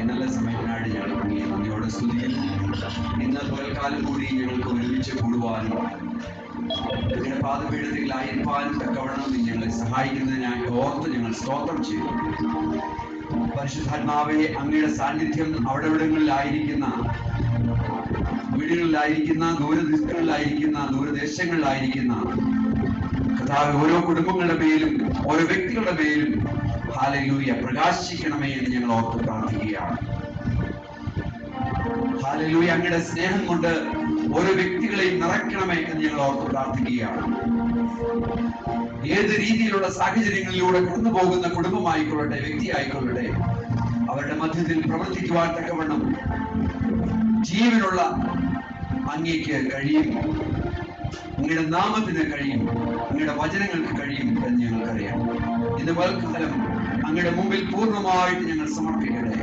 നല്ല സമയത്തിനായിട്ട് ഞങ്ങൾ നന്ദിയോടെ സ്തുതിക്കുന്നു. ഇന്ന് പകൽക്കാലം കൂടി ഞങ്ങൾക്ക് ഒരുമിച്ച് കൂടുവാനും നിങ്ങളുടെ പാദപീഠത്തിലായിരിക്കാനും തക്കവണ്ണം ഞങ്ങളെ സഹായിക്കുന്നതിനായി ഓർത്ത് ഞങ്ങൾ സ്തോത്രം ചെയ്യുന്നു. പരിശുദ്ധാത്മാവേ, അങ്ങയുടെ സാന്നിധ്യം അവിടെവിടങ്ങളിലായിരിക്കുന്ന വീടുകളിലായിരിക്കുന്ന ദൂരദിക്കുകളിലായിരിക്കുന്ന ദൂരദേശങ്ങളിലായിരിക്കുന്ന കർത്താവേ, ഓരോ കുടുംബങ്ങളുടെ മേലും ഓരോ വ്യക്തികളുടെ മേലും ഹല്ലേലൂയ പ്രകാശിക്കണമേ എന്ന് ഞങ്ങൾ ഓർത്ത് പ്രാർത്ഥിക്കുകയാണ്. ഹല്ലേലൂയ, അങ്ങയുടെ സ്നേഹം കൊണ്ട് ഓരോ വ്യക്തികളെയും നിറയ്ക്കണമേ എന്ന് ഞങ്ങൾ ഓർത്ത് പ്രാർത്ഥിക്കുകയാണ്. ഏത് രീതിയിലുള്ള സാഹചര്യങ്ങളിലൂടെ കടന്നു പോകുന്ന കുടുംബമായിക്കൊള്ളട്ടെ, വ്യക്തി ആയിക്കൊള്ളട്ടെ, അവരുടെ മധ്യത്തിൽ പ്രവർത്തിക്കുവാൻ തക്കവണ്ണം ജീവനുള്ള അങ്ങേക്ക് കഴിയും, അങ്ങയുടെ നാമത്തിന് കഴിയും, അങ്ങയുടെ വചനങ്ങൾക്ക് കഴിയും എന്ന് ഞങ്ങൾക്കറിയാം. ഇന്ന് പകൽക്കാലം അങ്ങയുടെ മുമ്പിൽ പൂർണ്ണമായിട്ട് ഞങ്ങൾ സമർപ്പിക്കട്ടെ.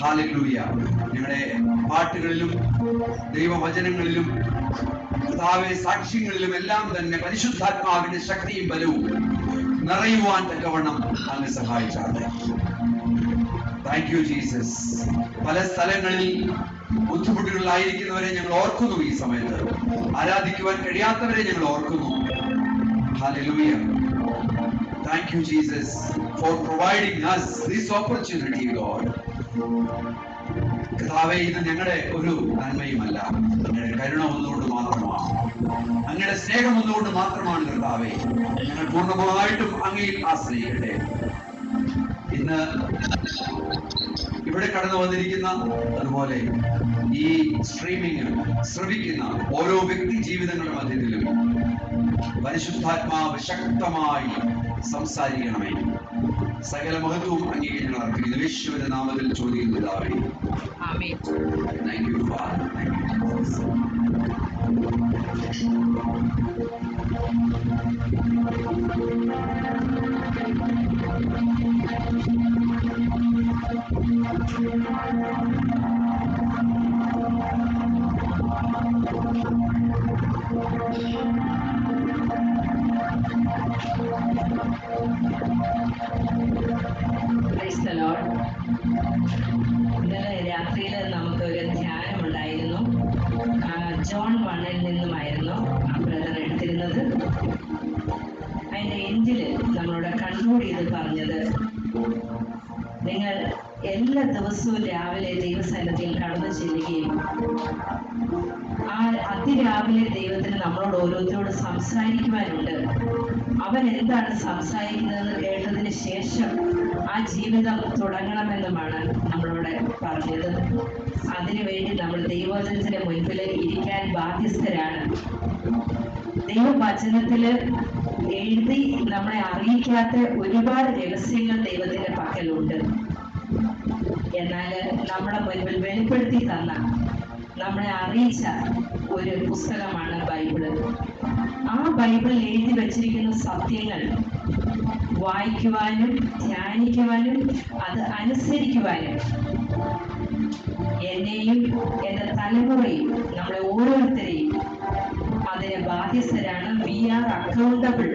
ഹല്ലേലൂയ. ഞങ്ങളുടെ പാട്ടുകളിലും ദൈവവചനങ്ങളിലും കർത്താവേ സാക്ഷ്യങ്ങളിലും എല്ലാം തന്നെ പരിശുദ്ധാത്മാവിന്റെ ശക്തിയും ബലവും നിറയുവാൻ തക്കവണ്ണം അങ്ങ് സഹായിച്ചാട്ടെ. Thank you Jesus. പല സ്ഥലങ്ങളിൽ ബുദ്ധിമുട്ടുകളിലായിരിക്കുന്നവരെ ഞങ്ങൾ ഓർക്കുന്നു. ഈ സമയത്ത് ആരാധിക്കുവാൻ കഴിയാത്തവരെ ഞങ്ങൾ ഓർക്കുന്നു. Hallelujah. Thank you, Jesus, for providing us this opportunity, Lord. കർത്താവേ, ഇത് ഞങ്ങളുടെ ഒരു നന്മയുമല്ല, അങ്ങയുടെ കരുണ ഒന്നുകൊണ്ട് മാത്രമാണ്, അങ്ങയുടെ സ്നേഹം ഒന്നുകൊണ്ട് മാത്രമാണ്. കർത്താവേ, ഞങ്ങൾ പൂർണ്ണമായിട്ടും അങ്ങയിൽ ആശ്രയിക്കട്ടെ. ഇന്ന് ഇവിടെ കടന്നു വന്നിരിക്കുന്ന, അതുപോലെ ഈ സ്ട്രീമിംഗ് ശ്രവിക്കുന്ന ഓരോ വ്യക്തി ജീവിതങ്ങളുടെ മധ്യത്തിലും പരിശുദ്ധാത്മാവ് ശക്തമായി സംസാരിക്കണമേ. സകല മഹത്വവും അംഗീകരിക്കണം അർപ്പിക്കുന്നു. യേശുവിന്റെ നാമത്തിൽ ചോദിക്കുന്നു പിതാവേ. ആമേൻ. Thank you father. താങ്ക് ഇന്നലെ രാത്രിയിൽ നമുക്കൊരു ധ്യാനമുണ്ടായിരുന്നു. ജോൺ 1 നിന്നുമായിരുന്നു ആ ബ്രദർ എടുത്തിരുന്നത്. അതിൻ്റെ എൻഡില് നമ്മളോട് കൺക്ലൂഡ് ചെയ്ത് പറഞ്ഞത്, നിങ്ങൾ എല്ലാ ദിവസവും രാവിലെ ദൈവസന്നിധിയിൽ കടന്നു ചെല്ലുകയും ആ അതിരാവിലെ ദൈവത്തിന് നമ്മളോട് ഓരോരുത്തരോട് സംസാരിക്കുവാനുണ്ട്. അവൻ എന്താണ് സംസാരിക്കുന്നതെന്ന് കേട്ടതിന് ശേഷം ആ ജീവിതം തുടങ്ങണമെന്നുമാണ് നമ്മളോട് പറഞ്ഞത്. അതിനുവേണ്ടി നമ്മൾ ദൈവവചനത്തിന്റെ മുൻപിൽ ഇരിക്കാൻ ബാധ്യസ്ഥരാണ്. ദൈവവചനത്തില് എഴുതി നമ്മളെ അറിയിക്കാത്ത ഒരുപാട് രഹസ്യങ്ങൾ ദൈവത്തിന്റെ പക്കലുണ്ട്. എന്നാൽ നമ്മുടെ മുൻപിൽ വെളിപ്പെടുത്തി തന്ന, നമ്മളെ അറിയിച്ച ഒരു പുസ്തകമാണ് ബൈബിള്. ആ ബൈബിളിൽ എഴുതി വച്ചിരിക്കുന്ന സത്യങ്ങൾ വായിക്കുവാനും ധ്യാനിക്കുവാനും അത് അനുസരിക്കുവാനും എന്നെയും എൻ്റെ തലമുറയും നമ്മളെ ഓരോരുത്തരെയും അതിന് ബാധ്യസ്ഥരാണ്. We are accountable.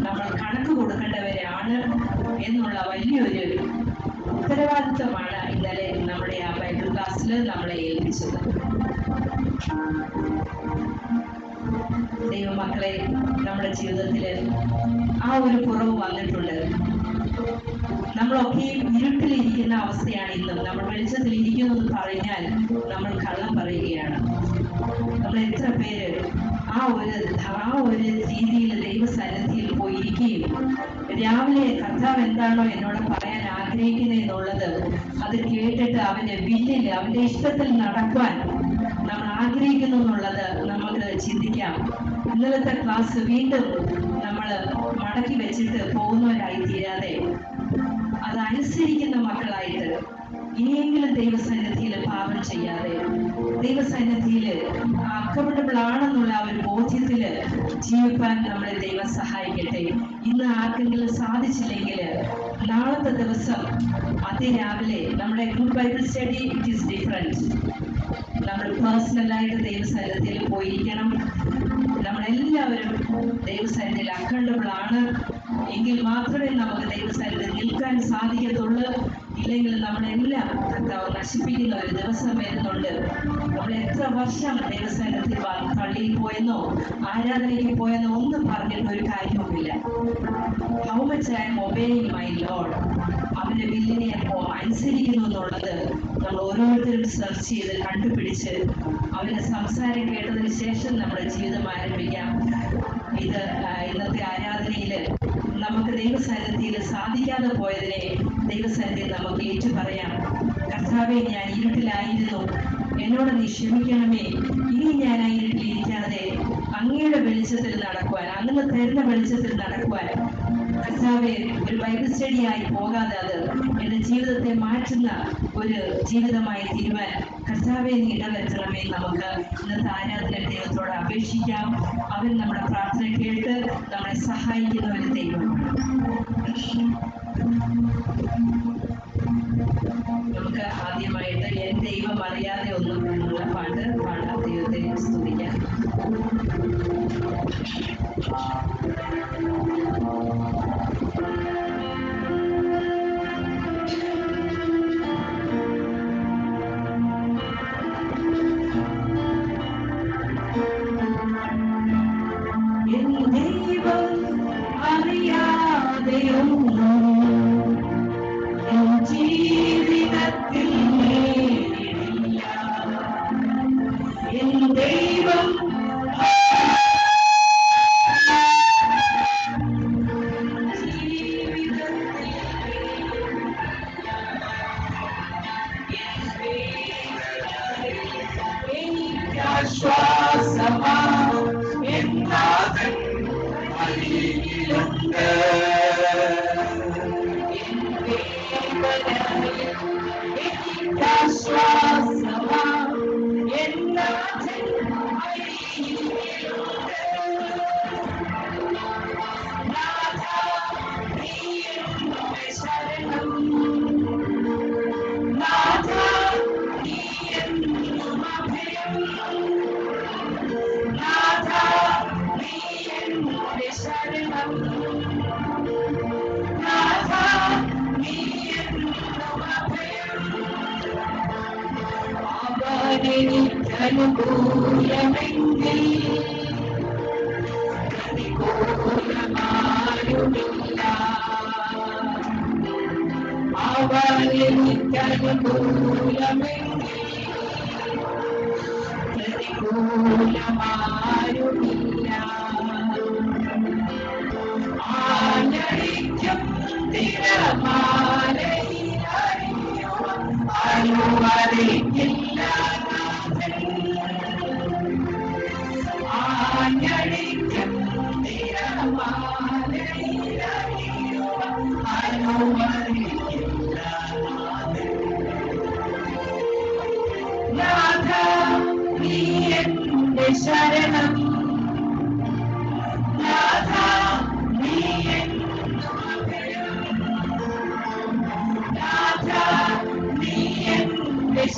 നമ്മൾ കണക്ക് കൊടുക്കേണ്ടവരാണ് എന്നുള്ള വലിയൊരു ഉത്തരവാദിത്വമാണ് ഇന്നലെ നമ്മുടെ ആ ബൈബിൾ ക്ലാസ്സിൽ നമ്മളെ ഏൽപ്പിച്ചത്. ദൈവമക്കളെ, നമ്മുടെ ജീവിതത്തിൽ ആ ഒരു കുറവ് വന്നിട്ടുണ്ട്. നമ്മളൊക്കെ ഇരുട്ടിലിരിക്കുന്ന അവസ്ഥയാണ് ഇന്നും. നമ്മൾ വെളിച്ചത്തിൽ ഇരിക്കുന്നു എന്ന് പറഞ്ഞാൽ നമ്മൾ കള്ളം പറയുകയാണ്. നമ്മൾ എത്ര പേര് ആ ഒരു രീതിയിൽ ദൈവസന്നിധിയിൽ പോയിരിക്കുകയും രാവിലെ കർത്താവ് എന്താണോ എന്നോട് പറയാൻ ആഗ്രഹിക്കുന്നതെന്നുള്ളത് അത് കേട്ടിട്ട് അവന്റെ വില്ലിൽ, അവന്റെ ഇഷ്ടത്തിൽ നടക്കുവാൻ നമ്മൾ ആഗ്രഹിക്കുന്നു എന്നുള്ളത് നമുക്ക് ചിന്തിക്കാം. ഇന്നലത്തെ ക്ലാസ് വീണ്ടും നമ്മൾ മടക്കി വെച്ചിട്ട് പോകുന്നവരായി തീരാതെ അത് അനുസരിക്കുന്ന മക്കളായിട്ട് ഇനിയെങ്കിലും ദൈവസന്നിധിയിൽ പാപം ചെയ്യാതെ ദൈവസന്നിധിയിൽ അക്കൗണ്ടബിൾ ആണെന്നുള്ള ഒരു ബോധ്യത്തിൽ ജീവിക്കാൻ നമ്മളെ ദൈവം സഹായിക്കട്ടെ. ഇന്ന് ആർക്കെങ്കിലും സാധിച്ചില്ലെങ്കിൽ നാളത്തെ ദിവസം അതിരാവിലെ നമ്മുടെ good Bible study it is different. നമ്മൾ പേഴ്സണലായിട്ട് ദൈവസന്നിധിയിൽ പോയിരിക്കണം. നമ്മളെല്ലാവരും ദൈവസന്നിധിയിൽ അക്കൗണ്ടബിൾ ആണ് എങ്കിൽ മാത്രമേ നമുക്ക് ദൈവസന്നിധിയിൽ നിൽക്കാൻ സാധിക്കത്തുള്ളൂ. ഇല്ലെങ്കിൽ നമ്മളെല്ലാം കർത്താവ് നശിപ്പിക്കുന്ന ഒരു ദിവസം വരുന്നുണ്ട്. നമ്മൾ എത്ര വർഷം ദൈവസന്നിധിയിൽ പള്ളിയിൽ പോയെന്നോ ആരാധനയ്ക്ക് പോയെന്നോ ഒന്നും പറഞ്ഞിട്ട് ഒരു കാര്യവുമില്ല. How much I M obeying my Lord, അവന്റെ വില്ലിനെ അനുസരിക്കുന്നു എന്നുള്ളത് നമ്മൾ ഓരോരുത്തരും സെർച്ച് ചെയ്ത് കണ്ടുപിടിച്ച് അവന്റെ സംസാരം കേട്ടതിന് ശേഷം നമ്മുടെ ജീവിതം ആരംഭിക്കാം. ഇത് ഇന്നത്തെ ആരാധനയിൽ നമുക്ക് ദൈവസന്നിധിയിൽ സാധിക്കാതെ പോയതിനെ ദൈവസന്നിധിയിൽ നമുക്ക് ഏറ്റു പറയാം. കർത്താവേ, ഞാൻ ഇരുട്ടിലായിരുന്നു, എന്നോട് നീ ക്ഷമിക്കണമേ. ഇനി ഞാൻ ആ ഇരുട്ടിലിരിക്കാതെ അങ്ങയുടെ വെളിച്ചത്തിൽ നടക്കുവാൻ, അങ്ങ് തരുന്ന വെളിച്ചത്തിൽ നടക്കുവാൻ, കർത്താവേ, ഒരു ബൈബിൾ സ്റ്റഡിയായി പോകാതെ അത് എൻ്റെ ജീവിതത്തെ മാറ്റുന്ന ഒരു ജീവിതമായി തീരുവാൻ കർത്താവെ നീ ഇടവരുത്തണമേ. നമുക്ക് ഇന്നത്തെ ആരാധന ദൈവത്തോട് അപേക്ഷിക്കാം. അവൻ നമ്മുടെ പ്രാർത്ഥന കേട്ട് നമ്മളെ സഹായിക്കുന്ന ഒരു ദൈവമാണ്. നമുക്ക് ആദ്യമായിട്ട് എൻ ദൈവം അറിയാതെ ഒന്നും എന്നുള്ള പാട്ട് പാടാം. ദൈവത്തെ സ്തുതിക്കാം.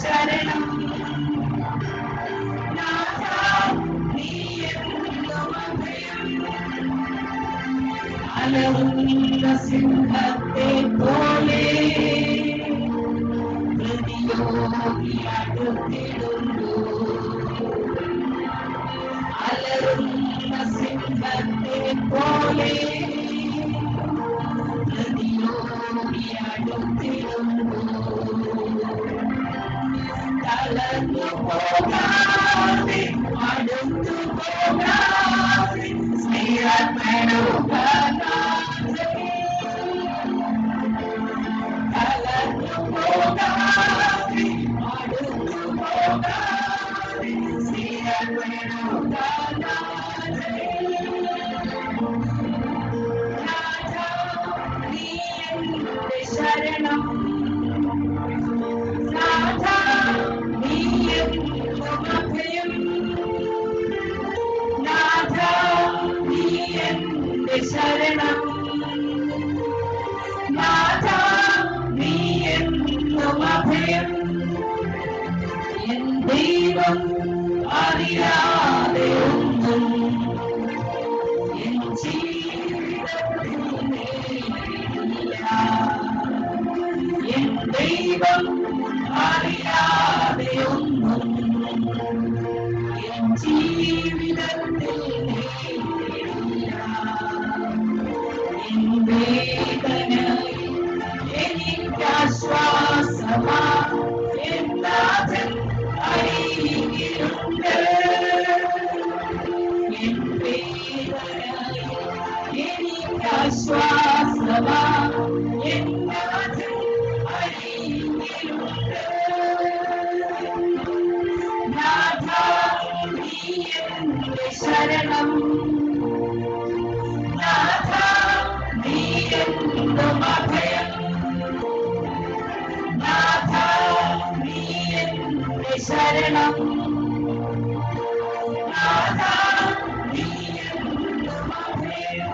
ശരണം അലറുന്ന സിംഹത്തെ പോലെ പ്രതിയോഗിയടുത്തിടുന്നു. അലറുന്ന സിംഹത്തെ പോലെ പ്രതിയോഗിയടുത്തിടുന്നു. തളർന്നു പോകാതെ അടുത്തു പോകാതെ സ്നേഹപ്പെടുക. തളർന്നു പോകാതെ അടുത്തു പോകാതെ സ്നേഹപ്പെടുക. ശരണം ശരണം നാഥ നീ എന്നും അഭയം. എൻ ദൈവം അറിയാതെ ഒന്നും ദൈവം അറിയാതെ ഒന്നും എൻ ജീവിതത്തിൽ നേരില്ല. എൻ വേദനയിൽ എനിക്കാശ്വാസമാ എൻ നാഥൻ അരികിലുണ്ട്. എൻ വേദനയിൽ എനിക്കാശ്വാസമാ എൻ നാഥൻ അരികിലുണ്ട്. നാഥാ നീ എന്റെ ശരണം, നാഥാ നീ എന്നും അഭയം, നാഥാ നീ എന്റെ ശരണം, നാഥാ നീ എന്നും അഭയം,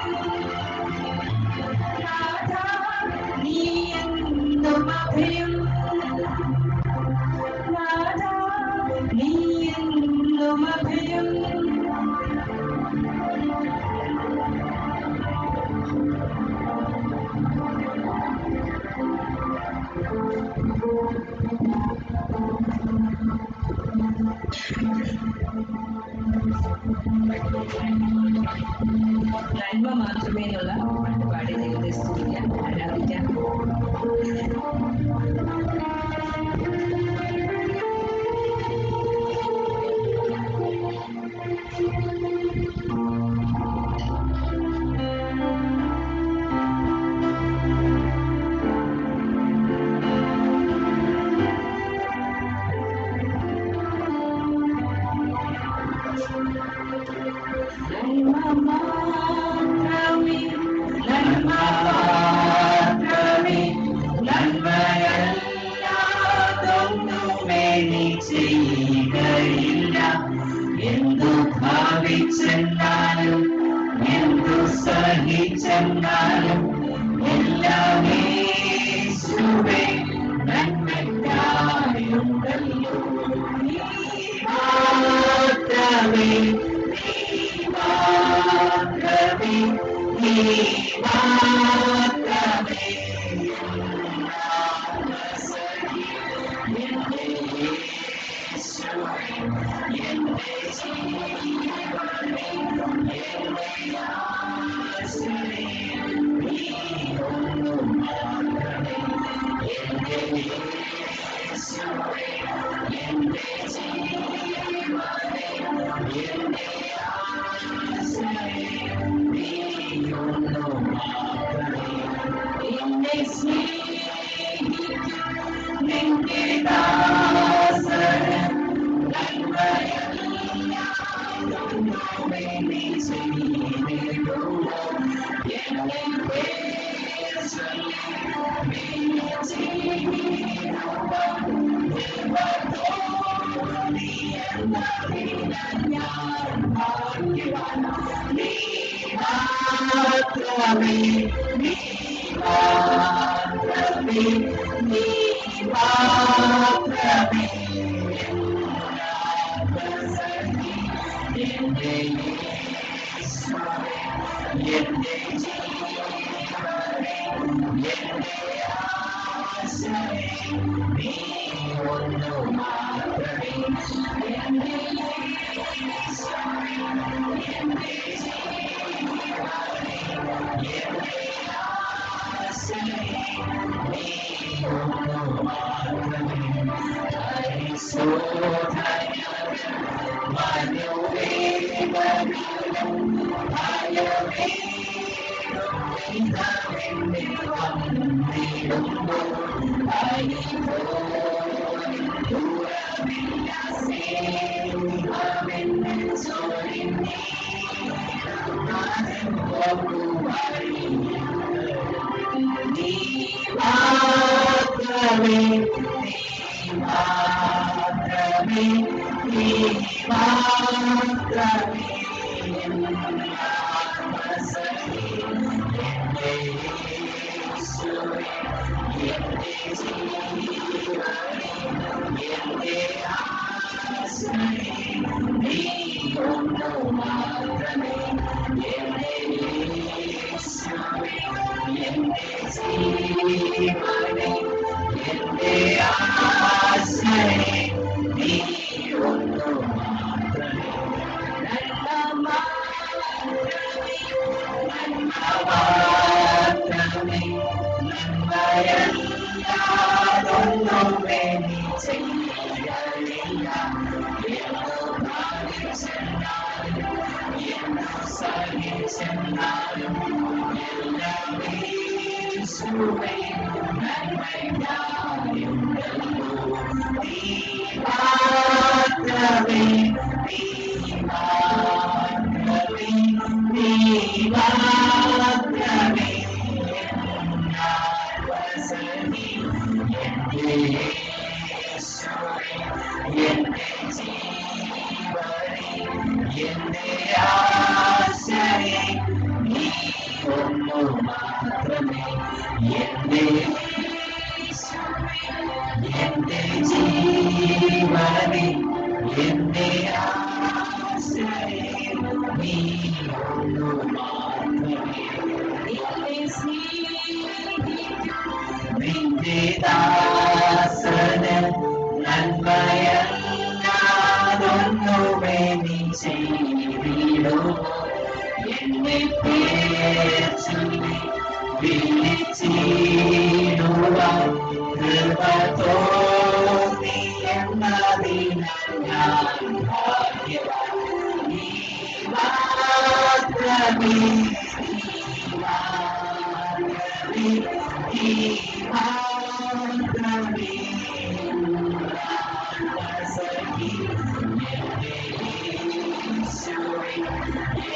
നാഥാ നീ എന്നും അഭയം, നാഥാ നീ എന്നും അഭയം. നന്മ മാത്രമേ എന്നുള്ള പാട്ടുപാടി ദൈവത്തെ സ്തുതിക്കാം, ആരാധിക്കാം. എന്തു ഭാവിച്ചെന്നാലും എന്തു സഹിച്ചെന്നാലും എല്ലാം യേശുവേ നന്മയ്ക്കായുണ്ടല്ലോ. നീ മാത്രമേ, നീ മാത്രമേ, നീ മാത്രമേ എന്റെ യേശുവേ, എന്റെ ജീവനേ, എന്റെ ആശ്രയം നീ ഒന്നു മാത്രമേ. എന്റെ യേശുവേ, എന്റെ ജീവനേ, എന്റെ ആശ്രയം നീ ഒന്നു മാത്രമേ. എന്നെ സ്നേഹിക്കും നിന്റെ ദാസൻ നന്മയെല്ലാമൊന്നുമേ നീ ചെയ്തിടുമോ. എന്നെ പേർ ചൊല്ലി നീ ജീവിക്കുവാൻ ദൈവത്തോട് നീ എന്നറിയാൻ ഞാൻ ഭാഗ്യവാൻ. നീ മാത്രമേ, നീ മാത്രമേ, നീ മാത്രമേ എന്റെ യേശുവേ, എന്റെ ജീവനേ, എന്റെ ആശ്രയം നീ ഒന്നു മാത്രമേ. എന്റെ യേശുവേ, എന്റെ ജീവനേ, എന്റെ ആശ്രയം നീ ഒന്നു മാത്രമേ. Amen. മാത്രമേ നന്മയല്ലാതൊന്നുമേ നീ ചെയ്യലില്ല. എന്നു ഭാവിച്ചെന്നാലും എന്നു സഹിച്ചെന്നാലും എല്ലാം യേശുവേ നന്മയ്ക്കായുണ്ടല്ലോ. നീ മാത്രമേ നീ മാത്രമേ നീ മാത്രമേ വസതി എന്റെ യേശുവേ എന്റെ ജീവനെ എന്റെ ആശയെ നീ ഒന്നു മാത്രമേ എന്റെ യേശുവേ എന്റെ ജീവനെ എന്റെ ആശയെ നീ ഒന്നു മാത്രമേ എന്നെ നിന്റെ ദാസന് നന്മയല്ലാതൊന്നുമേ നീ ചെയ്തിടുമോ. എന്നെ പേർ ചൊല്ലി വിളിച്ചിടുവാൻ കൃപ തോന്നി എന്നതിനാൽ ഞാൻ ഭാഗ്യവാൻ. നീ മാത്രമേ നീ മാത്രമേ സഖി എന്റെ യേശുവേ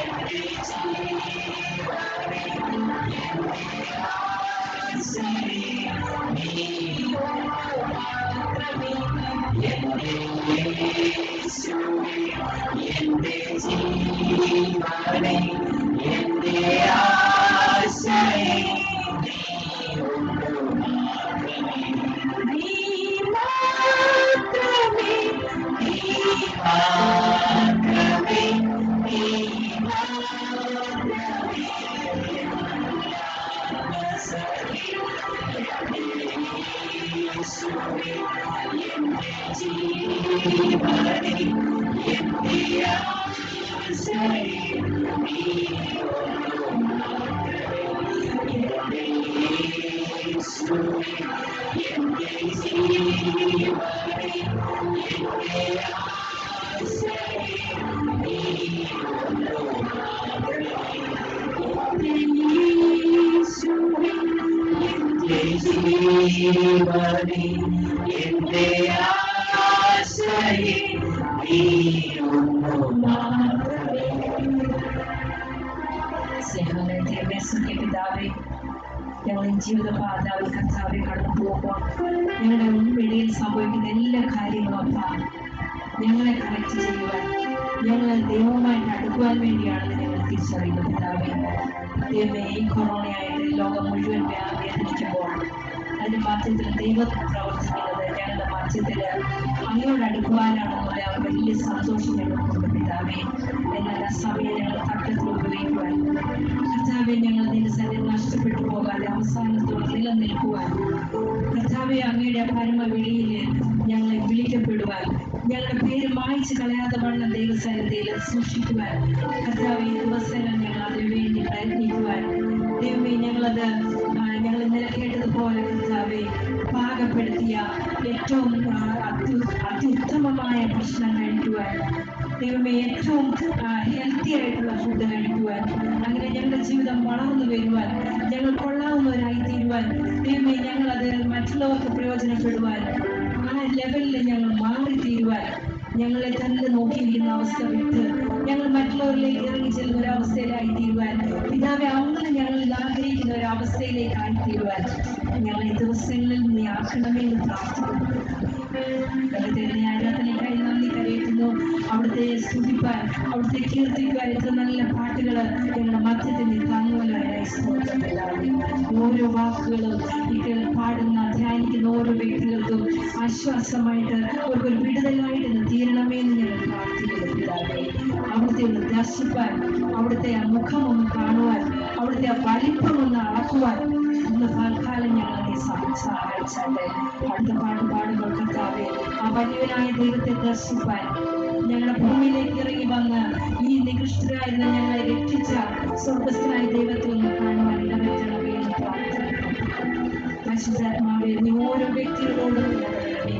എന്റെ ജീവനെ എന്റെ ആശയെ നീ മാത്രമേ എന്റെ യേശുവേ എന്റെ ജീവനെ എന്റെ ആശയെ നീ ഒന്നു മാത്രമേ നീ മാത്രമേ നീ മാത്രമേ നീ മാത്രമേ യേശുവേ എന്റെ ജീവനെ എന്റെ ആശയെ നീ ഒന്നു മാത്രമേ എന്റെ യേശുവേ എന്റെ ജീവനെ എന്റെ ആശയെ നീ ഒന്നു മാത്രമേ എന്റെ യേശുവേ എന്റെ ജീവനെ എന്റെ ആശയെ നീ ഒന്നു മാത്രമേ. സ്നേഹത്തിന്റെ പിതാവേ, ഞങ്ങൾ ജീവിത പാതാവിൽ കർത്താവെ കടന്നു പോകുമ്പോൾ ഞങ്ങളുടെ മുൻപിടയിൽ സംഭവിക്കുന്ന എല്ലാ കാര്യങ്ങളും അപ്പ ഞങ്ങളെ കണക്ട് ചെയ്യുവാൻ, ഞങ്ങൾ ദൈവവുമായിട്ട് അടുക്കുവാൻ വേണ്ടിയാണെന്ന് ഞങ്ങൾ തിരിച്ചറിയുന്നു പിതാവേ. ദൈവമേ, ഈ കൊറോണയായിട്ട് ലോകം മുഴുവൻ വേദനിക്കുമ്പോൾ അതിന്റെ മധ്യത്തിൽ ദൈവം പ്രവർത്തിക്കുന്നത് ഞങ്ങളുടെ മധ്യത്തിൽ അങ്ങയോട് അടുക്കുവാനാണെന്നുള്ള ആ വലിയ സന്തോഷം ഞങ്ങൾക്കുണ്ട് പിതാവേ. എന്നാൽ ആ സമയം ഞങ്ങൾ തക്കത്തിൽ ഉപയോഗിക്കുവാൻ കർത്താവെ, ഞങ്ങൾ നിന്റെ സന്നിധി നഷ്ടപ്പെട്ടു പോകാതെ അവസാനത്തോടെ നിലനിൽക്കുവാൻ കർത്താവെ, അങ്ങയുടെ പരമവിളിയിൽ ഞങ്ങളെ വിളിക്കപ്പെടുവാൻ, ഞങ്ങളുടെ പേര് മായ്ച്ചു കളയാതെ വണ്ണം ദൈവസന്നിധിയിൽ സൂക്ഷിക്കുവാൻ കർത്താവെ, ഈ ദിവസങ്ങൾ ഞങ്ങൾ അതിനുവേണ്ടി പ്രയത്നിക്കുവാൻ ദൈവമേ, ഞങ്ങളത് ഞങ്ങൾ ഇന്നലെ കേട്ടതുപോലെ കർത്താവെ പാകപ്പെടുത്തിയ ഏറ്റവും അത്യുത്തമമായ ഭക്ഷണം കഴിക്കുവാൻ ദൈവമേ, ഏറ്റവും ഹെൽത്തി ആയിട്ടുള്ള ഫുഡ് കഴിക്കുവാൻ, അങ്ങനെ ഞങ്ങളുടെ ജീവിതം വളർന്നു വരുവാൻ, ഞങ്ങൾ കൊള്ളാവുന്നവരായി തീരുവാൻ ദൈവമേ, ഞങ്ങളത് മറ്റുള്ളവർക്ക് പ്രയോജനപ്പെടുവാൻ ആ ലെവലിൽ ഞങ്ങൾ മാറി തീരുവാൻ, ഞങ്ങളെ തന്നെ നോക്കിയിരിക്കുന്ന അവസ്ഥ വിട്ട് ഞങ്ങൾ മറ്റുള്ളവരിലേക്ക് ഇറങ്ങി ചെല്ലുന്ന ഒരു അവസ്ഥയിലായി തീരുവാൻ പിതാവെ, അങ്ങനെ ഞങ്ങൾ ആഗ്രഹിക്കുന്ന ഒരു അവസ്ഥയിലേക്ക് ആയിത്തീരുവാൻ ഞങ്ങൾ ഈ ദിവസങ്ങളിൽ നീ ആക്കണമെന്ന് പ്രാർത്ഥിക്കുന്നു. ആരാധനയ്ക്കായി നന്ദി കരയറ്റുന്നു. അവിടുത്തെ സ്തുതിപ്പാൻ, അവിടുത്തെ കീർത്തിക്കുവാൻ എത്ര നല്ല പാട്ടുകൾ ഞങ്ങളുടെ മധ്യത്തിൽ നീ തന്നുവല്ലോ. ഓരോ വാക്കുകളും ഈ പാടുന്ന ധ്യാനിക്കുന്ന ഓരോ വ്യക്തികൾക്കും ആശ്വാസമായിട്ട് ഒരു വിടുതലായിട്ട് തീരണമേ എന്ന് ഞങ്ങൾ പ്രാർത്ഥിക്കുന്നു പിതാവേ. അവിടുത്തെ ഒന്ന് ദർശിപ്പാൻ, അവിടുത്തെ ആ മുഖം ഒന്ന് കാണുവാൻ, അവിടുത്തെ ആ വലിപ്പം ഒന്ന് അളക്കുവാൻ ഇന്ന് തൽക്കാലം ഞങ്ങൾ നീ സഹായിച്ചാട്ടെ. അടുത്ത പാട്ട് പാടുമ്പോൾ കർത്താവേ, ആ വലിയവനായ ദൈവത്തെ ദർശിപ്പാൻ ഞങ്ങളുടെ ഭൂമിയിലേക്ക് ഇറങ്ങി വന്ന് ഈ നികൃഷ്ടരായിരുന്ന ഞങ്ങളെ രക്ഷിച്ച സ്വർഗസ്ഥനായ ദൈവത്തെ ഒന്ന് കാണുവാൻ ഇടപെടണമേ എന്ന് പ്രാർത്ഥിക്കുന്നു. പരിശുദ്ധാത്മാവേ, നീ ഓരോ വ്യക്തികളോടും ഇടപെടണമേ.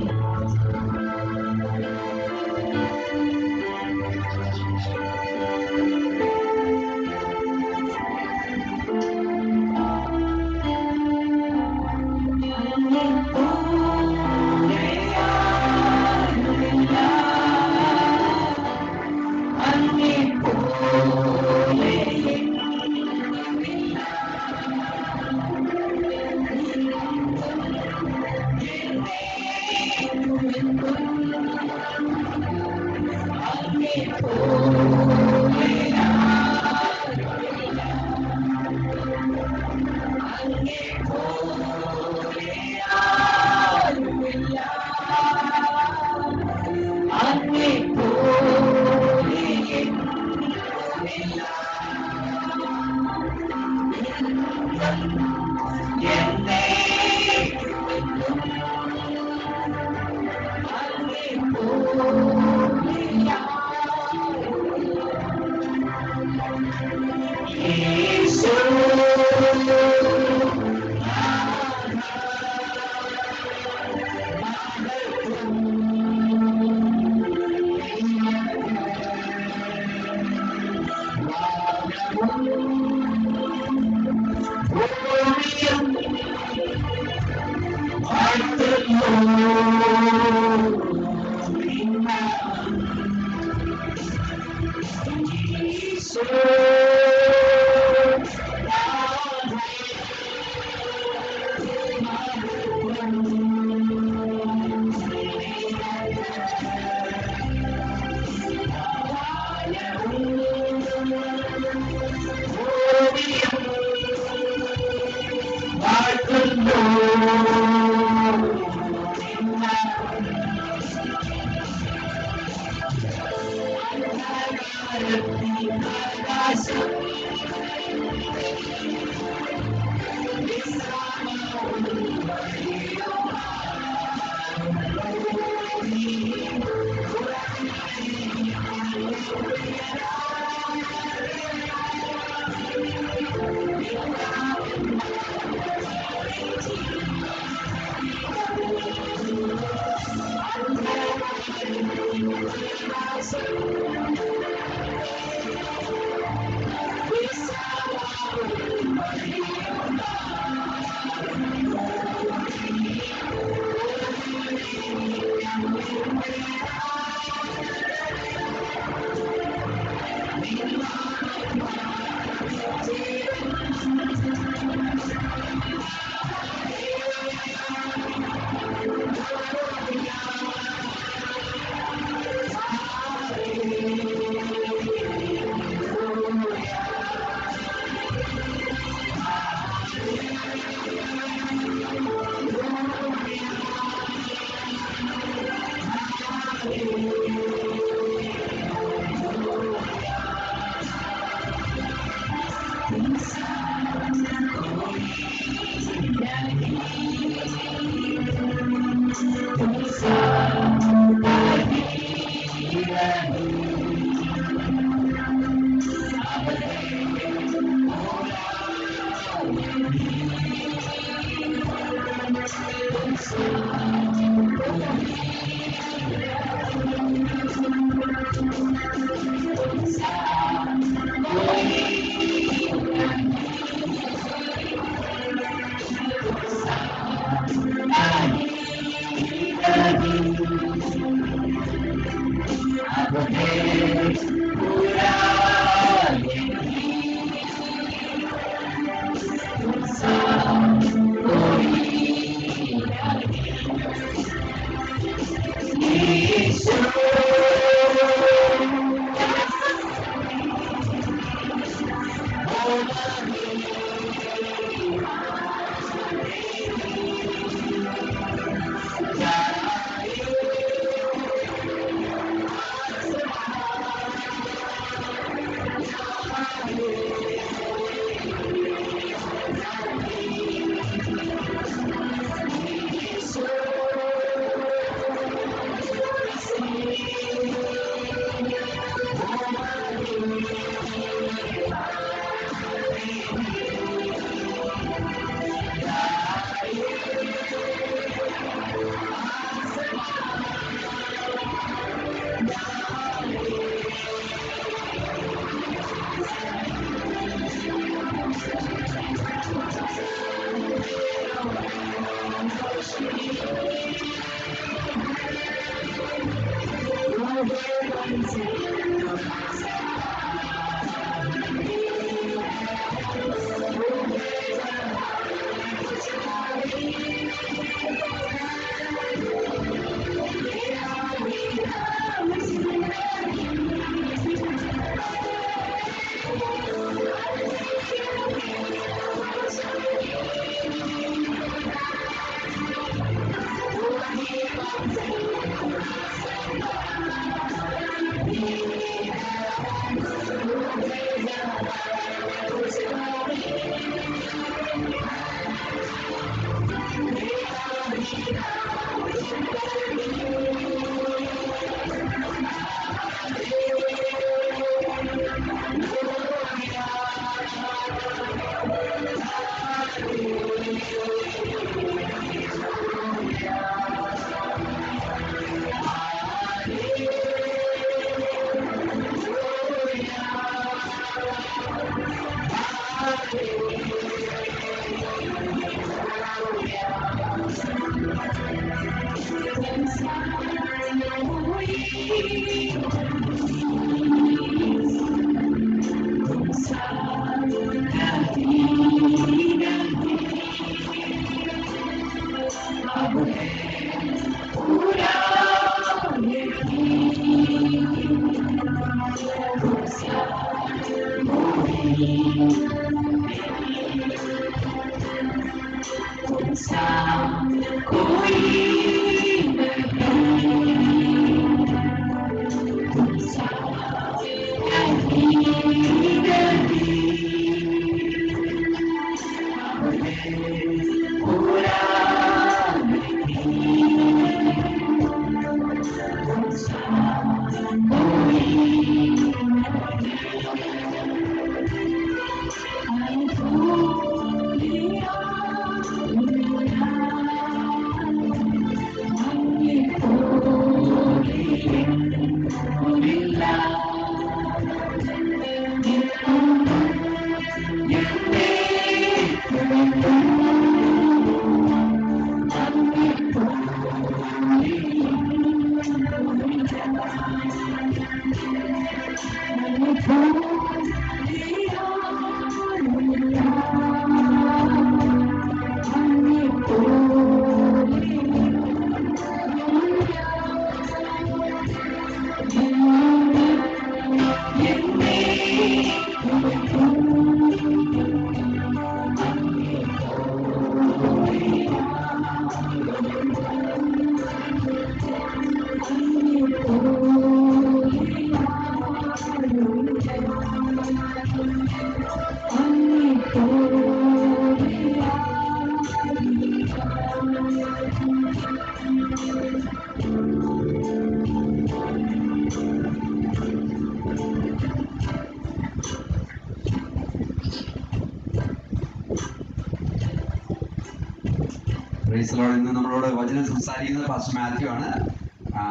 Praise Lord. ഇന്ന് നമ്മളോട് വചനം സംസാരിക്കുന്നത് പാസ്റ്റർ മാത്യു ആണ്.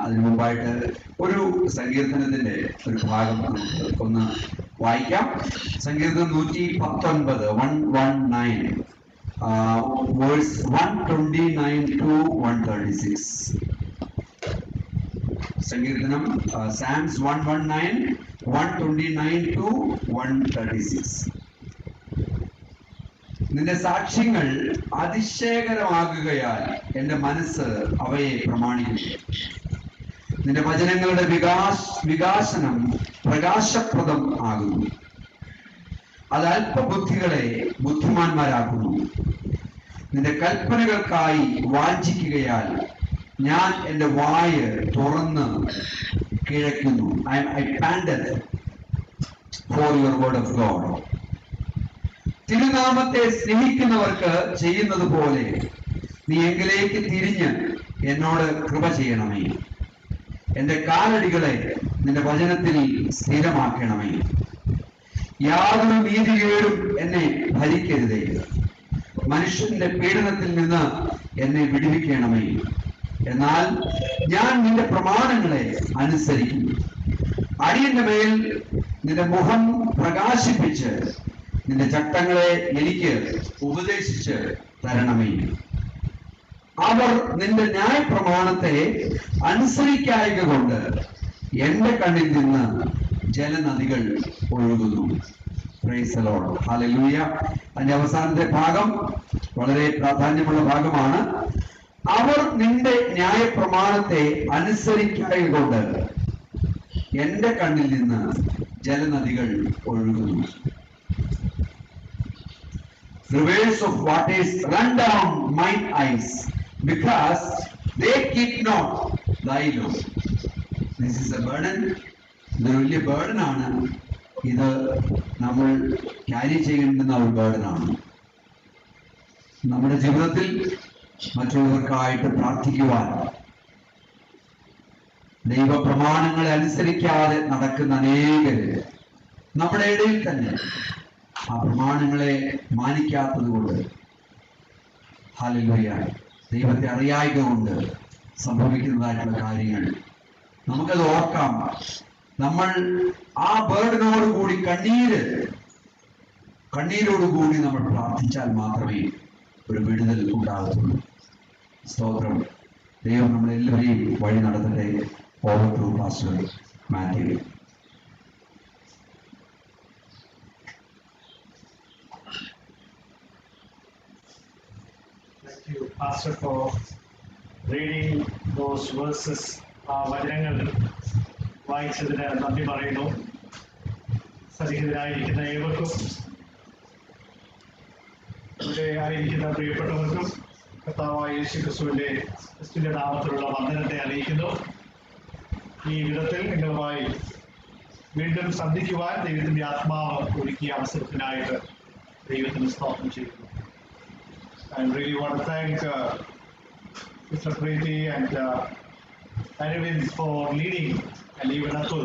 അതിനു മുമ്പായിട്ട് ഒരു സങ്കീർത്തനത്തിന്റെ ഒരു ഭാഗം നമുക്ക് ഒന്ന് വായിക്കാം. സങ്കീർത്തനം 119 119 വേഴ്സ് 129 to 136. സങ്കീർത്തനം സാംസ് 119 129 to 136. നിന്റെ സാക്ഷ്യങ്ങൾ അതിശയകരമാകുകയാൽ എൻ്റെ മനസ്സ് അവയെ പ്രമാണിക്കുന്നു. നിന്റെ വചനങ്ങളുടെ വികാസനം പ്രകാശപ്രദം ആകുന്നു. അത് അല്പബുദ്ധികളെ ബുദ്ധിമാന്മാരാക്കുന്നു. നിന്റെ കൽപ്പനകൾക്കായി വാഞ്ചിക്കുകയാൽ ഞാൻ എൻ്റെ വായ് തുറന്ന് കിഴക്കുന്നു. I panted for your word of God. തിരുനാമത്തെ സ്നേഹിക്കുന്നവർക്ക് ചെയ്യുന്നത് പോലെ നീ എങ്കിലേക്ക് തിരിഞ്ഞ് എന്നോട് കൃപ ചെയ്യണമേ. എൻ്റെ കാലടികളെ നിന്റെ വചനത്തിൽ സ്ഥിരമാക്കണമേ. യാതൊരു നീതികേടും എന്നെ ഭരിക്കരുതേ. മനുഷ്യന്റെ പീഡനത്തിൽ നിന്ന് എന്നെ വിടുവിക്കണമേ. എന്നാൽ ഞാൻ നിന്റെ പ്രമാണങ്ങളെ അനുസരിക്കും. അടിയന്റെ മേൽ നിന്റെ മുഖം പ്രകാശിപ്പിച്ച് നിന്റെ ചട്ടങ്ങളെ എനിക്ക് ഉപദേശിച്ച് തരണമേ. അവർ നിന്റെ ന്യായപ്രമാണത്തെ അനുസരിക്കായക കൊണ്ട് എന്റെ കണ്ണിൽ നിന്ന് ജലനദികൾ ഒഴുകുന്നു. Praise the Lord. ഹല്ലേലൂയ. അതിന്റെ അവസാനത്തെ ഭാഗം വളരെ പ്രാധാന്യമുള്ള ഭാഗമാണ്. അവർ നിന്റെ ന്യായപ്രമാണത്തെ അനുസരിക്കായക കൊണ്ട് എന്റെ കണ്ണിൽ നിന്ന് ജലനദികൾ ഒഴുകുന്നു. Rivers of waters run down mine eyes, because they keep not thy law. This is a burden. ഇതൊരു വലിയ ബേർഡൻ ആണ്. ഇത് നമ്മൾ ക്യാരി ചെയ്യേണ്ടുന്ന ഒരു ബേർഡൻ ആണ്. നമ്മുടെ ജീവിതത്തിൽ മറ്റുള്ളവർക്കായിട്ട് പ്രാർത്ഥിക്കുവാൻ, ദൈവപ്രമാണങ്ങളെ അനുസരിക്കാതെ നടക്കുന്ന അനേകര് നമ്മുടെ ഇടയിൽ തന്നെ ആ പ്രമാണങ്ങളെ മാനിക്കാത്തത് കൊണ്ട്, ഹല്ലേലൂയ, ദൈവത്തെ അറിയായക കൊണ്ട് സംഭവിക്കുന്നതായിട്ടുള്ള കാര്യങ്ങൾ നമുക്കത് ഓർക്കാം. നമ്മൾ ആ ബേർഡിനോടുകൂടി കണ്ണീരോടുകൂടി നമ്മൾ പ്രാർത്ഥിച്ചാൽ മാത്രമേ ഒരു വിടുതൽ ഉണ്ടാകത്തുള്ളൂ. സ്തോത്രം. ദൈവം നമ്മളെല്ലാവരെയും വഴി നടത്തട്ടെ. Over to pastor Mathew. Thank you, Pastor, for reading those verses. വചനങ്ങൾ വായിച്ചതിന് നന്ദി പറയുന്നു. സന്നിഹിതരായിരിക്കുന്ന ഏവർക്കും, ഇവിടെ ആയിരിക്കുന്ന പ്രിയപ്പെട്ടവർക്കും കർത്താവായ യേശുക്രിസ്തുവിന്റെ നാമത്തിലുള്ള വന്ദനത്തെ അറിയിക്കുന്നു. ഈ വിധത്തിൽ നിങ്ങളുമായി വീണ്ടും സന്ധിക്കുവാൻ ദൈവത്തിന്റെ ആത്മാവ് ഒരുക്കിയ അവസരത്തിനായിട്ട് ദൈവത്തിന് സ്തോത്രം ചെയ്യുന്നു. I really want to thank Sister Preeti and Aravind for leading, and even Atul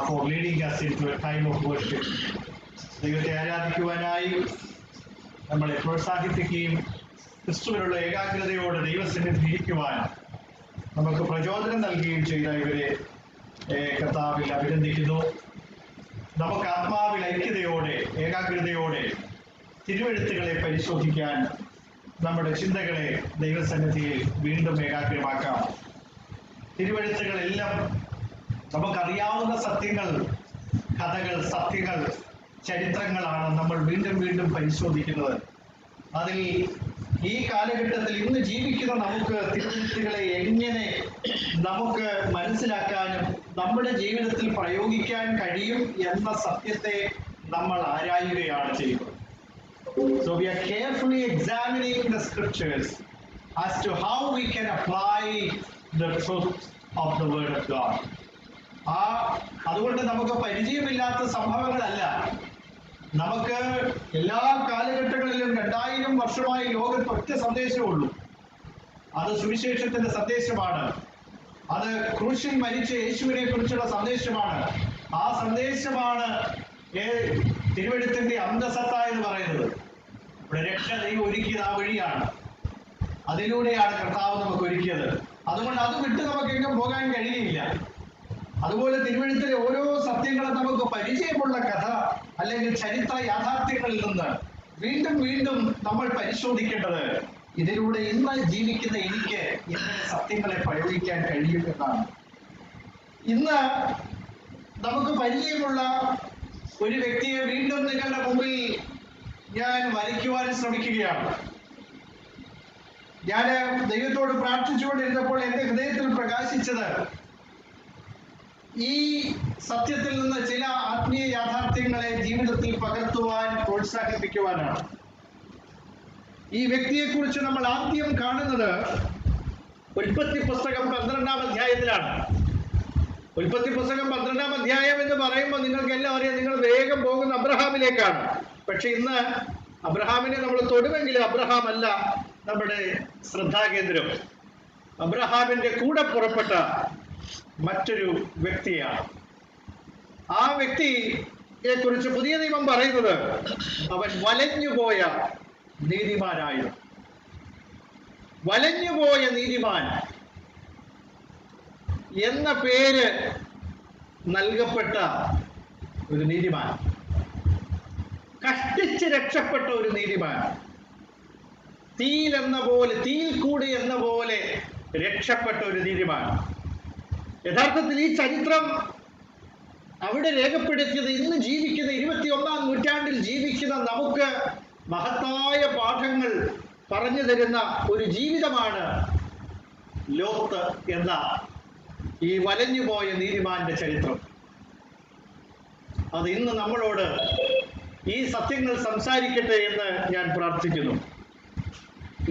for leading us into a time of worship. ദൈവത്തെ ആരാധിക്കുവാനായി നമ്മളെ പ്രോത്സാഹിപ്പിക്കുകയും ക്രിസ്തുവിനുള്ള ഏകാഗ്രതയോടെ ദൈവസന്നിധിയിൽ ഇരിക്കുവാൻ നമുക്ക് പ്രചോദനം നൽകുകയും ചെയ്ത ഇവരെ കർത്താവിൽ അഭിനന്ദിക്കുന്നു. നമുക്ക് ആത്മാവിൽ ഐക്യതയോടെ ഏകാഗ്രതയോടെ തിരുവെഴുത്തുകളെ പരിശോധിക്കാൻ നമ്മുടെ ചിന്തകളെ ദൈവസന്നിധിയിൽ വീണ്ടും ഏകാഗ്രമാക്കാം. തിരുവെഴുത്തുകളെല്ലാം നമുക്കറിയാവുന്ന സത്യങ്ങൾ, കഥകൾ, സത്യങ്ങൾ, ചരിത്രങ്ങളാണ് നമ്മൾ വീണ്ടും വീണ്ടും പരിശോധിക്കുന്നത്. അതിൽ ഈ കാലഘട്ടത്തിൽ ഇന്ന് ജീവിക്കുന്ന നമുക്ക് തിരുവെഴുത്തുകളെ എങ്ങനെ നമുക്ക് മനസ്സിലാക്കാനും നമ്മുടെ ജീവിതത്തിൽ പ്രയോഗിക്കാൻ കഴിയും എന്ന സത്യത്തെ നമ്മൾ ആരായുകയാണ് ചെയ്യുന്നത്. So we are carefully examining the scriptures as to how we can apply the truth of the word of God. അതുകൊണ്ട് നമുക്ക് പരിചയമില്ലാത്ത സംഭവങ്ങളല്ല. നമുക്ക് എല്ലാ കാലഘട്ടങ്ങളിലും 2000 വർഷമായി ലോകത്ത് ഒറ്റ സന്ദേശമുള്ളൂ. അത് സുവിശേഷത്തിന്റെ സന്ദേശമാണ്. അത് ക്രൂശിൽ മരിച്ച യേശുവിനെ കുറിച്ചുള്ള സന്ദേശമാണ്. ആ സന്ദേശമാണ് തിരുവെഴുത്തിന്റെ അന്തസത്ത എന്ന് പറയുന്നത്. ഇവിടെ രക്ഷ ദൈവം ഒരുക്കിയത് ആ വഴിയാണ്. അതിലൂടെയാണ് കർത്താവ് നമുക്ക് ഒരുക്കിയത്. അതുകൊണ്ട് അത് വിട്ട് നമുക്ക് എങ്ങും പോകാൻ കഴിയില്ല. അതുപോലെ തിരുവെഴുത്തിലെ ഓരോ സത്യങ്ങളും നമുക്ക് പരിചയമുള്ള കഥ അല്ലെങ്കിൽ ചരിത്ര യാഥാർത്ഥ്യങ്ങളിൽ നിന്ന് വീണ്ടും വീണ്ടും നമ്മൾ പരിശോധിക്കേണ്ടത് ഇതിലൂടെ ഇന്ന് ജീവിക്കുന്ന എനിക്ക് ഇങ്ങനെ സത്യങ്ങളെ പ്രയോഗിക്കാൻ കഴിയും എന്നാണ്. ഇന്ന് നമുക്ക് പരിചയമുള്ള ഒരു വ്യക്തിയെ വീണ്ടും നിങ്ങളുടെ മുമ്പിൽ ഞാൻ വരയ്ക്കുവാൻ ശ്രമിക്കുകയാണ്. ഞാൻ ദൈവത്തോട് പ്രാർത്ഥിച്ചുകൊണ്ടിരുന്നപ്പോൾ എൻ്റെ ഹൃദയത്തിൽ പ്രകാശിച്ചത് ഈ സത്യത്തിൽ നിന്ന് ചില ആത്മീയ യാഥാർത്ഥ്യങ്ങളെ ജീവിതത്തിൽ പകർത്തുവാൻ പ്രോത്സാഹിപ്പിക്കുവാനാണ്. ഈ വ്യക്തിയെക്കുറിച്ച് നമ്മൾ ആദ്യം കാണുന്നത് ഉൽപ്പത്തി പുസ്തകം 12-ാം അധ്യായത്തിലാണ്. ഉൽപ്പത്തി പുസ്തകം 12-ാം അധ്യായം എന്ന് പറയുമ്പോൾ നിങ്ങൾക്ക് എല്ലാം അറിയാം, നിങ്ങൾ വേഗം പോകുന്ന അബ്രഹാമിലേക്കാണ്. പക്ഷെ ഇന്ന് അബ്രഹാമിനെ നമ്മൾ തൊടുമെങ്കിലും അബ്രഹാം അല്ല നമ്മുടെ ശ്രദ്ധാകേന്ദ്രം. അബ്രഹാമിന്റെ കൂടെ പുറപ്പെട്ട മറ്റൊരു വ്യക്തിയാണ്. ആ വ്യക്തി കുറിച്ച് പുതിയ നിയമം പറയുന്നത് അവൻ വലഞ്ഞുപോയ നീതിമാനായിരുന്നു. വലഞ്ഞുപോയ നീതിമാൻ എന്ന പേര് നൽകപ്പെട്ട ഒരു നീതിമാൻ, കഷ്ടിച്ച് രക്ഷപ്പെട്ട ഒരു നീതിമാൻ, തീയിൽ കൂടി എന്ന പോലെ രക്ഷപ്പെട്ട ഒരു നീതിമാൻ. യഥാർത്ഥത്തിൽ ഈ ചരിത്രം അവിടെ രേഖപ്പെടുത്തിയത് ഇന്ന് ജീവിക്കുന്ന 21-ാം നൂറ്റാണ്ടിൽ ജീവിക്കുന്ന നമുക്ക് മഹത്തായ പാഠങ്ങൾ പറഞ്ഞു തരുന്ന ഒരു ജീവിതമാണ് ലോത്ത് എന്ന ഈ വലഞ്ഞുപോയ നീതിമാന്റെ ചരിത്രം. അത് ഇന്ന് നമ്മളോട് ഈ സത്യങ്ങൾ സംസാരിക്കട്ടെ എന്ന് ഞാൻ പ്രാർത്ഥിക്കുന്നു.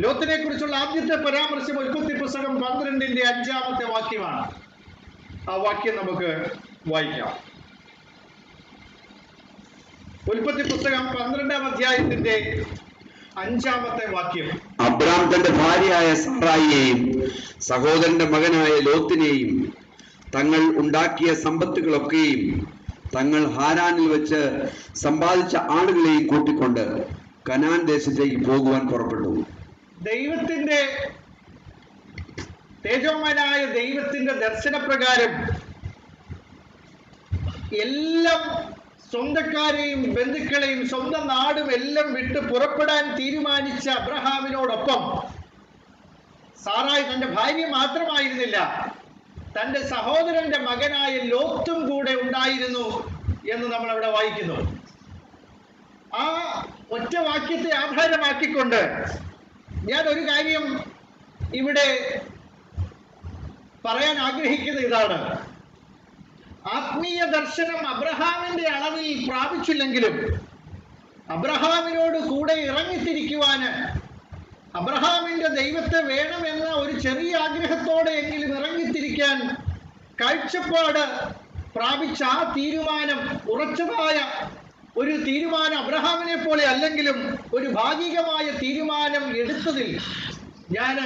ലോത്തിനെ കുറിച്ചുള്ള ആദ്യത്തെ പരാമർശം ഉൽപ്പത്തി പുസ്തകം 12-ന്റെ 5-ാമത്തെ വാക്യമാണ്. ആ വാക്യം നമുക്ക് വായിക്കാം. ഉൽപ്പത്തി പുസ്തകം 12-ാം അധ്യായത്തിന്റെ 5-ാമത്തെ വാക്യം. അബ്രാം തന്റെ ഭാര്യയായ സാറായിയെയും സഹോദരന്റെ മകനായ ലോത്തിനെയും തങ്ങൾ ഉണ്ടാക്കിയ സമ്പത്തുകളൊക്കെയും തങ്ങൾ ഹാരാനിൽ വെച്ച് സമ്പാദിച്ച ആളുകളെയും കൂട്ടിക്കൊണ്ട് കനാൻ ദേശത്തേക്ക് പോകുവാൻ പുറപ്പെട്ടു. ദൈവത്തിന്റെ തേജോമനായ ദൈവത്തിന്റെ ദർശനപ്രകാരം എല്ലാം സ്വന്തക്കാരെയും ബന്ധുക്കളെയും സ്വന്തം നാടും എല്ലാം വിട്ട് പുറപ്പെടാൻ തീരുമാനിച്ച അബ്രഹാമിനോടൊപ്പം സാറായി തന്റെ ഭാര്യ മാത്രമായിരുന്നില്ല, തന്റെ സഹോദരന്റെ മകനായ ലോത്തും കൂടെ ഉണ്ടായിരുന്നു എന്ന് നമ്മൾ അവിടെ വായിക്കുന്നു. ആ ഒറ്റ വാക്യത്തെ ആധാരമാക്കിക്കൊണ്ട് ഞാൻ ഒരു കാര്യം ഇവിടെ പറയാൻ ആഗ്രഹിക്കുന്നത് ഇതാണ്. ആത്മീയ ദർശനം അബ്രഹാമിന്റെ അളവിൽ പ്രാപിച്ചില്ലെങ്കിലും അബ്രഹാമിനോട് കൂടെ ഇറങ്ങിത്തിരിക്കുവാന്, അബ്രഹാമിന്റെ ദൈവത്തെ വേണമെന്ന ഒരു ചെറിയ ആഗ്രഹത്തോടെ എങ്കിലും ഇറങ്ങിത്തിരിക്കാൻ കാഴ്ചപ്പാട് പ്രാപിച്ച ആ തീരുമാനം, ഉറച്ചതായ ഒരു തീരുമാനം അബ്രഹാമിനെ പോലെ അല്ലെങ്കിലും ഒരു ഭാഗികമായ തീരുമാനം എടുത്തതിൽ ഞാൻ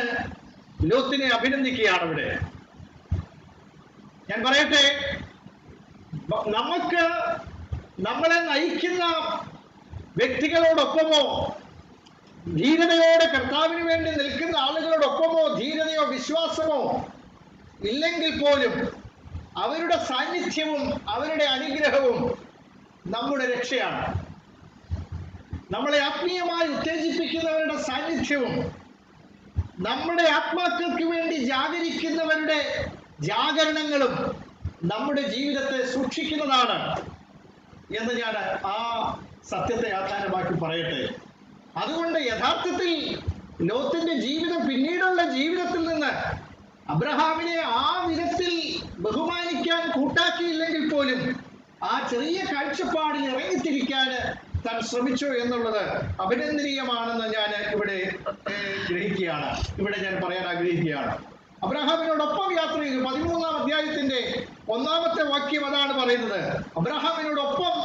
ലോത്തിനെ അഭിനന്ദിക്കുകയാണ്. ഇവിടെ ഞാൻ പറയട്ടെ, നമുക്ക് നമ്മളെ നയിക്കുന്ന വ്യക്തികളോടൊപ്പമോ ധീരതയോടെ കർത്താവിന് വേണ്ടി നിൽക്കുന്ന ആളുകളോടൊപ്പമോ ധീരതയോ വിശ്വാസമോ ഇല്ലെങ്കിൽ പോലും അവരുടെ സാന്നിധ്യവും അവരുടെ അനുഗ്രഹവും നമ്മുടെ രക്ഷയാണ്. നമ്മളെ ആത്മീയമായി ഉത്തേജിപ്പിക്കുന്നവരുടെ സാന്നിധ്യവും നമ്മുടെ ആത്മാക്കൾക്ക് വേണ്ടി ജാഗരിക്കുന്നവരുടെ ജാഗരണങ്ങളും നമ്മുടെ ജീവിതത്തെ സൂക്ഷിക്കുന്നതാണ് എന്ന് ഞാൻ ആ സത്യത്തെ ആധാരമാക്കി പറയട്ടെ. അതുകൊണ്ട് യഥാർത്ഥത്തിൽ ലോത്തിന്റെ ജീവിതം പിന്നീടുള്ള ജീവിതത്തിൽ നിന്ന് അബ്രഹാമിനെ ആ വിധത്തിൽ ബഹുമാനിക്കാൻ കൂട്ടാക്കിയില്ലെങ്കിൽ പോലും ആ ചെറിയ കാഴ്ചപ്പാടിൽ ഇറങ്ങിത്തിരിക്കാൻ താൻ ശ്രമിച്ചു എന്നുള്ളത് അഭിനന്ദനീയമാണെന്ന് ഞാൻ ഇവിടെ ഗ്രഹിക്കുകയാണ്, ഇവിടെ ഞാൻ പറയാൻ ആഗ്രഹിക്കുകയാണ്. അബ്രഹാമിനോടൊപ്പം യാത്ര ചെയ്തു. 13-ാം അധ്യായത്തിന്റെ 1-ാമത്തെ വാക്യം അതാണ് പറയുന്നത്. അബ്രഹാമിനോടൊപ്പം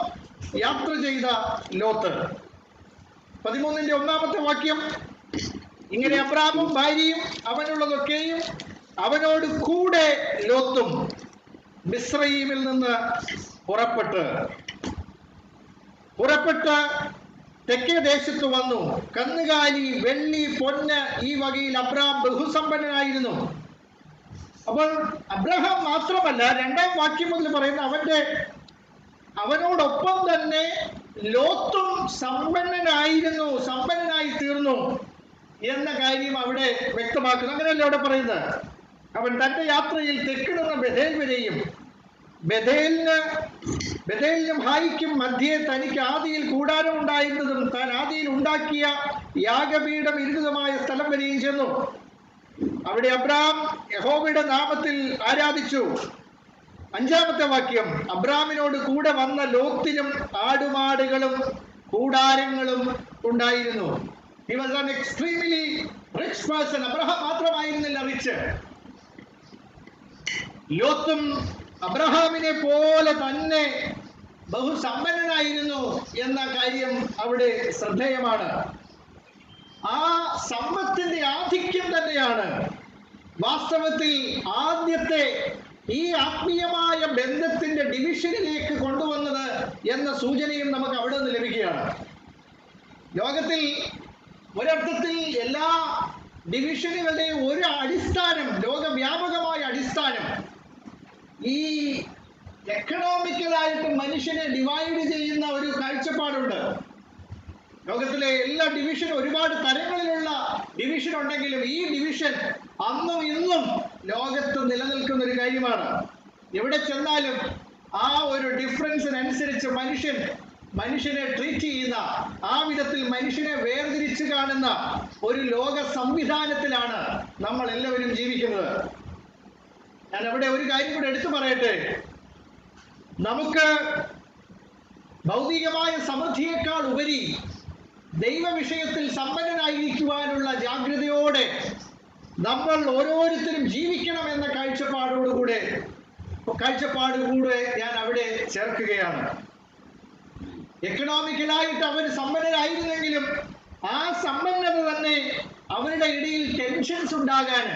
യാത്ര ചെയ്ത ലോത്ത്. 13-ന്റെ 1-ാമത്തെ വാക്യം ഇങ്ങനെ: അബ്രാമും ഭാര്യയും അവനുള്ളതൊക്കെയും അവനോട് കൂടെ ലോത്തും മിസ്രയീമിൽ നിന്ന് പുറപ്പെട്ട് തെക്കേ ദേശത്ത് വന്നു. കന്നുകാലി, വെള്ളി, പൊന്ന് ഈ വകയിൽ അബ്രാം ബഹുസമ്പന്നനായിരുന്നു. അപ്പോൾ അബ്രഹാം മാത്രമല്ല, 2-ാം വാക്യം മുതൽ പറയുന്ന അവനോടൊപ്പം തന്നെ ലോത്തും സമ്പന്നനായി തീർന്നു എന്ന കാര്യം അവിടെ വ്യക്തമാക്കുന്നു. അങ്ങനെയല്ല അവിടെ പറയുന്നത്. അവൻ തന്റെ യാത്രയിൽ തെക്ക് നിന്ന് ബഥേൽ വരെയും ബഥേലിനും ഹായിക്കും മധ്യേ തനിക്ക് ആദിയിൽ കൂടാരം ഉണ്ടായിരുന്നതും താൻ ആദിയിൽ ഉണ്ടാക്കിയ യാഗപീഠം ഇരുന്നതുമായ സ്ഥലം വരെയും ചെന്നു. അവിടെ അബ്രാം യഹോവയുടെ നാമത്തിൽ ആരാധിച്ചു. 5-ാമത്തെ വാക്യം: അബ്രാമിനോട് കൂടെ വന്ന ലോത്തിനും ആടുമാടുകളും കൂടാരങ്ങളും ഉണ്ടായിരുന്നു. He was an extremely rich person. Abraham മാത്രമായിരുന്നില്ല റിച്ച്. ലോത്തും അബ്രഹാമിനെ പോലെ തന്നെ ബഹുസമ്പന്നനായിരുന്നു എന്ന കാര്യം അവിടെ ശ്രദ്ധേയമാണ്. ആ സമ്പത്തിന്റെ ആധിക്യം തന്നെയാണ് വാസ്തവത്തിൽ ആദ്യത്തെ ഈ ആത്മീയമായ ബന്ധത്തിന്റെ ഡിവിഷനിലേക്ക് കൊണ്ടുവന്നത് എന്ന സൂചനയും നമുക്ക് അവിടെ നിന്ന് ലഭിക്കുകയാണ്. ലോകത്തിൽ ഒരർത്ഥത്തിൽ എല്ലാ ഡിവിഷനുകളുടെയും ഒരു അടിസ്ഥാനം, ലോകവ്യാപകമായ അടിസ്ഥാനം, ഈ എക്കണോമിക്കലായിട്ട് മനുഷ്യനെ ഡിവൈഡ് ചെയ്യുന്ന ഒരു കാഴ്ചപ്പാടുണ്ട്. ലോകത്തിലെ എല്ലാ ഡിവിഷനും ഒരുപാട് തരങ്ങളിലുള്ള ഡിവിഷൻ ഉണ്ടെങ്കിലും ഈ ഡിവിഷൻ അന്നും ഇന്നും ലോകത്ത് നിലനിൽക്കുന്ന ഒരു കാര്യമാണ്. എവിടെ ചെന്നാലും ആ ഒരു ഡിഫറൻസിനനുസരിച്ച് മനുഷ്യനെ ട്രീറ്റ് ചെയ്യുന്ന, ആ വിധത്തിൽ മനുഷ്യനെ വേർതിരിച്ച് കാണുന്ന ഒരു ലോക സംവിധാനത്തിലാണ് നമ്മൾ എല്ലാവരും ജീവിക്കുന്നത്. ഞാൻ അവിടെ ഒരു കാര്യം കൂടെ എടുത്തു പറയട്ടെ. നമുക്ക് ഭൗതികമായ സമൃദ്ധിയേക്കാൾ ഉപരി ദൈവവിഷയത്തിൽ സമ്പന്നനായിരിക്കുവാനുള്ള ജാഗ്രതയോടെ നമ്മൾ ഓരോരുത്തരും ജീവിക്കണം എന്ന കാഴ്ചപ്പാടുകൂടെ ഞാൻ അവിടെ ചേർക്കുകയാണ്. എക്കണോമിക്കലായിട്ട് അവർ സമ്പന്നരായിരുന്നെങ്കിലും ആ സമ്പന്നത തന്നെ അവരുടെ ഇടയിൽ ടെൻഷൻസ് ഉണ്ടാകാൻ,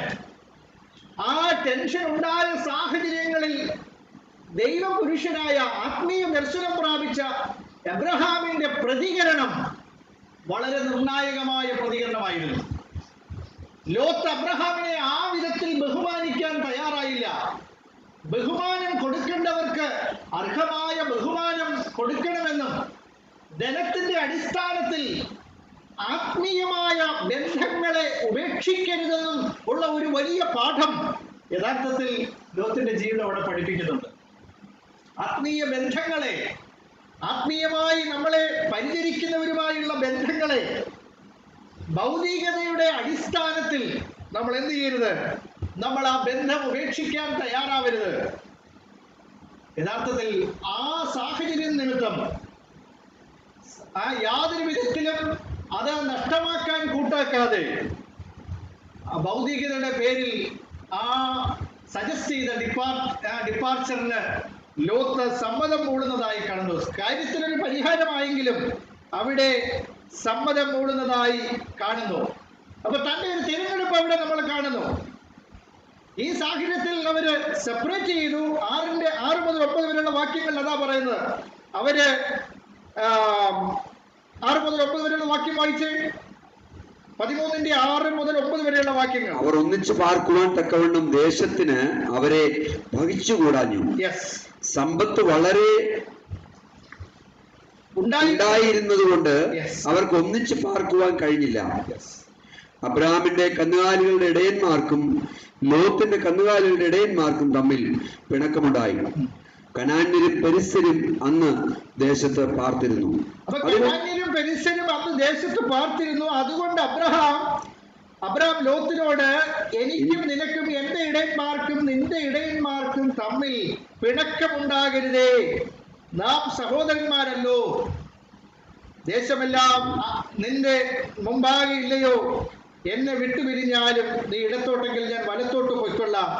ആ ടെൻഷൻ ഉണ്ടായ സാഹചര്യങ്ങളിൽ ദൈവപുരുഷനായ ആത്മീയ ദർശനം പ്രാപിച്ച എബ്രഹാമിന്റെ പ്രതികരണം വളരെ നിർണായകമായ പ്രതികരണമായിരുന്നു. ലോത്ത് അബ്രഹാമിനെ ആ വിധത്തിൽ ബഹുമാനിക്കാൻ തയ്യാറായില്ല. ബഹുമാനം കൊടുക്കേണ്ടവർക്ക് അർഹമായ ബഹുമാനം കൊടുക്കണമെന്നും ധനത്തിന്റെ അടിസ്ഥാനത്തിൽ ആത്മീയമായ ബന്ധങ്ങളെ ഉപേക്ഷിക്കരുതെന്നും ഉള്ള ഒരു വലിയ പാഠം യഥാർത്ഥത്തിൽ ലോത്തിന്റെ ജീവിതം അവിടെ പഠിപ്പിക്കുന്നുണ്ട്. ആത്മീയ ബന്ധങ്ങളെ, ആത്മീയമായി നമ്മളെ പരിചരിക്കുന്നവരുമായുള്ള ബന്ധങ്ങളെ ഭൗതികതയുടെ അടിസ്ഥാനത്തിൽ നമ്മൾ എന്ത് ചെയ്യരുത്? നമ്മൾ ആ ബന്ധം ഉപേക്ഷിക്കാൻ തയ്യാറാവരുത്. യഥാർത്ഥത്തിൽ ആ സാഹചര്യം നിമിത്തം ആ യാതൊരു വിധത്തിലും അത് നഷ്ടമാക്കാൻ കൂട്ടാക്കാതെ ഭൗതികതയുടെ പേരിൽ ആ സജസ്റ്റ് ചെയ്ത ഡിപ്പാർച്ചറിന് ലോത്ത് സമ്മതം മൂടുന്നതായി കാണുന്നു. കാര്യത്തിനൊരു പരിഹാരമായെങ്കിലും അവിടെ സമ്മതം മൂടുന്നതായി കാണുന്നു. അപ്പൊ തന്റെ ഒരു തിരഞ്ഞെടുപ്പ് അവിടെ നമ്മൾ കാണുന്നു. ഈ സാഹചര്യത്തിൽ അവര് സെപ്പറേറ്റ് ചെയ്തു. 6 മുതൽ 9 വരെയുള്ള വാക്യങ്ങൾ അതാ പറയുന്നത്. അവര് 6 മുതൽ 9 വരെയുള്ള വാക്യം വായിച്ചേ. 13-ന്റെ 6 മുതൽ 9 വരെയുള്ള വാക്യങ്ങൾ. അവർ ഒന്നിച്ചു പാർക്കുവാൻ തക്കവണ്ണം ദേശത്തിന് അവരെ വഹിച്ചുകൂടാഞ്ഞു. സമ്പത്ത് വളരെ ഉണ്ടായിരുന്നത് കൊണ്ട് അവർക്ക് ഒന്നിച്ചു പാർക്കുവാൻ കഴിഞ്ഞില്ല. അബ്രഹാമിന്റെ കന്നുകാലികളുടെ ഇടയന്മാർക്കും ലോത്തിന്റെ കന്നുകാലികളുടെ ഇടയന്മാർക്കും തമ്മിൽ പിണക്കമുണ്ടായി. കനാന്യരും പെരിസ്യരും അന്ന് ദേശത്ത് പാർത്തിരുന്നു. അതുകൊണ്ട് അബ്രഹാം ലോത്തിനോട്, എനിക്കും നിനക്കും എന്റെ ഇടയന്മാർക്കും നിന്റെ ഇടയന്മാർക്കും തമ്മിൽ പിണക്കമുണ്ടാകരുതേ, നാം സഹോദരന്മാരല്ലോ, ദേശമെല്ലാം നിന്റെ മുമ്പാകെ ഇല്ലയോ, എന്നെ വിട്ടുപിരിഞ്ഞാലും നീ ഇടത്തോട്ടെങ്കിൽ ഞാൻ വലത്തോട്ട് പൊയ്ക്കൊള്ളാം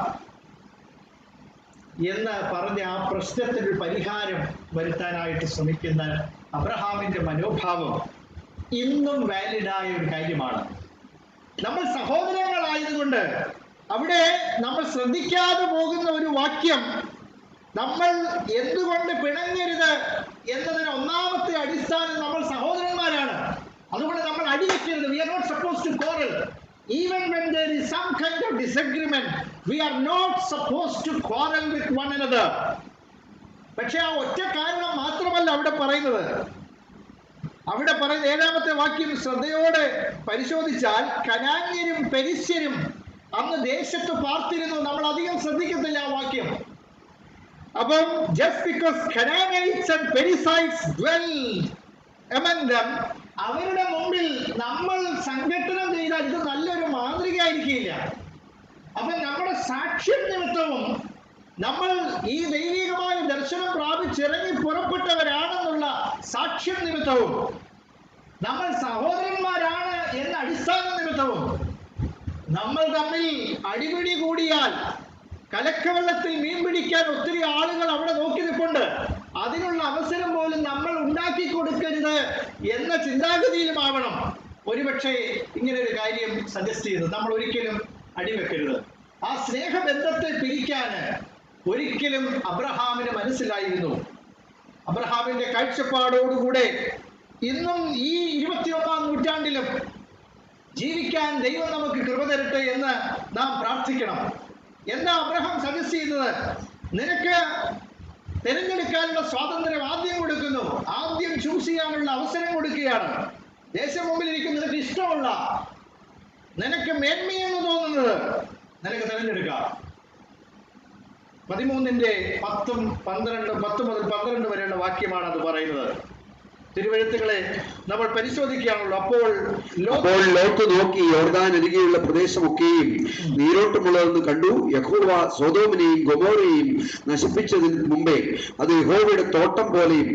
എന്ന് പറഞ്ഞ ആ പ്രശ്നത്തിന് പരിഹാരം വരുത്താനായിട്ട് ശ്രമിക്കുന്ന അബ്രഹാമിന്റെ മനോഭാവം ഇന്നും വാലിഡായ ഒരു കാര്യമാണ്. നമ്മൾ സഹോദരങ്ങളായതുകൊണ്ട് അവിടെ നമ്മൾ ശ്രദ്ധിക്കാതെ പോകുന്ന ഒരു വാക്യം, നമ്മൾ എന്തുകൊണ്ട് പിണങ്ങരുത് എന്നതിന് ഒന്നാമത്തെ അടിസ്ഥാനം നമ്മൾ സഹോദരന്മാരാണ്. അതുകൊണ്ട് നമ്മൾ അടിവെക്കരുത്. We are not supposed to quarrel. Even when there is some kind of disagreement, we are not supposed to quarrel with one another. പക്ഷെ ആ ഒറ്റ കാരണം മാത്രമല്ല അവിടെ പറയുന്നത്. 7-ാമത്തെ വാക്യം ശ്രദ്ധയോടെ പരിശോധിച്ചാൽ, കനാന്യരും പെരിസ്യരും അന്ന് ദേശത്ത് പാർത്തിരുന്നു. നമ്മൾ അധികം ശ്രദ്ധിക്കത്തില്ല ആ വാക്യം. അപ്പം just because Canaanites and Perizzites dwelled among them, അവരുടെ മുമ്പിൽ നമ്മൾ സംഘടനം ചെയ്താൽ ഇത് നല്ലൊരു മാതൃകയായിരിക്കില്ല. അപ്പൊ നമ്മുടെ സാക്ഷ്യം നിമിത്തവും നമ്മൾ ഈ ദൈവികമായ ദർശനം പ്രാപിച്ചിറങ്ങി പുറപ്പെട്ടവരാണെന്നുള്ള സാക്ഷ്യം നിമിത്തവും, നമ്മൾ സഹോദരന്മാരാണ് എന്ന അടിസ്ഥാന നിമിത്തവും നമ്മൾ തമ്മിൽ അടിപിടി കൂടിയാൽ, കലക്കവെള്ളത്തിൽ മീൻ പിടിക്കാൻ ഒത്തിരി ആളുകൾ അവിടെ നോക്കി നിൽപ്പുണ്ട്, അതിനുള്ള അവസരം പോലും നമ്മൾ ഉണ്ടാക്കി കൊടുക്കരുത് എന്ന ചിന്താഗതിയിലുമാവണം ഒരുപക്ഷെ ഇങ്ങനെ ഒരു കാര്യം സജസ്റ്റ് ചെയ്തത്. നമ്മൾ ഒരിക്കലും അടിവെക്കരുത്. ആ സ്നേഹബന്ധത്തെ പിരിക്കാൻ ഒരിക്കലും അബ്രഹാമിന് മനസ്സിലായിരുന്നു. അബ്രഹാമിന്റെ കാഴ്ചപ്പാടോടുകൂടെ ഇന്നും ഈ 21-ാം നൂറ്റാണ്ടിലും ജീവിക്കാൻ ദൈവം നമുക്ക് കൃപ തരട്ടെ എന്ന് നാം പ്രാർത്ഥിക്കണം. എന്താ അബ്രഹാം സജസ്റ്റ് ചെയ്തത്? നിനക്ക് തിരഞ്ഞെടുക്കാനുള്ള സ്വാതന്ത്ര്യം ആദ്യം കൊടുക്കുന്നു, ആദ്യം ചൂസ് ചെയ്യാനുള്ള അവസരം കൊടുക്കുകയാണ്. ദേശം മുമ്പിലിരിക്കും, നിനക്ക് ഇഷ്ടമുള്ള, നിനക്ക് മേന്മയെന്ന് തോന്നുന്നത് നിനക്ക് തിരഞ്ഞെടുക്കാം. 13:10 മുതൽ 12 വരെയുള്ള വാക്യമാണ് അത് പറയുന്നത്. തിരുവെഴുത്തുകളെ നമ്മൾ പരിശോധിക്കുകയാണല്ലോ. അപ്പോൾ ലോത്ത് നോക്കി യോർദാൻ അരികെയുള്ള പ്രദേശമൊക്കെയും നീരോട്ടമുള്ളതെന്ന് കണ്ടു. യഹോവ സൊദോമിനെയും ഗൊമോറയെയും നശിപ്പിച്ചതിന് മുമ്പേ അത് യഹോവയുടെ തോട്ടം പോലെയും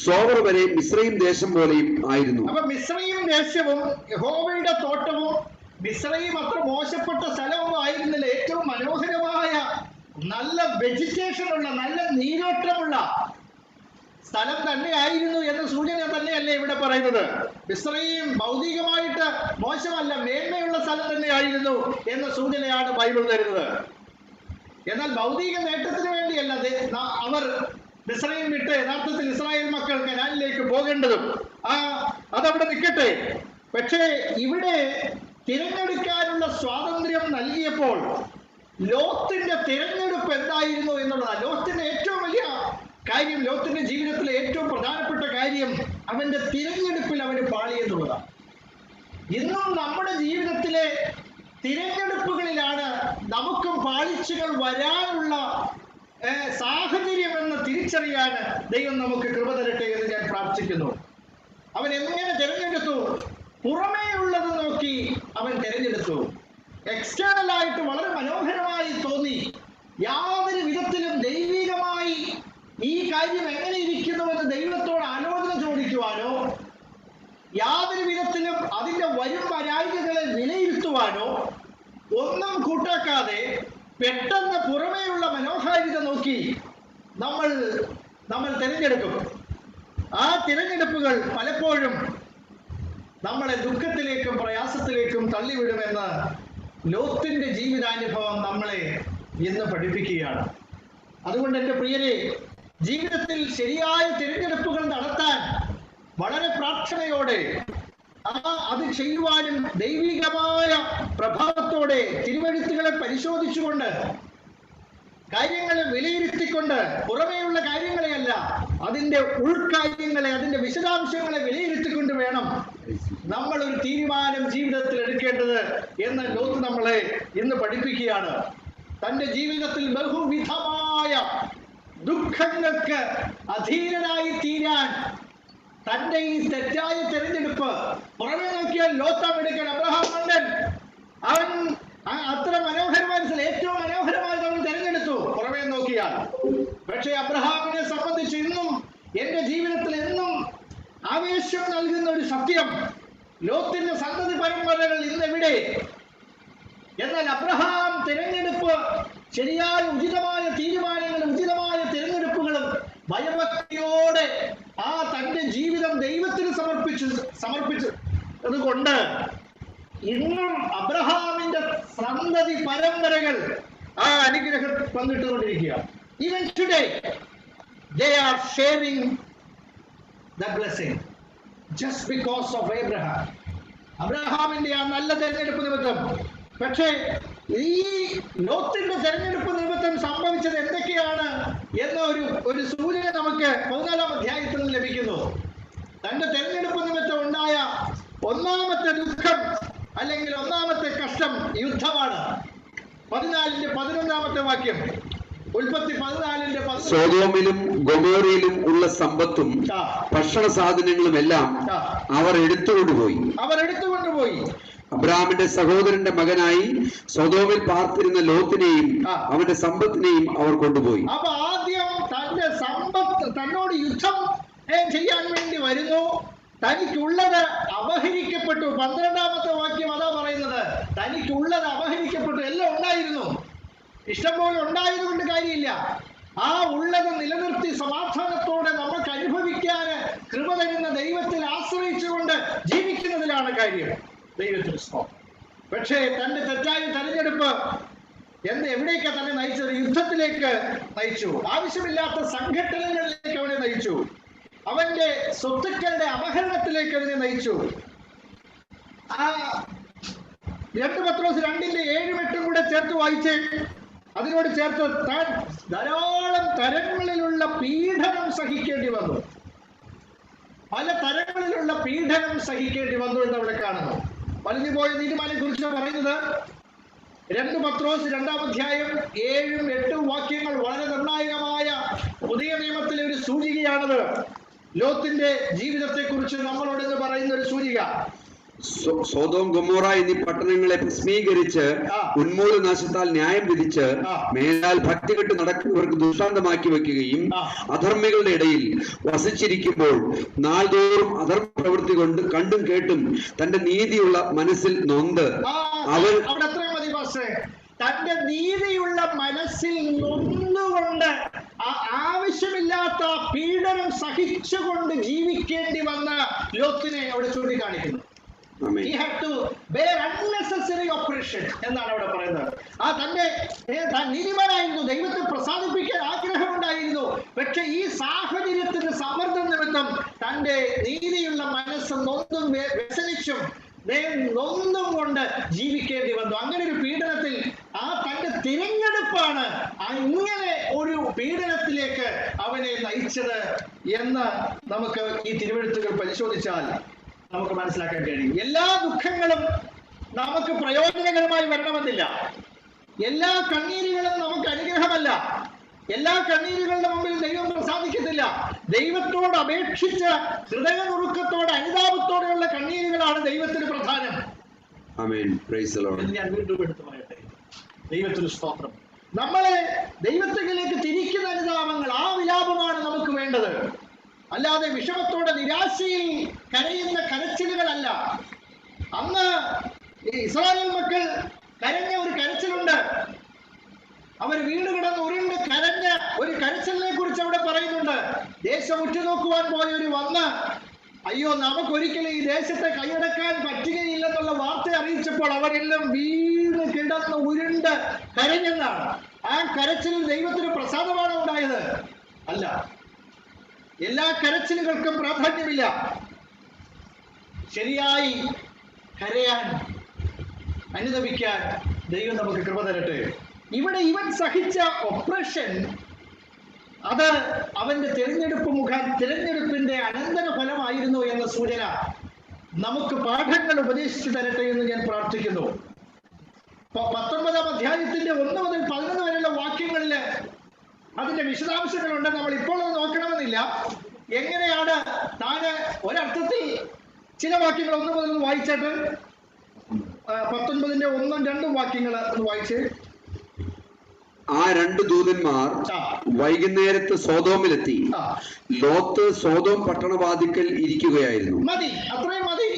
സോവർ വരെ മിസ്രയീം ദേശം പോലെയും ആയിരുന്നു. അപ്പൊ മിസ്രയീം ദേശവും യഹോവയുടെ തോട്ടവും മിസ്രയീം അത്ര മോശപ്പെട്ട സ്ഥലവും ആയിരുന്നില്ല. ഏറ്റവും മനോഹരമായ, നല്ല വെജിറ്റേഷൻ ഉള്ള, നല്ല നീരോട്ടമുള്ള സ്ഥലം തന്നെയായിരുന്നു എന്ന സൂചന തന്നെയല്ലേ ഇവിടെ പറയുന്നത്. മിസ്രയീം ഭൗതികമായിട്ട് മോശമല്ല, മേന്മയുള്ള സ്ഥലം തന്നെയായിരുന്നു എന്ന സൂചനയാണ് ബൈബിൾ തരുന്നത്. എന്നാൽ ഭൗതിക നേട്ടത്തിന് വേണ്ടിയല്ല അവർ മിസ്രയീം വിട്ട് യഥാർത്ഥത്തിൽ ഇസ്രായേൽ മക്കൾ കനാനിലേക്ക് പോകേണ്ടതും. അതവിടെ നിൽക്കട്ടെ. പക്ഷേ ഇവിടെ തിരഞ്ഞെടുക്കാനുള്ള സ്വാതന്ത്ര്യം നൽകിയപ്പോൾ ലോത്തിന്റെ തിരഞ്ഞെടുപ്പ് എന്തായിരുന്നു എന്നുള്ളതാണ്. ലോത്തിന്റെ ഏറ്റവും വലിയ കാര്യം, ലോത്തിന്റെ ജീവിതത്തിലെ ഏറ്റവും പ്രധാനപ്പെട്ട കാര്യം അവന്റെ തിരഞ്ഞെടുപ്പിൽ അവന് പാളി എന്നുള്ളതാണ്. ഇന്നും നമ്മുടെ ജീവിതത്തിലെ തിരഞ്ഞെടുപ്പുകളിലാണ് നമുക്കും പാളിച്ചകൾ വരാനുള്ള സാഹചര്യമെന്ന് തിരിച്ചറിയാൻ ദൈവം നമുക്ക് കൃപ തരട്ടെ എന്ന് ഞാൻ പ്രാർത്ഥിക്കുന്നു. അവൻ എങ്ങനെ തിരഞ്ഞെടുത്തു? പുറമേ ഉള്ളത് നോക്കി അവൻ തിരഞ്ഞെടുത്തു. എക്സ്റ്റേണലായിട്ട് വളരെ മനോഹരമായി തോന്നി. യാതൊരു വിധത്തിലും ദൈവികമായി ഈ കാര്യം എങ്ങനെ ഇരിക്കുന്നുവെന്ന് ദൈവത്തോട് ആലോചന ചോദിക്കുവാനോ യാതൊരു വിധത്തിലും അതിന്റെ വരും വരായികകളെ വിലയിരുത്തുവാനോ ഒന്നും കൂട്ടാക്കാതെ പെട്ടെന്ന് പുറമേയുള്ള മനോഹാരിത നോക്കി നമ്മൾ തിരഞ്ഞെടുക്കും. ആ തിരഞ്ഞെടുപ്പുകൾ പലപ്പോഴും നമ്മളെ ദുഃഖത്തിലേക്കും പ്രയാസത്തിലേക്കും തള്ളിവിടുമെന്ന് ലോത്തിന്റെ ജീവിതാനുഭവം നമ്മളെ ഇന്ന് പഠിപ്പിക്കുകയാണ്. അതുകൊണ്ട് എൻ്റെ പ്രിയരെ, ജീവിതത്തിൽ ശരിയായ തിരഞ്ഞെടുപ്പുകൾ നടത്താൻ വളരെ പ്രാർത്ഥനയോടെ അത് ചെയ്യുവാനും ദൈവികമായ പ്രഭാവത്തോടെ തിരുവെഴുത്തുകളെ പരിശോധിച്ചുകൊണ്ട് കാര്യങ്ങളെ വിലയിരുത്തിക്കൊണ്ട്, പുറമേയുള്ള കാര്യങ്ങളെയല്ല, അതിൻ്റെ ഉൾക്കാര്യങ്ങളെ, അതിൻ്റെ വിശദാംശങ്ങളെ വിലയിരുത്തിക്കൊണ്ട് വേണം നമ്മൾ ഒരു തീരുമാനം ജീവിതത്തിൽ എടുക്കേണ്ടത് എന്ന് ലോത്ത് നമ്മളെ ഇന്ന് പഠിപ്പിക്കുകയാണ്. തൻ്റെ ജീവിതത്തിൽ ബഹുവിധമായ ദുഃഖങ്ങൾക്ക് അധീനനായി തീരാൻ തൻ്റെ ഈ തെറ്റായ തെരഞ്ഞെടുപ്പ്, പുറമെ നോക്കിയാൽ ലോത്താം എടുക്കാൻ അബ്രഹാം മണ്ടൻ, അവൻ അത്ര മനോഹരമായ, ഏറ്റവും മനോഹരമായത് അവൻ തെരഞ്ഞെടുത്തു പുറമേ നോക്കിയാൽ. പക്ഷെ അബ്രഹാമിനെ സംബന്ധിച്ച് ഇന്നും എൻ്റെ ജീവിതത്തിൽ എന്നും ആവേശം നൽകുന്ന ഒരു സത്യം, ലോത്തിന്റെ സന്തതി പരമ്പരകൾ ഇന്നെവിടെ? എന്നാൽ അബ്രഹാം തിരഞ്ഞെടുപ്പ്, ശരിയായ ഉചിതമായ തീരുമാനങ്ങളും ഉചിതമായ തിരഞ്ഞെടുപ്പുകളും ഭയഭക്തിയോടെ തന്റെ ജീവിതം ദൈവത്തിന് സമർപ്പിച്ചു അതുകൊണ്ട് ഇന്നും അബ്രഹാമിന്റെ സന്തതി പരമ്പരകൾ അനുഗ്രഹം പങ്കിട്ടുകൊണ്ടിരിക്കുക. Even today they are sharing the blessing just because of Abraham. അബ്രഹാമിന്റെ നല്ല തെരഞ്ഞെടുപ്പ് നിമിത്തം. പക്ഷേ ഈ ലോത്തിന്റെ തെരഞ്ഞെടുപ്പ് നിമിത്തം സംഭവിച്ചത് എന്തൊക്കെയാണ് എന്ന ഒരു സൂചന നമുക്ക് 14-ാം അധ്യായത്തിൽ നിന്ന് ലഭിക്കുന്നു. തന്റെ തെരഞ്ഞെടുപ്പ് നിമിത്തം ഉണ്ടായ ഒന്നാമത്തെ ദുഃഖം അല്ലെങ്കിൽ ഒന്നാമത്തെ കഷ്ടം യുദ്ധമാണ്. 14-ാമത്തെ വാക്യം, ഉൽപ്പത്തി 14:10. സൊദോമിലും ഗൊമോറയിലും ഉള്ള സമ്പത്തും ഭക്ഷണ സാധനങ്ങളും എല്ലാം അവർ എടുത്തുകൊണ്ടുപോയി. അബ്രഹാമിന്റെ സഹോദരന്റെ മകനായി സൊദോമിൽ പാർത്തിരുന്ന ലോത്തിനെയും അവന്റെ സമ്പത്തിനെയും അവർ കൊണ്ടുപോയി. അപ്പൊ ആദ്യം തന്റെ സമ്പത്ത് തന്നോട് യുദ്ധം ചെയ്യാൻ വേണ്ടി വരുന്നു. തനിക്കുള്ളത് അപഹരിക്കപ്പെട്ടു. 12-ാമത്തെ വാക്യം അതാ പറയുന്നത്. തനിക്കുള്ളത് അപഹരിക്കപ്പെട്ടു. എല്ലാം ഉണ്ടായിരുന്നു, ഇഷ്ടംപോലെ ഉണ്ടായതുകൊണ്ട് കാര്യമില്ല. ആ ഉള്ളത് നിലനിർത്തി സമാധാനത്തോടെ നമുക്ക് അനുഭവിക്കാൻ കൃപ തരുന്ന ദൈവത്തിൽ ആശ്രയിച്ചുകൊണ്ട് ജീവിക്കുന്നതിലാണ് കാര്യം. ദൈവത്തിന് സ്തോത്രം. പക്ഷേ തന്റെ തെറ്റായ തെരഞ്ഞെടുപ്പ് എവിടേക്കാ തന്നെ നയിച്ചത്? യുദ്ധത്തിലേക്ക് നയിച്ചു. ആവശ്യമില്ലാത്ത സംഘടനകളിലേക്ക് അവനെ നയിച്ചു. അവന്റെ സ്വത്തുക്കളുടെ അപഹരണത്തിലേക്ക് അതിനെ നയിച്ചു. ആ 2 പത്രോസ് 2:7-8 കൂടെ ചേർത്ത് വായിച്ച് അതിനോട് ചേർത്ത് താൻ ധാരാളം തരങ്ങളിലുള്ള പീഡനം സഹിക്കേണ്ടി വന്നു. പല തരങ്ങളിലുള്ള പീഡനം സഹിക്കേണ്ടി വന്നു എന്ന് അവിടെ കാണുന്നു. വലിഞ്ഞുപോയ നീതിമാനെ കുറിച്ച് പറയുന്നത് 2 പത്രോസ് 2-ാം അധ്യായം 7-8 വാക്യങ്ങൾ വളരെ നിർണായകമായ പുതിയ നിയമത്തിലെ ഒരു സൂചികയാണത്. ലോത്തിന്റെ ജീവിതത്തെ കുറിച്ച് നമ്മളോട് ഇന്ന് പറയുന്ന ഒരു സൂചിക. സോദോം ഗൊമോറ എന്നീ പട്ടണങ്ങളെ ഭസ്മീകരിച്ച് ഉന്മൂലനാശത്താൽ ന്യായം വിധിച്ച് മേലാൽ ഭക്തികെട്ട് നടക്കുന്നവർക്ക് ദൃഷ്ടാന്തമാക്കി വെക്കുകയും അധർമ്മികളുടെ ഇടയിൽ വസിച്ചിരിക്കുമ്പോൾ നാൾതോറും അധർമ്മ പ്രവൃത്തി കൊണ്ട് കണ്ടും കേട്ടും തന്റെ നീതിയുള്ള മനസ്സിൽ നൊന്ത് അവൻ തന്റെ നീതിയുള്ള മനസ്സിൽ നൊന്നുകൊണ്ട് ആവശ്യമില്ലാത്ത പീഡനം സഹിച്ചുകൊണ്ട് ജീവിക്കേണ്ടി വന്ന ലോത്തിനെ അവിടെ ചൂണ്ടിക്കാണിക്കുന്നു. He had to bear unnecessary oppression എന്നാണ് അവിടെ പറയുന്നത്. താൻ നീതിമാനായിരുന്നു, ദൈവത്തെ പ്രസാദിപ്പിക്കാൻ ആഗ്രഹമുണ്ടായിരുന്നു. പക്ഷെ ഈ സാഹചര്യത്തിന്റെ സമ്മർദ്ദം നിമിത്തം തന്റെ നീതിയുള്ള മനസ്സ് നൊന്നും വ്യസനിച്ചും നൊന്നും കൊണ്ട് ജീവിക്കേണ്ടി വന്നു. അങ്ങനെ ഒരു പീഡനത്തിൽ തന്റെ തിരഞ്ഞെടുപ്പാണ് ഇങ്ങനെ ഒരു പീഡനത്തിലേക്ക് അവനെ നയിച്ചത് എന്ന് നമുക്ക് ഈ തിരുവെഴുത്തുകൾ പരിശോധിച്ചാൽ നമുക്ക് മനസ്സിലാക്കാൻ കഴിയും. എല്ലാ ദുഃഖങ്ങളും നമുക്ക് പ്രയോജനകരമായി വരണമെന്നില്ല. എല്ലാ കണ്ണീരുകളും നമുക്ക് അനുഗ്രഹമല്ല. എല്ലാ കണ്ണീരുകളുടെ മുമ്പിൽ ദൈവം പ്രസാദിക്കത്തില്ല. ദൈവത്തോട് അപേക്ഷിച്ച ഹൃദയനുറുക്കത്തോടെ അനുതാപത്തോടെയുള്ള കണ്ണീരുകളാണ് ദൈവത്തിന് പ്രധാനം. ഞാൻ വീണ്ടും എടുത്തു പറയട്ടെ, ദൈവത്തിന് സ്തോത്രം. നമ്മളെ ദൈവത്തിലേക്ക് തിരിക്കുന്ന അനുതാപങ്ങൾ, ആ വിലാപമാണ് നമുക്ക് വേണ്ടത്. അല്ലാതെ വിഷമത്തോടെ നിരാശയിൽ കരയുന്ന കരച്ചിലുകളല്ല. അന്ന് ഇസ്രായേൽ മക്കൾ കരഞ്ഞ ഒരു കരച്ചിലുണ്ട്. അവർ വീട് കിടന്ന് ഉരുണ്ട് കരഞ്ഞ ഒരു കരച്ചിലിനെ കുറിച്ച് അവിടെ പറയുന്നുണ്ട്. ദേശം ഉറ്റുനോക്കുവാൻ പോയവര് വന്ന് അയ്യോ നമുക്കൊരിക്കലും ഈ ദേശത്തെ കൈയടക്കാൻ പറ്റുകയില്ലെന്നുള്ള വാർത്ത അറിയിച്ചപ്പോൾ അവരെല്ലാം വീണ് കിടന്ന് ഉരുണ്ട് കരഞ്ഞെന്നാണ്. ആ കരച്ചിലിൽ ദൈവത്തിന് പ്രസാദമാണ് ഉണ്ടായത്? അല്ല. എല്ലാ കരച്ചിലുകൾക്കും പ്രാധാന്യമില്ല. ശരിയായി കരയാൻ, അനുതപിക്കാൻ ദൈവം നമുക്ക് കൃപ തരട്ടെ. ഇവിടെ ഇവൻ സഹിച്ച ഒപ്രഷൻ, അത് അവന്റെ തിരഞ്ഞെടുപ്പിന്റെ അനന്തര ഫലമായിരുന്നു എന്ന സൂചന നമുക്ക് പാഠങ്ങൾ ഉപദേശിച്ചു തരട്ടെ എന്ന് ഞാൻ പ്രാർത്ഥിക്കുന്നു. 19-ാം അധ്യായത്തിന്റെ 1 മുതൽ 11 വരെയുള്ള വാക്യങ്ങളില് അതിന്റെ വിശദാംശങ്ങളുണ്ട്. നമ്മൾ ഇപ്പോൾ അത് നോക്കണമെന്നില്ല. എങ്ങനെയാണ് താന് ഒരർത്ഥത്തിൽ ചില വാക്യങ്ങൾ 1 മുതൽ വായിച്ചിട്ട് 19-ന്റെ 1-2 വാക്യങ്ങൾ ഒന്ന് വായിച്ച്. ആ 2 ദൂതന്മാർ വൈകുന്നേരത്ത് സോതോമിലെത്തി. ലോത്ത് സോതോം പട്ടണവാതിക്കൽ ഇരിക്കുകയായിരുന്നു. മതി, അത്രയും മതി.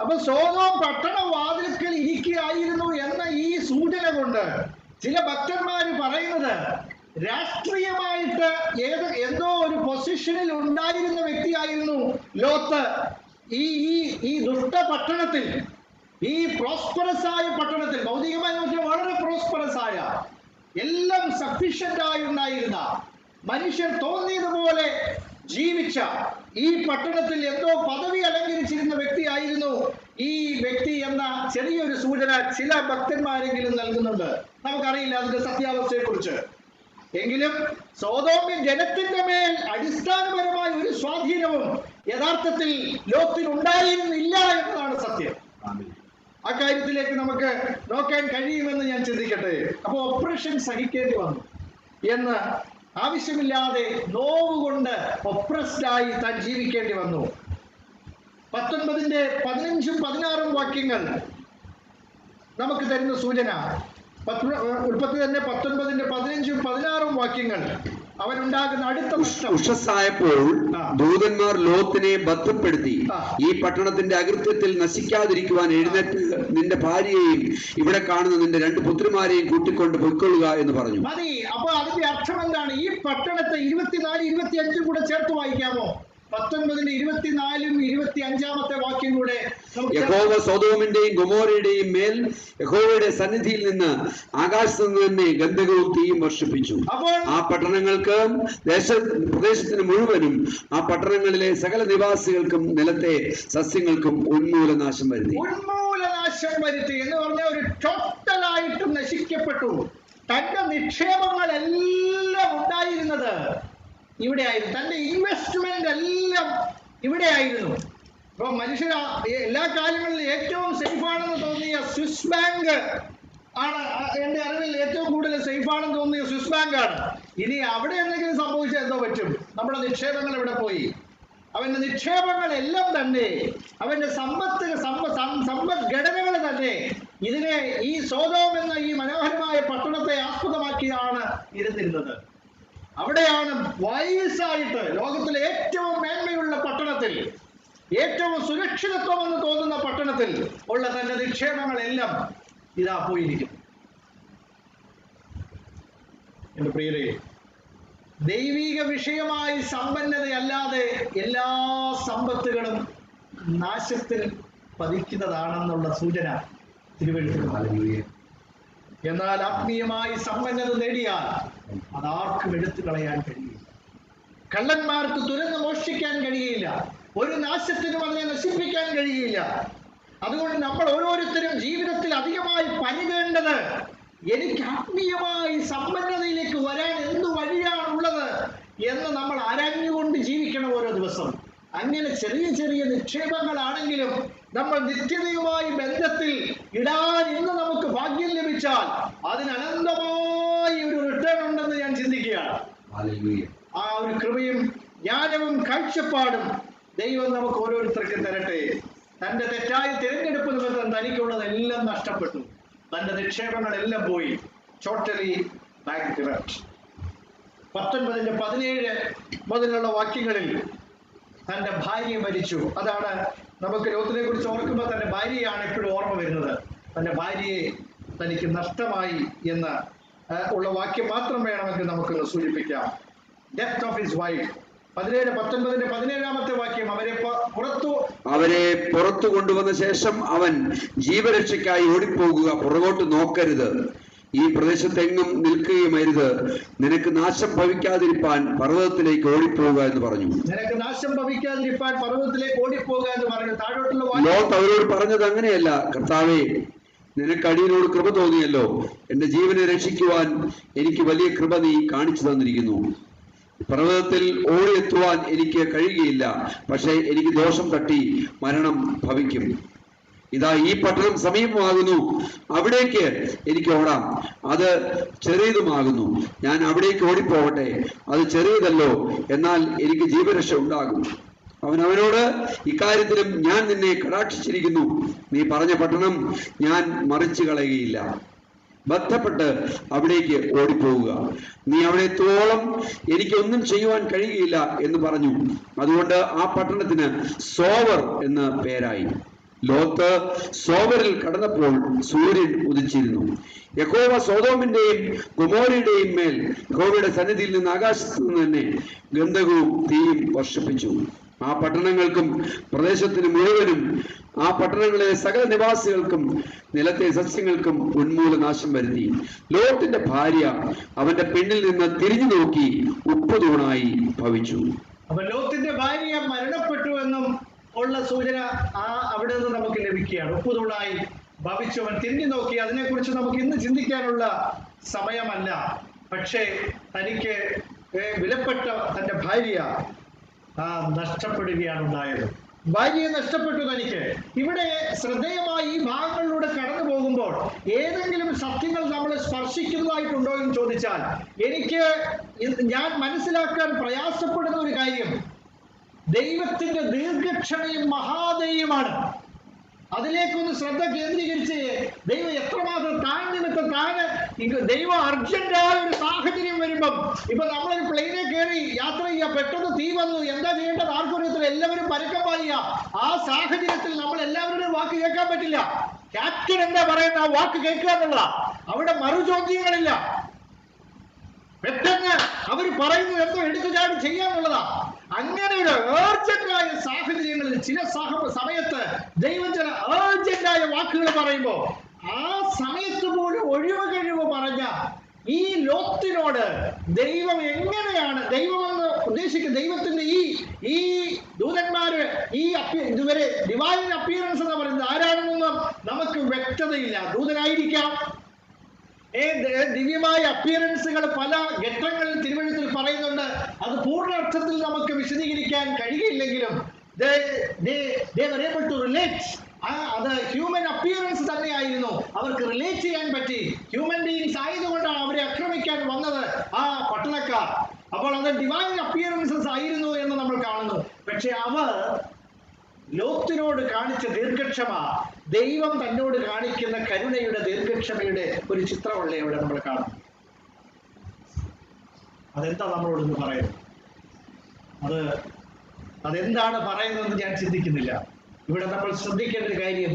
അപ്പൊ സോതോം പട്ടണവാതിൽക്കൽ ഇരിക്കുകയായിരുന്നു എന്ന ഈ സൂചന കൊണ്ട് ചില ഭക്തന്മാര് പറയുന്നത് രാഷ്ട്രീയമായിട്ട് എന്തോ ഒരു പൊസിഷനിൽ ഉണ്ടായിരുന്ന വ്യക്തിയായിരുന്നു ലോത്ത്. ഈ ദുഷ്ട പട്ടണത്തിൽ, ഈ പ്രോസ്പെറസ് ആയ പട്ടണത്തിൽ, ഭൗതികമായി നോക്കിയാൽ വളരെ പ്രോസ്പെറസ് ആയ, എല്ലാം സഫിഷ്യന്റ് ആയി ഉണ്ടായിരുന്ന, മനുഷ്യർ തോന്നിയതുപോലെ ജീവിച്ച ഈ പട്ടണത്തിൽ എന്തോ പദവി അലങ്കരിച്ചിരുന്ന വ്യക്തിയായിരുന്നു ഈ വ്യക്തി എന്ന ചെറിയൊരു സൂചന ചില ഭക്തന്മാരെങ്കിലും നൽകുന്നുണ്ട്. നമുക്കറിയില്ല അതിന്റെ സത്യാവസ്ഥയെ കുറിച്ച്. എങ്കിലും സോദോമ്യ ജനത്തിന്റെ മേൽ അടിസ്ഥാനപരമായ ഒരു സ്വാധീനവും യഥാർത്ഥത്തിൽ ലോത്തിനുണ്ടായിരുന്നില്ല എന്നതാണ് സത്യം. അക്കാര്യത്തിലേക്ക് നമുക്ക് നോക്കാൻ കഴിയുമെന്ന് ഞാൻ ചിന്തിക്കട്ടെ. അപ്പൊ ഓപ്പറേഷൻ സഹിക്കേണ്ടി വന്നു എന്ന് ആവശ്യമില്ലാതെ നോവുകൊണ്ട് ഒപ്രസ്ഡായി താൻ ജീവിക്കേണ്ടി വന്നു. 19-ന്റെ 15-ഉം 16-ഉം വാക്യങ്ങൾ നമുക്ക് തരുന്ന സൂചന. ഉൽപ്പത്തി തന്നെ 19-ന്റെ 15-ഉം 16-ഉം വാക്യങ്ങൾ അവനുണ്ടാകുന്ന അടുത്ത ഉഷസ്സായപ്പോൾ ദൂതന്മാർ ലോത്തിനെ ബദ്ധപ്പെടുത്തി, ഈ പട്ടണത്തിന്റെ അകൃത്യത്തിൽ നശിക്കാതിരിക്കുവാൻ എഴുന്നേറ്റ് നിന്റെ ഭാര്യയെയും ഇവിടെ കാണുന്ന നിന്റെ 2 പുത്രിമാരെയും കൂട്ടിക്കൊണ്ട് പൊയ്ക്കൊള്ളുക എന്ന് പറഞ്ഞു. മതി. അപ്പൊ അതിന്റെ അർത്ഥം എന്താണ്? ഈ പട്ടണത്തെ 24, 25 കൂടെ ചേർത്ത് വായിക്കാമോ? 19 24 25 വാക്യം കൂടെ യഹോവ സൊദോമിന്റെയും ഗൊമോരയുടെയും മേൽ യഹോവയുടെ സന്നിധിയിൽ നിന്ന് ആകാശത്ത് നിന്ന് തന്നെ ഗന്ധകവും തീയും വർഷിപ്പിച്ചു. ആ പട്ടണങ്ങൾക്ക് പ്രദേശത്തിന് മുഴുവനും ആ പട്ടണങ്ങളിലെ സകല നിവാസികൾക്കും നിലത്തെ സസ്യങ്ങൾക്കും ഉന്മൂലനാശം വരുത്തി. ഉന്മൂലനാശം വരുത്തി എന്ന് പറഞ്ഞാൽ ഒരു ടോട്ടലായിട്ട് നശിക്കപ്പെട്ടു. തന്റെ നിക്ഷേപങ്ങളെല്ലാം ഉണ്ടായിരുന്നത് ഇവിടെയായിരുന്നു. തന്റെ ഇൻവെസ്റ്റ്മെന്റ് എല്ലാം ഇവിടെയായിരുന്നു. അപ്പൊ മനുഷ്യർ എല്ലാ കാര്യങ്ങളിലും ഏറ്റവും സേഫാണെന്ന് തോന്നിയ സ്വിസ് ബാങ്ക് ആണ്. എന്റെ അറിവിൽ ഏറ്റവും കൂടുതൽ സേഫാണെന്ന് തോന്നിയ സ്വിസ് ബാങ്ക് ആണ്. ഇനി അവിടെ എന്തെങ്കിലും സംഭവിച്ചാൽ എന്തോ പറ്റും? നമ്മുടെ നിക്ഷേപങ്ങൾ എവിടെ പോയി? അവന്റെ നിക്ഷേപങ്ങളെല്ലാം തന്നെ, അവന്റെ സമ്പദ്ഘടനകൾ തന്നെ ഇതിനെ, ഈ സോദോം എന്ന ഈ മനോഹരമായ പട്ടണത്തെ ആസ്പദമാക്കിയാണ് ഇരുന്നിരുന്നത്. അവിടെയാണ് വയസ്സായിട്ട് ലോകത്തിലെ ഏറ്റവും മേന്മയുള്ള പട്ടണത്തിൽ, ഏറ്റവും സുരക്ഷിതത്വം എന്ന് തോന്നുന്ന പട്ടണത്തിൽ ഉള്ള തന്റെ നിക്ഷേപങ്ങളെല്ലാം ഇതാ പോയിരിക്കുന്നു. എന്റെ പ്രിയരെ, ദൈവിക വിഷയമായി സമ്പന്നതയല്ലാതെ എല്ലാ സമ്പത്തുകളും നാശത്തിൽ പതിക്കുന്നതാണെന്നുള്ള സൂചന തിരുവെഴുത്തിൽ. എന്നാൽ ആത്മീയമായി സമ്പന്നത നേടിയാൽ അതാർക്കും എടുത്തു കളയാൻ കഴിയില്ല. കള്ളന്മാർക്ക് തുരന്ന് മോഷ്ടിക്കാൻ കഴിയില്ല. ഒരു നാശത്തിനും അതിനെ നശിപ്പിക്കാൻ കഴിയില്ല. അതുകൊണ്ട് നമ്മൾ ഓരോരുത്തരും ജീവിതത്തിൽ അധികമായി പണിതേണ്ടത്, എനിക്ക് ആത്മീയമായി സമ്പന്നതയിലേക്ക് വരാൻ എന്ത് വഴിയാണുള്ളത് എന്ന് നമ്മൾ ആരാഞ്ഞുകൊണ്ട് ജീവിക്കണം ഓരോ ദിവസം. അങ്ങനെ ചെറിയ ചെറിയ നിക്ഷേപങ്ങളാണെങ്കിലും നമ്മൾ നിത്യതയുമായി ബന്ധത്തിൽ ഇടാൻ ഇന്ന് നമുക്ക് ഭാഗ്യം ലഭിച്ചാൽ അതിന് അനന്തമായി ഒരു റിട്ടേൺ ഉണ്ടെന്ന് ഞാൻ ചിന്തിക്കുകയാണ്. ആ ഒരു കൃപയും ജ്ഞാനവും കാഴ്ചപ്പാടും ദൈവം നമുക്ക് ഓരോരുത്തർക്കും തരട്ടെ. തന്റെ തെറ്റായ തിരഞ്ഞെടുപ്പ് നിമിത്തം തനിക്കുള്ളതെല്ലാം നഷ്ടപ്പെട്ടു. തന്റെ നിക്ഷേപങ്ങളെല്ലാം പോയി. Totally bankrupt. 19-17 മുതലുള്ള വാക്യങ്ങളിൽ തന്റെ ഭാര്യ മരിച്ചു. അതാണ് നമുക്ക് ലോകത്തിനെ കുറിച്ച് ഓർക്കുമ്പോൾ തന്റെ ഭാര്യയാണ് എപ്പോഴും ഓർമ്മ വരുന്നത്. തന്റെ ഭാര്യയെ തനിക്ക് നഷ്ടമായി എന്ന് ഉള്ള വാക്യം മാത്രം വേണമെങ്കിൽ നമുക്കൊന്ന് സൂചിപ്പിക്കാം. Death of his wife. 19-17 വാക്യം. അവരെ പുറത്തു കൊണ്ടുവന്ന ശേഷം അവൻ ജീവരക്ഷയ്ക്കായി ഓടിപ്പോകുക, പുറകോട്ട് നോക്കരുത്, ഈ പ്രദേശത്തെങ്ങും നിൽക്കുകയുമരുത്, നിനക്ക് നാശം ഭവിക്കാതിരിപ്പാൻ പർവ്വതത്തിലേക്ക് ഓടിപ്പോവുക എന്ന് പറഞ്ഞു. നിനക്ക് നാശം ഭവിക്കാതിരിപ്പാൻ പർവ്വതത്തിലേക്ക് ഓടിപ്പോവുക എന്ന് പറഞ്ഞു. താഴോട്ടുള്ള ലോത്ത് അവരോട് പറഞ്ഞത് അങ്ങനെയല്ല. കർത്താവേ, നിനക്ക് അടിയനോട് കൃപ തോന്നിയല്ലോ, എന്റെ ജീവനെ രക്ഷിക്കുവാൻ എനിക്ക് വലിയ കൃപ നീ കാണിച്ചു തന്നിരിക്കുന്നു. പർവ്വതത്തിൽ ഓടിയെത്തുവാൻ എനിക്ക് കഴിയുകയില്ല, പക്ഷേ എനിക്ക് ദോഷം തട്ടി മരണം ഭവിക്കും. ഇതാ ഈ പട്ടണം സമീപമാകുന്നു, അവിടേക്ക് എനിക്ക് ഓടാം, അത് ചെറിയതുമാകുന്നു. ഞാൻ അവിടേക്ക് ഓടിപ്പോവട്ടെ, അത് ചെറിയതല്ലോ, എന്നാൽ എനിക്ക് ജീവരക്ഷ ഉണ്ടാകും. അവനോട് ഇക്കാര്യത്തിലും ഞാൻ നിന്നെ കടാക്ഷിച്ചിരിക്കുന്നു, നീ പറഞ്ഞ പട്ടണം ഞാൻ മറിച്ചു കളയുകയില്ല. ബന്ധപ്പെട്ട് അവിടേക്ക് ഓടിപ്പോവുക, നീ അവിടെ എത്തുവോളം എനിക്കൊന്നും ചെയ്യുവാൻ കഴിയുകയില്ല എന്ന് പറഞ്ഞു. അതുകൊണ്ട് ആ പട്ടണത്തിന് സോവർ എന്ന് പേരായി. ലോത്ത് സോവറിൽ കടന്നപ്പോൾ സൂര്യൻ ഉദിച്ചിരുന്നു. യഹോവ സോദോമിന്റെയും ഗൊമോരയുടെയും മേൽ യഹോവയുടെ സന്നിധിയിൽ നിന്ന് ആകാശത്ത് നിന്ന് തന്നെ ഗന്ധകവും തീയും വർഷിപ്പിച്ചു. ആ പട്ടണങ്ങൾക്കും പ്രദേശത്തിന് മുഴുവനും ആ പട്ടണങ്ങളിലെ സകല നിവാസികൾക്കും നിലത്തെ സസ്യങ്ങൾക്കും ഉന്മൂലനാശം വരുത്തി. ലോത്തിന്റെ ഭാര്യ അവന്റെ പെണ്ണിൽ നിന്ന് തിരിഞ്ഞു നോക്കി ഉപ്പുതൂണായി ഭവിച്ചു. അപ്പൊ ലോത്തിന്റെ ഭാര്യ മരണപ്പെട്ടു എന്നും ഉള്ള സൂചന അവിടെ നിന്ന് നമുക്ക് ലഭിക്കുകയാണ്. ഉപ്പുതൂണായി ഭവിച്ചവൻ തിരിഞ്ഞു നോക്കി. അതിനെക്കുറിച്ച് നമുക്ക് ഇന്ന് ചിന്തിക്കാനുള്ള സമയമല്ല. പക്ഷേ തനിക്ക് വിലപ്പെട്ട തന്റെ ഭാര്യ നഷ്ടപ്പെടുകയാണ് ഉണ്ടായത്. ഭാര്യയെ നഷ്ടപ്പെട്ടു തനിക്ക്. ഇവിടെ ശ്രദ്ധേയമായി ഈ ഭാഗങ്ങളിലൂടെ കടന്നു പോകുമ്പോൾ ഏതെങ്കിലും സത്യങ്ങൾ നമ്മളെ സ്പർശിക്കുന്നതായിട്ടുണ്ടോ എന്ന് ചോദിച്ചാൽ ഞാൻ മനസ്സിലാക്കാൻ പ്രയാസപ്പെടുന്ന ഒരു കാര്യം ദൈവത്തിന്റെ ദീർഘക്ഷമയും മഹാദയുമാണ്. അതിലേക്കൊന്ന് ശ്രദ്ധ കേന്ദ്രീകരിച്ച് ദൈവം എത്രമാത്രം ദൈവം അർജന്റായ ഒരു സാഹചര്യം വരുമ്പം, ഇപ്പൊ നമ്മളൊരു പ്ലെയിനെ കയറി യാത്ര ചെയ്യുക, പെട്ടെന്ന് തീ വന്നു, എന്താ ചെയ്യേണ്ടത് ആർക്കൊരു എല്ലാവരും പരക്കം പായുക. ആ സാഹചര്യത്തിൽ നമ്മൾ എല്ലാവരുടെയും വാക്ക് കേൾക്കാൻ പറ്റില്ല. ക്യാപ്റ്റൻ എന്താ പറയുന്ന ആ വാക്ക് കേൾക്കുക എന്നുള്ളതാ. അവിടെ മറുചോദ്യങ്ങളില്ല. പെട്ടെന്ന് അവർ പറയുന്നത് എന്തോ എടുത്തു ചാടി ചെയ്യാന്നുള്ളതാ. അങ്ങനെ ഒരു ഏർജന്റായ സാഹചര്യങ്ങളിൽ ചില സമയത്ത് ദൈവം ചില ഏർജന്റായ വാക്കുകൾ പറയുമ്പോ ആ സമയത്ത് പോലും ഒഴിവ് കഴിവ് പറഞ്ഞ ഈ ലോത്തിനോട് ദൈവം എങ്ങനെയാണ് ദൈവമെന്ന് ഉദ്ദേശിക്കുന്നത്? ദൈവത്തിന്റെ ഈ ദൂതന്മാര് ഇതുവരെ ഡിവൈൻ അപ്പിയറൻസ് എന്ന് പറയുന്നത് ആരാണെന്നൊന്നും നമുക്ക് വ്യക്തതയില്ല. ദൂതനായിരിക്കാം. ദിവ്യമായ അപ്പിയറൻസുകൾ പല ഘട്ടങ്ങളിൽ തിരുവഴുത്തിൽ പറയുന്നുണ്ട്. അത് പൂർണ്ണാർത്ഥത്തിൽ നമുക്ക് വിശദീകരിക്കാൻ കഴിയില്ലെങ്കിലും അത് ഹ്യൂമൻ അപ്പിയറൻസ് തന്നെയായിരുന്നു. അവർക്ക് റിലേറ്റ് ചെയ്യാൻ പറ്റി. ഹ്യൂമൻ ബീയിങ്സ് ആയതുകൊണ്ടാണ് അവരെ ആക്രമിക്കാൻ വന്നത് ആ പട്ടണക്കാർ. അപ്പോൾ അത് ഡിവൈൻ അപ്പിയറൻസസ് ആയിരുന്നു എന്ന് നമ്മൾ കാണുന്നു. പക്ഷെ അവർ ലോത്തിനോട് കാണിച്ച ദീർഘക്ഷമ ദൈവം തന്നോട് കാണിക്കുന്ന കരുണയുടെ ദീർഘക്ഷമയുടെ ഒരു ചിത്രമല്ലേ ഇവിടെ നമ്മൾ കാണുന്നു. അതെന്താ നമ്മളോടൊന്ന് പറയുന്നത്? അതെന്താണ് പറയുന്നതെന്ന് ഞാൻ ചിന്തിക്കുന്നില്ല. ഇവിടെ നമ്മൾ ശ്രദ്ധിക്കേണ്ട ഒരു കാര്യം,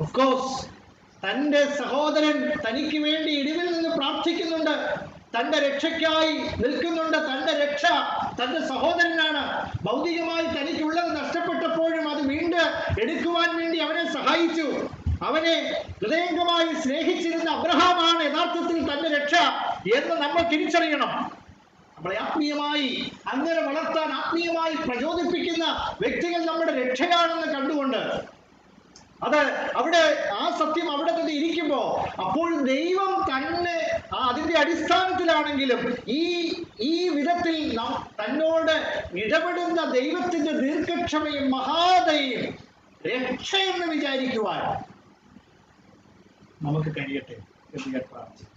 ഓഫ് കോഴ്സ് തൻ്റെ സഹോദരൻ തനിക്ക് വേണ്ടി ഇടിവിൽ നിന്ന് പ്രാർത്ഥിക്കുന്നുണ്ട്, തൻ്റെ രക്ഷയ്ക്കായി നിൽക്കുന്നുണ്ട്. തൻ്റെ രക്ഷ തൻ്റെ സഹോദരനാണ്. ഭൗതികമായി തനിക്കുള്ളത് നഷ്ടപ്പെട്ടപ്പോഴും അത് വീണ്ടും എടുക്കുവാൻ വേണ്ടി അവനെ സഹായിച്ചു. അവനെ ഹൃദയംഗമായി സ്നേഹിച്ചിരുന്ന അബ്രഹാമാണ് യഥാർത്ഥത്തിൽ തൻ്റെ രക്ഷ എന്ന് നമ്മൾ തിരിച്ചറിയണം. നമ്മളെ ആത്മീയമായി അങ്ങനെ വളർത്താൻ ആത്മീയമായി പ്രചോദിപ്പിക്കുന്ന വ്യക്തികൾ നമ്മുടെ രക്ഷയാണെന്ന് കണ്ടുകൊണ്ട് അവിടെ ആ സത്യം അവിടെ തന്നെ ഇരിക്കുമ്പോ അപ്പോൾ ദൈവം തന്നെ അതിന്റെ അടിസ്ഥാനത്തിലാണെങ്കിലും ഈ വിധത്തിൽ തന്നോട് ഇടപെടുന്ന ദൈവത്തിന്റെ ദീർഘക്ഷമയും മഹാദയും രക്ഷയെന്ന് വിചാരിക്കുവാൻ നമുക്ക് കഴിയട്ടെ എന്ന് ഞാൻ പ്രാർത്ഥിക്കുന്നു.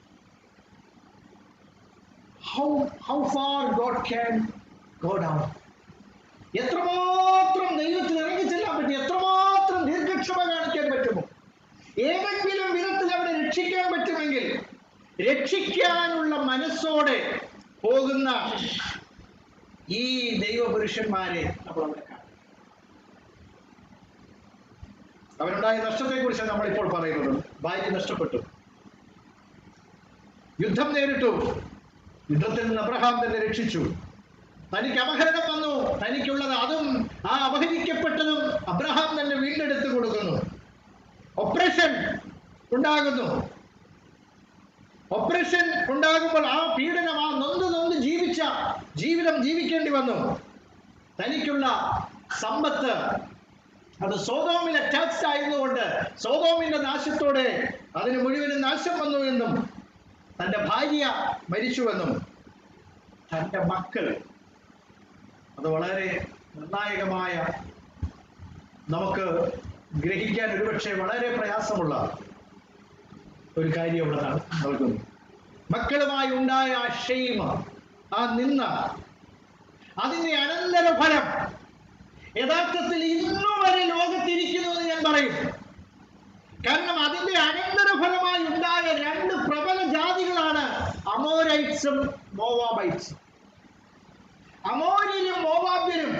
How far God can go down. എത്രമാത്രം ദൈവത്തിൽ ഇറങ്ങിച്ചെല്ലാൻ പറ്റും, എത്രമാത്രം ദീർഘക്ഷമ കാണിക്കാൻ പറ്റുമോ? ഏതെങ്കിലും വിധത്തിൽ അവരെ രക്ഷിക്കാൻ പറ്റുമെങ്കിൽ രക്ഷിക്കാനുള്ള മനസ്സോടെ പോകുന്ന ഈ ദൈവപുരുഷന്മാരെ നമ്മൾ അവിടെ കാണും. അവരുണ്ടായ നഷ്ടത്തെ കുറിച്ചാണ് നമ്മളിപ്പോൾ പറയുന്നത്. ഭാര്യ നഷ്ടപ്പെട്ടു, യുദ്ധം നേരിട്ടു. യുദ്ധത്തിൽ നിന്ന് അബ്രഹാം തന്നെ രക്ഷിച്ചു. തനിക്ക് അപഹരണം വന്നു, തനിക്കുള്ളത് അതും ആ അപഹരിക്കപ്പെട്ടതും അബ്രഹാം തന്നെ വീണ്ടെടുത്ത് കൊടുക്കുന്നു. ഓപ്പറേഷൻ ഉണ്ടാകുന്നു. ഓപ്പറേഷൻ ഉണ്ടാകുമ്പോൾ ആ പീഡനം, ആ നൊന്ത് ജീവിച്ച ജീവിതം ജീവിക്കേണ്ടി വന്നു. തനിക്കുള്ള സമ്പത്ത് അത് സോതോമിൽ അറ്റാച്ച്ഡ് ആയതുകൊണ്ട് സോതോമിന്റെ നാശത്തോടെ അതിന് മുഴുവനും നാശം വന്നു എന്നും തൻ്റെ ഭാര്യ മരിച്ചുവെന്നും തൻ്റെ മക്കൾ, അത് വളരെ നിർണായകമായ, നമുക്ക് ഗ്രഹിക്കാൻ ഒരുപക്ഷെ വളരെ പ്രയാസമുള്ള ഒരു കാര്യം അവിടെ നൽകുന്നു. മക്കളുമായി ഉണ്ടായ ആ ക്ഷേമ, ആ നിന്ന, അതിന്റെ അനന്തരഫലം യഥാർത്ഥത്തിൽ ഇന്നു വരെ ലോകത്തിരിക്കുന്നു എന്ന് ഞാൻ പറയും. കാരണം അതിന്റെ അനന്തരഫലമായി ഉണ്ടായ രണ്ട് പ്രബല ജാതികളാണ് അമോരൈറ്റ്സും മോവാബൈറ്റ്സും. അമോര്യരും മോവാബ്യരും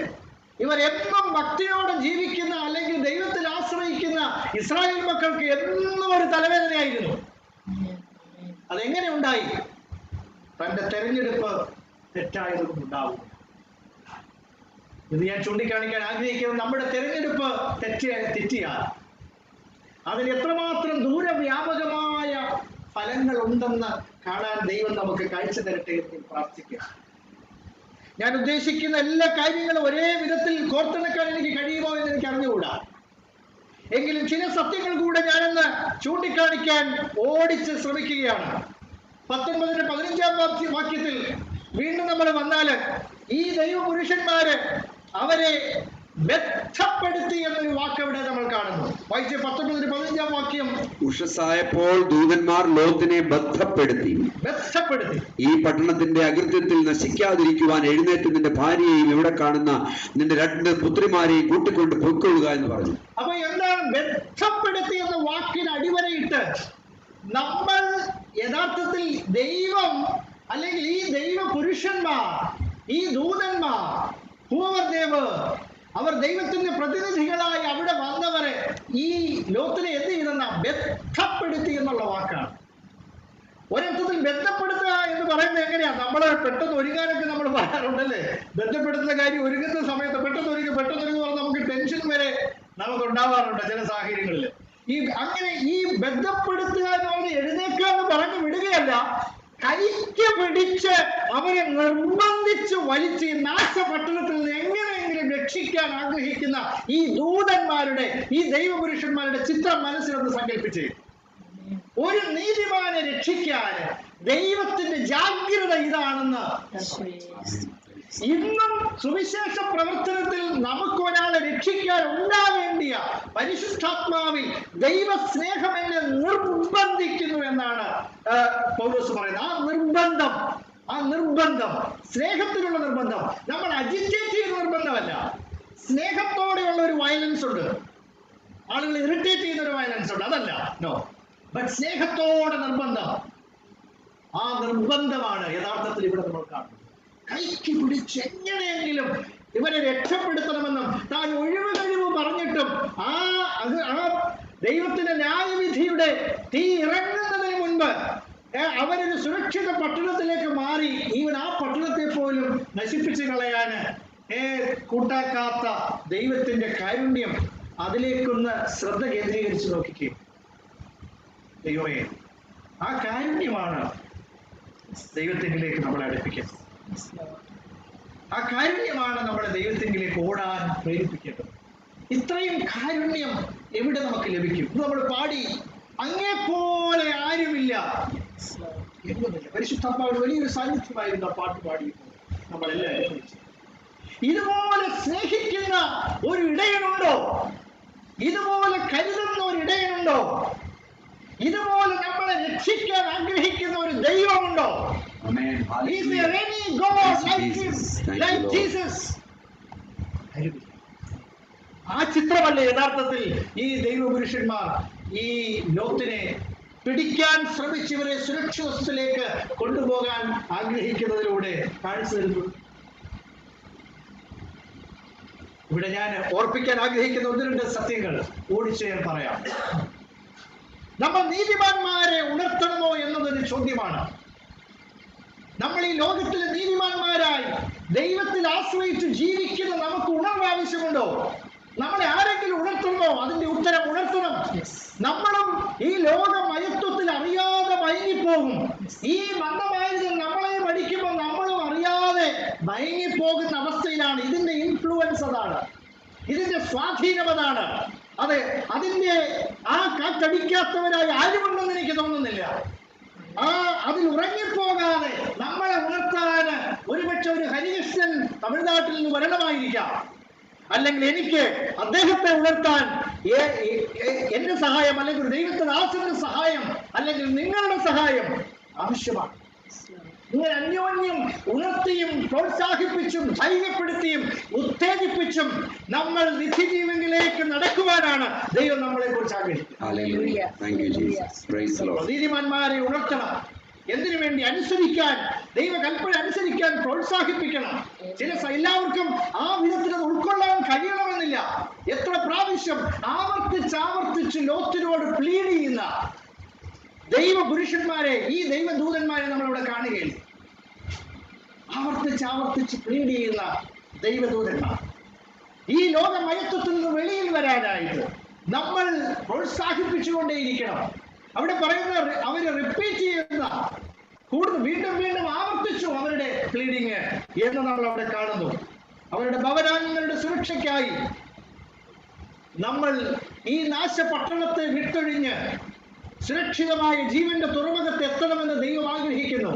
ഇവരെന്നും ഭക്തിയോടെ ജീവിക്കുന്ന അല്ലെങ്കിൽ ദൈവത്തിൽ ആശ്രയിക്കുന്ന ഇസ്രായേൽ മക്കൾക്ക് എന്നും ഒരു തലവേദനയായിരുന്നു. അതെങ്ങനെ ഉണ്ടായി? തന്റെ തെരഞ്ഞെടുപ്പ് തെറ്റായതുകൊണ്ടുണ്ടാവും. ഇത് ഞാൻ ചൂണ്ടിക്കാണിക്കാൻ ആഗ്രഹിക്കുന്നത്, നമ്മുടെ തെരഞ്ഞെടുപ്പ് തെറ്റിയാൽ അതിന് എത്രമാത്രം ദൂരവ്യാപകമായ ഫലങ്ങൾ ഉണ്ടെന്ന് കാണാൻ ദൈവം നമുക്ക് കാഴ്ച തരട്ടെ എന്ന് പ്രാർത്ഥിക്കാം. ഞാൻ ഉദ്ദേശിക്കുന്ന എല്ലാ കാര്യങ്ങളും ഒരേ വിധത്തിൽ കോർത്തെടുക്കാൻ എനിക്ക് കഴിയുമോ എന്ന് എനിക്ക് അറിഞ്ഞുകൂടാ. എങ്കിലും ചില സത്യങ്ങൾ കൂടെ ഞാനെന്ന് ചൂണ്ടിക്കാണിക്കാൻ ഓടിച്ച് ശ്രമിക്കുകയാണ്. 19-15 വാക്യത്തിൽ വീണ്ടും നമ്മൾ വന്നാല് ഈ ദൈവപുരുഷന്മാര് അവരെ ബന്ധപ്പെടുത്തി എന്നൊരു വാക്ക് അവിടെ നമ്മൾ കാണുന്നു. വായിച്ച 19-15 വാക്യം. ഉഷസായപ്പോൾ ദൂതന്മാർ ലോത്തിനെ ബന്ധപ്പെടുത്തി ഈ പട്ടണത്തിന്റെ അകൃത്യത്തിൽ നശിക്കാതിരിക്കുവാൻ എഴുന്നേറ്റ് നിന്റെ ഭാര്യയെയും ഇവിടെ കാണുന്ന നിന്റെ 2 പുത്രിമാരെയും കൂട്ടിക്കൊണ്ട് പൊയ്ക്കൊള്ളുക എന്ന് പറഞ്ഞു. അപ്പൊ എന്താണ് ബന്ധപ്പെടുത്തി എന്ന വാക്കിന് അടിവരയിട്ട് നമ്മൾ യഥാർത്ഥത്തിൽ ദൈവം അല്ലെങ്കിൽ ഈ ദൈവ പുരുഷന്മാർ, ഈ ദൂതന്മാർ, അവർ ദൈവത്തിന്റെ പ്രതിനിധികളായി അവിടെ വന്നവരെ ഈ ലോത്തിനെ എന്ത് ചെയ്തെന്ന ബന്ധപ്പെടുത്തി എന്നുള്ള വാക്കാണ്. ഒരർത്ഥത്തിൽ ബന്ധപ്പെടുത്തുക എന്ന് പറയുന്നത് എങ്ങനെയാ? നമ്മള് പെട്ടെന്ന് ഒരുങ്ങാനൊക്കെ നമ്മൾ പറയാറുണ്ടല്ലേ, ബന്ധപ്പെടുത്തുന്ന കാര്യം ഒരുങ്ങുന്ന സമയത്ത് പെട്ടെന്ന് പറഞ്ഞാൽ നമുക്ക് ടെൻഷൻ വരെ നമുക്ക് ഉണ്ടാവാറുണ്ട് ചില സാഹചര്യങ്ങളിൽ. അങ്ങനെ ഈ ബന്ധപ്പെടുത്തുക എന്ന് പറഞ്ഞ് എഴുന്നേക്കാന്ന് പറഞ്ഞു വിടുകയല്ല, കൈക്ക് പിടിച്ച് അവരെ നിർബന്ധിച്ച് വലിച്ച് ഈ നാശപട്ടണത്തിൽ നിന്ന് എങ്ങനെയെങ്കിലും രക്ഷിക്കാൻ ആഗ്രഹിക്കുന്ന ഈ ദൂതന്മാരുടെ, ഈ ദൈവപുരുഷന്മാരുടെ ചിത്രം മനസ്സിലൊന്ന് സങ്കല്പിച്ചേ. ഒരു നീതിമാനെ രക്ഷിക്കാൻ ദൈവത്തിന്റെ ജാഗ്രത ഇതാണെന്ന്. ഇന്നും സുവിശേഷ പ്രവർത്തനത്തിൽ നമുക്ക് ഒരാളെ രക്ഷിക്കാൻ ഉണ്ടാവേണ്ടിയ പരിശുദ്ധാത്മാവിൽ ദൈവസ്നേഹം എന്നെ നിർബന്ധിക്കുന്നു എന്നാണ് പൗലോസ് പറയുന്നത്. ആ നിർബന്ധം സ്നേഹത്തിലുള്ള നിർബന്ധം. നമ്മൾ അജിറ്റേറ്റ് ചെയ്യുന്ന നിർബന്ധമല്ല. സ്നേഹത്തോടെയുള്ള ഒരു വയലൻസ് ഉണ്ട്, ആളുകൾ ഇറിറ്റേറ്റ് ചെയ്യുന്ന ഒരു വയലൻസ് ഉണ്ട്, അതല്ല. നോ, ബട്ട് സ്നേഹത്തോടെ നിർബന്ധം. ആ നിർബന്ധമാണ് യഥാർത്ഥത്തിൽ ഇവിടെ നമ്മൾ കാണുന്നത്. കൈക്ക് പിടിച്ച് എങ്ങനെയെങ്കിലും ഇവരെ രക്ഷപ്പെടുത്തണമെന്നും താൻ ഒഴിവ് കഴിവ് പറഞ്ഞിട്ടും ആ ദൈവത്തിന്റെ ന്യായവിധിയുടെ തീ ഇറങ്ങുന്നതിന് മുൻപ് അവരൊരു സുരക്ഷിത പട്ടണത്തിലേക്ക് മാറി ഈവൻ ആ പട്ടണത്തെ പോലും നശിപ്പിച്ചു കളയാന് കൂട്ടാക്കാത്ത ദൈവത്തിന്റെ കാരുണ്യം, അതിലേക്കൊന്ന് ശ്രദ്ധ കേന്ദ്രീകരിച്ച് നോക്കിക്കേ. ദൈവമേ, ആ കാരുണ്യമാണ് ദൈവത്തിലേക്ക് നമ്മളെ അടുപ്പിക്കുന്നത്. ആ കാരുണ്യമാണ് നമ്മളെ ദൈവത്തിലേക്ക് ഓടാൻ പ്രേരിപ്പിക്കേണ്ടത്. ഇത്രയും കാരുണ്യം എവിടെ നമുക്ക് ലഭിക്കും? നമ്മൾ പാടി അങ്ങേപ്പോലെ ആരുമില്ല എന്നൊന്നുമില്ല. പരിശുദ്ധാത്മാവിന് വലിയൊരു സാന്നിധ്യമായിരുന്നു ആ പാട്ട് പാടിയപ്പോൾ നമ്മളെല്ലാവരും. ഇതുപോലെ സ്നേഹിക്കുന്ന ഒരു ഇടയനുണ്ടോ? ഇതുപോലെ കരുതുന്ന ഒരു ഇടയനുണ്ടോ? ഇതുപോലെ നമ്മളെ രക്ഷിക്കാൻ ആഗ്രഹിക്കുന്ന ഒരു ദൈവമുണ്ടോ? Is there any God like Jesus? ആ ചിത്രമല്ലേ യഥാർത്ഥത്തിൽ ഈ ദൈവപുരുഷന്മാർ ഈ ലോത്തിനെ പിടിക്കാൻ ശ്രമിച്ചവരെ സുരക്ഷിതത്തിലേക്ക് കൊണ്ടുപോകാൻ ആഗ്രഹിക്കുന്നതിലൂടെ കാണിച്ചു തരുന്നു. ഇവിടെ ഞാൻ ഓർപ്പിക്കാൻ ആഗ്രഹിക്കുന്ന ഒന്ന് രണ്ട് സത്യങ്ങൾ ഓടിച്ച് ഞാൻ പറയാം. നമ്മൾ നീതിമാന്മാരെ ഉണർത്തണമോ എന്നതൊരു ചോദ്യമാണ്. നമ്മൾ ഈ ലോകത്തിലെ നീതിമാന്മാരായി ദൈവത്തിൽ ആശ്രയിച്ച് ജീവിക്കുന്ന നമുക്ക് ഉണർവ് ആവശ്യമുണ്ടോ? നമ്മളെ ആരെങ്കിലും ഉണർത്തണമോ? അതിന്റെ ഉത്തരം ഉണർത്തണം. നമ്മളും ഈ ലോകമയത്വത്തിൽ അറിയാതെ മയങ്ങിപ്പോകും. ഈ മന്ദമായത് നമ്മളെ പഠിക്കുമ്പോൾ നമ്മളും അറിയാതെ മയങ്ങിപ്പോകുന്ന അവസ്ഥയിലാണ്. ഇതിന്റെ ഇൻഫ്ലുവൻസ് അതാണ്, ഇതിന്റെ സ്വാധീനം അതാണ്. അതെ, അതിന്റെ ആ കാറ്റടിക്കാത്തവരായി ആരുമുണ്ടെന്ന് എനിക്ക് തോന്നുന്നില്ല. അതിൽ ഉറങ്ങിപ്പോകാതെ നമ്മളെ ഉണർത്താൻ ഒരുപക്ഷെ ഒരു ഹരികൃഷ്ണൻ തമിഴ്നാട്ടിൽ നിന്ന് വരണമായിരിക്കാം. അല്ലെങ്കിൽ എനിക്ക് അദ്ദേഹത്തെ ഉണർത്താൻ എന്റെ സഹായം, അല്ലെങ്കിൽ ദൈവത്തിന്റെ ദാസന്റെ സഹായം, അല്ലെങ്കിൽ നിങ്ങളുടെ സഹായം ആവശ്യമാണ്. ഇങ്ങനെ അന്യോന്യം ഉണർത്തിയും പ്രോത്സാഹിപ്പിച്ചും ധൈര്യപ്പെടുത്തിയും ഉത്തേജിപ്പിച്ചും നമ്മൾ നിത്യജീവനിലേക്ക് നടക്കുവാനാണ് ദൈവം നമ്മളെ കുറിച്ച് ആഗ്രഹിക്കുന്നത്. നീതിമാന്മാരെ ഉണർത്തണം. എന്തിനു വേണ്ടി? അനുസരിക്കാൻ, ദൈവകൽപ്പന അനുസരിക്കാൻ പ്രോത്സാഹിപ്പിക്കണം. എല്ലാവർക്കും ആ വിധത്തിൽ അത് ഉൾക്കൊള്ളാൻ കഴിയണമെന്നില്ല. എത്ര പ്രാവശ്യം ആവർത്തിച്ച് ലോത്തിനോട് പ്ലീഡ് ചെയ്യുന്ന ദൈവപുരുഷന്മാരെ, ഈ ദൈവദൂതന്മാരെ നമ്മളിവിടെ കാണുകയില്ല. ആവർത്തിച്ച് പ്ലീഡ് ചെയ്യുന്ന ദൈവദൂതന്മാർ ഈ ലോകമയത്വത്തിൽ നിന്ന് വെളിയിൽ വരാനായിട്ട് നമ്മൾ പ്രോത്സാഹിപ്പിച്ചുകൊണ്ടേയിരിക്കണം. അവിടെ പറയുന്ന അവര് റിപ്പീറ്റ് ചെയ്യുന്ന കൂടുതൽ വീണ്ടും ആവർത്തിച്ചു അവരുടെ പ്ലീഡിങ് എന്ന് നമ്മൾ അവിടെ കാണുന്നു. അവരുടെ ഭവനാംഗങ്ങളുടെ സുരക്ഷയ്ക്കായി നമ്മൾ ഈ നാശപട്ടണത്തെ വിട്ടൊഴിഞ്ഞ് സുരക്ഷിതമായ ജീവന്റെ തുറമുഖത്ത് എത്തണമെന്ന് ദൈവം ആഗ്രഹിക്കുന്നു.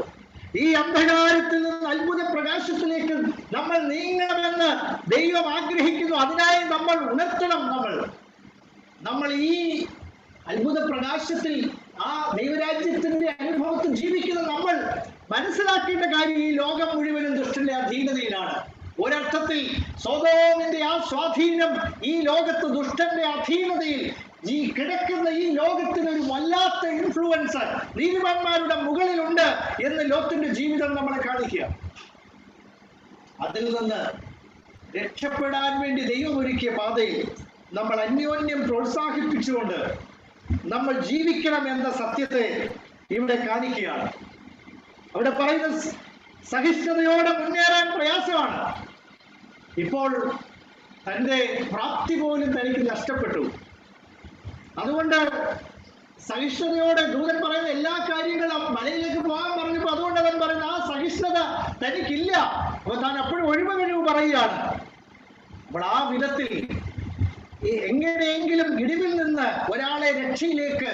ഈ അന്ധകാരത്തിൽ നിന്ന് അത്ഭുത പ്രകാശത്തിലേക്ക് നമ്മൾ നീങ്ങണമെന്ന് ദൈവം ആഗ്രഹിക്കുന്നു. അതിനായി നമ്മൾ ഉണർത്തണം. നമ്മൾ ഈ അത്ഭുത പ്രകാശത്തിൽ ആ ദൈവരാജ്യത്തിന്റെ അനുഭവത്തിൽ ജീവിക്കുന്ന നമ്മൾ മനസ്സിലാക്കേണ്ട കാര്യം, ഈ ലോകം മുഴുവനും ദുഷ്ടന്റെ അധീനതയിലാണ്. ഒരർത്ഥത്തിൽ സൊദോമിന്റെ ആ സ്വാധീനം ഈ ലോകത്ത് ദുഷ്ടന്റെ അധീനതയിൽ ഈ കിടക്കുന്ന ഈ ലോകത്തിന് ഒരു വല്ലാത്ത ഇൻഫ്ലുവൻസ് നീതിമാന്മാരുടെ മുകളിലുണ്ട് എന്ന് ലോത്തിന്റെ ജീവിതം നമ്മളെ കാണിക്കുക. അതിൽ നിന്ന് രക്ഷപ്പെടാൻ വേണ്ടി ദൈവം ഒരുക്കിയ പാതയിൽ നമ്മൾ അന്യോന്യം പ്രോത്സാഹിപ്പിച്ചുകൊണ്ട് നമ്മൾ ജീവിക്കണം എന്ന സത്യത്തെ ഇവിടെ കാണിക്കുകയാണ്. അവിടെ പറയുന്ന സഹിഷ്ണുതയോടെ മുന്നേറാൻ പ്രയാസമാണ്. ഇപ്പോൾ തന്റെ പ്രാപ്തി പോലും തനിക്ക് നഷ്ടപ്പെട്ടു. അതുകൊണ്ട് സഹിഷ്ണുതയോടെ ദൂതൻ പറയുന്ന എല്ലാ കാര്യങ്ങളും മലയിലേക്ക് പോകാൻ പറഞ്ഞപ്പോൾ അതുകൊണ്ട് അവൻ പറയുന്ന ആ സഹിഷ്ണുത തനിക്കില്ല. അപ്പൊ താൻ അപ്പോഴും ഒഴിവ് പറയുകയാണ്. അപ്പോൾ ആ വിധത്തിൽ എങ്ങനെയെങ്കിലും ഇടിവിൽ നിന്ന് ഒരാളെ രക്ഷയിലേക്ക്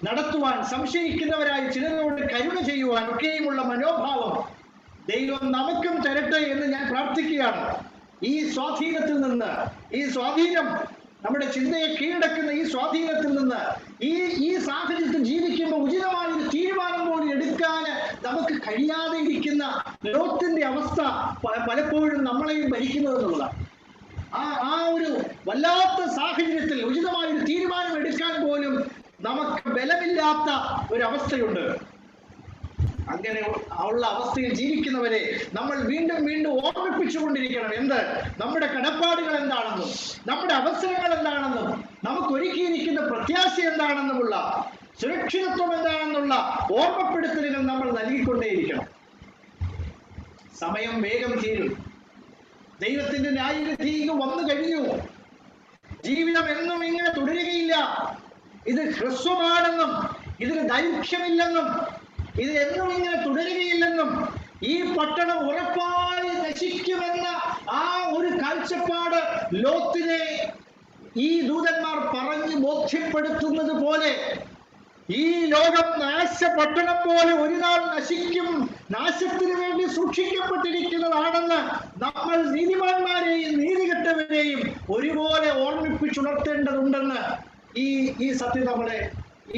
നടത്തുവാൻ, സംശയിക്കുന്നവരായി ചിലരോട് കരുണ ചെയ്യുവാൻ ഒക്കെയുമുള്ള മനോഭാവം ദൈവം നമുക്കും തരട്ടെ എന്ന് ഞാൻ പ്രാർത്ഥിക്കുകയാണ്. ഈ സ്വാധീനത്തിൽ നിന്ന്, ഈ സ്വാധീനം നമ്മുടെ ചിന്തയെ കീഴടക്കുന്ന ഈ സ്വാധീനത്തിൽ നിന്ന്, ഈ സാഹചര്യത്തിൽ ജീവിക്കുമ്പോൾ ഉചിതമായ ഒരു തീരുമാനം പോലും എടുക്കാൻ നമുക്ക് കഴിയാതെ ഇരിക്കുന്ന ലോകത്തിന്റെ അവസ്ഥ പലപ്പോഴും നമ്മളെയും ഭരിക്കുന്നതെന്നുള്ളതാണ്. ആ ഒരു വല്ലാത്ത സാഹചര്യത്തിൽ ഉചിതമായ ഒരു തീരുമാനം എടുക്കാൻ പോലും നമുക്ക് ബലമില്ലാത്ത ഒരവസ്ഥയുണ്ട്. അങ്ങനെ ഉള്ള അവസ്ഥയിൽ ജീവിക്കുന്നവരെ നമ്മൾ വീണ്ടും വീണ്ടും ഓർമ്മിപ്പിച്ചുകൊണ്ടിരിക്കണം. എന്ത്? നമ്മുടെ കടപ്പാടുകൾ എന്താണെന്നും നമ്മുടെ അവസരങ്ങൾ എന്താണെന്നും നമുക്ക് ഒരുക്കിയിരിക്കുന്ന പ്രത്യാശ എന്താണെന്നുമുള്ള സുരക്ഷിതത്വം എന്താണെന്നുള്ള ഓർമ്മപ്പെടുത്തലുകൾ നമ്മൾ നൽകിക്കൊണ്ടേയിരിക്കണം. സമയം വേഗം തീരും. ദൈവത്തിന്റെ ന്യായവിധി വന്നു കഴിഞ്ഞു. ജീവിതം എന്നും ഇങ്ങനെ തുടരുകയില്ല. ഇത് ഹ്രസ്വമാണെന്നും ഇതിന് ദൈർഘ്യമില്ലെന്നും ഇത് എന്നും ഇങ്ങനെ തുടരുകയില്ലെന്നും ഈ പട്ടണം ഉറപ്പായി നശിക്കുമെന്ന ആ ഒരു കാഴ്ചപ്പാട് ലോത്തിനെ ഈ ദൂതന്മാർ പറഞ്ഞു ബോധ്യപ്പെടുത്തുന്നത് പോലെ ഈ ലോകം നാശപട്ടണം പോലെ ഒരു നാൾ നശിക്കും, നാശത്തിന് വേണ്ടി സൂക്ഷിക്കപ്പെട്ടിരിക്കുന്നതാണെന്ന് നമ്മൾ നീതിമാന്മാരെയും നീതികെട്ടവരെയും ഒരുപോലെ ഓർമ്മിപ്പിച്ചുണർത്തേണ്ടതുണ്ടെന്ന് ഈ സത്യം നമ്മളെ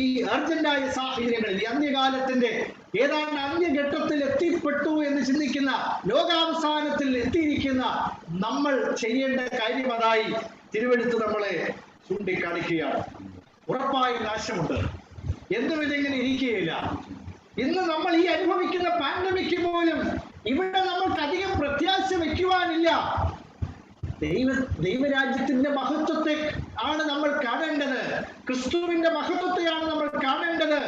ഈ അർജന്റായ സാഹചര്യങ്ങളിൽ, ഈ അന്ത്യകാലത്തിന്റെ ഏതാണ്ട് അന്ത്യഘട്ടത്തിൽ എത്തിപ്പെട്ടു എന്ന് ചിന്തിക്കുന്ന, ലോകാവസാനത്തിൽ എത്തിയിരിക്കുന്ന നമ്മൾ ചെയ്യേണ്ട കാര്യം അതായി തിരുവെഴുത്ത് നമ്മളെ ചൂണ്ടിക്കാണിക്കുകയാണ്. ഉറപ്പായും നാശമുണ്ട്, എന്തും ഇതിങ്ങനെ ഇരിക്കുകയില്ല. ഇന്ന് നമ്മൾ ഈ അനുഭവിക്കുന്ന പാൻഡമിക് പോലും ഇവിടെ നമ്മൾക്ക് അധികം പ്രത്യാശ വയ്ക്കുവാനില്ല. ദൈവരാജ്യത്തിന്റെ മഹത്വത്തെ ആണ് നമ്മൾ കാണേണ്ടത്, ക്രിസ്തുവിന്റെ മഹത്വത്തെയാണ് നമ്മൾ കാണേണ്ടത്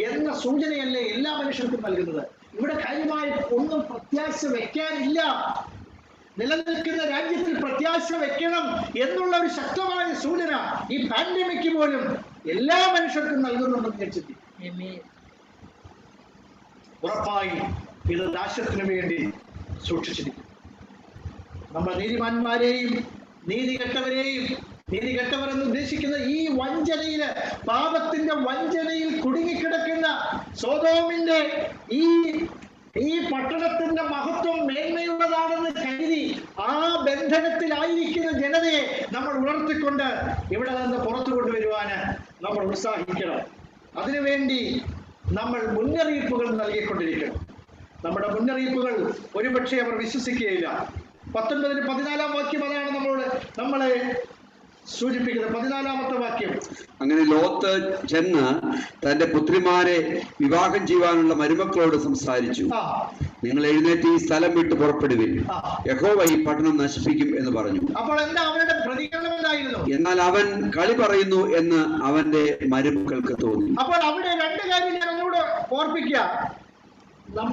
എന്ന സൂചനയല്ലേ എല്ലാ മനുഷ്യർക്കും നൽകുന്നത്. ഇവിടെ കാര്യമായി ഒന്നും പ്രത്യാശ വെക്കാനില്ല. നിലനിൽക്കുന്ന രാജ്യത്തിൽ പ്രത്യാശ വെക്കണം എന്നുള്ള ഒരു ശക്തമായ സൂചന ഈ പാൻഡമിക് പോലും എല്ലാ മനുഷ്യർക്കും നൽകുന്നുണ്ടെന്ന് ഞാൻ ചിന്തിക്കും. ഉറപ്പായി ഇത് നാശത്തിന് വേണ്ടി സൂക്ഷിച്ചിരിക്കും. നമ്മൾ നീതിമാന്മാരെയും നീതികെട്ടവരെയും, നീതികെട്ടവരെന്ന് ഉദ്ദേശിക്കുന്ന ഈ വഞ്ചനയില്, പാപത്തിന്റെ വഞ്ചനയിൽ കുടുങ്ങിക്കിടക്കുന്ന സോദോമിന്റെ ഈ പട്ടണത്തിന്റെ മഹത്വം മേന്മയുള്ളതാണെന്ന് കരുതി ആ ബന്ധനത്തിലായിരിക്കുന്ന ജനതയെ നമ്മൾ ഉണർത്തിക്കൊണ്ട് ഇവിടെ നിന്ന് പുറത്തു കൊണ്ടുവരുവാന് നമ്മൾ ഉത്സാഹിക്കണം. അതിനുവേണ്ടി നമ്മൾ മുന്നറിയിപ്പുകൾ നൽകിക്കൊണ്ടിരിക്കണം. നമ്മുടെ മുന്നറിയിപ്പുകൾ ഒരുപക്ഷെ അവർ വിശ്വസിക്കുകയില്ല. 19-14 വാക്യം അതാണ് നമ്മളെ സൂചിപ്പിക്കുന്നത്. 14-ാമത്തെ വാക്യം. അങ്ങനെ ലോത്ത് ചെന്ന് തന്റെ പുത്രിമാരെ വിവാഹം ചെയ്യുവാനുള്ള മരുമക്കളോട് സംസാരിച്ചു. നിങ്ങൾ എഴുന്നേറ്റ് ഈ സ്ഥലം വിട്ട് പുറപ്പെടുവിൻ, യഹോവ ഈ പട്ടണം നശിപ്പിക്കും എന്ന് പറഞ്ഞു. അപ്പോൾ എന്താ അവരുടെ പ്രതികരണം എന്തായിരുന്നു? എന്നാൽ അവൻ കളി പറയുന്നു എന്ന് അവന്റെ മരുമക്കൾക്ക് തോന്നി. അപ്പോൾ അവിടെ രണ്ട് കാര്യം ഞാൻ ഒന്നുകൂടെ ഓർപ്പിക്കുക.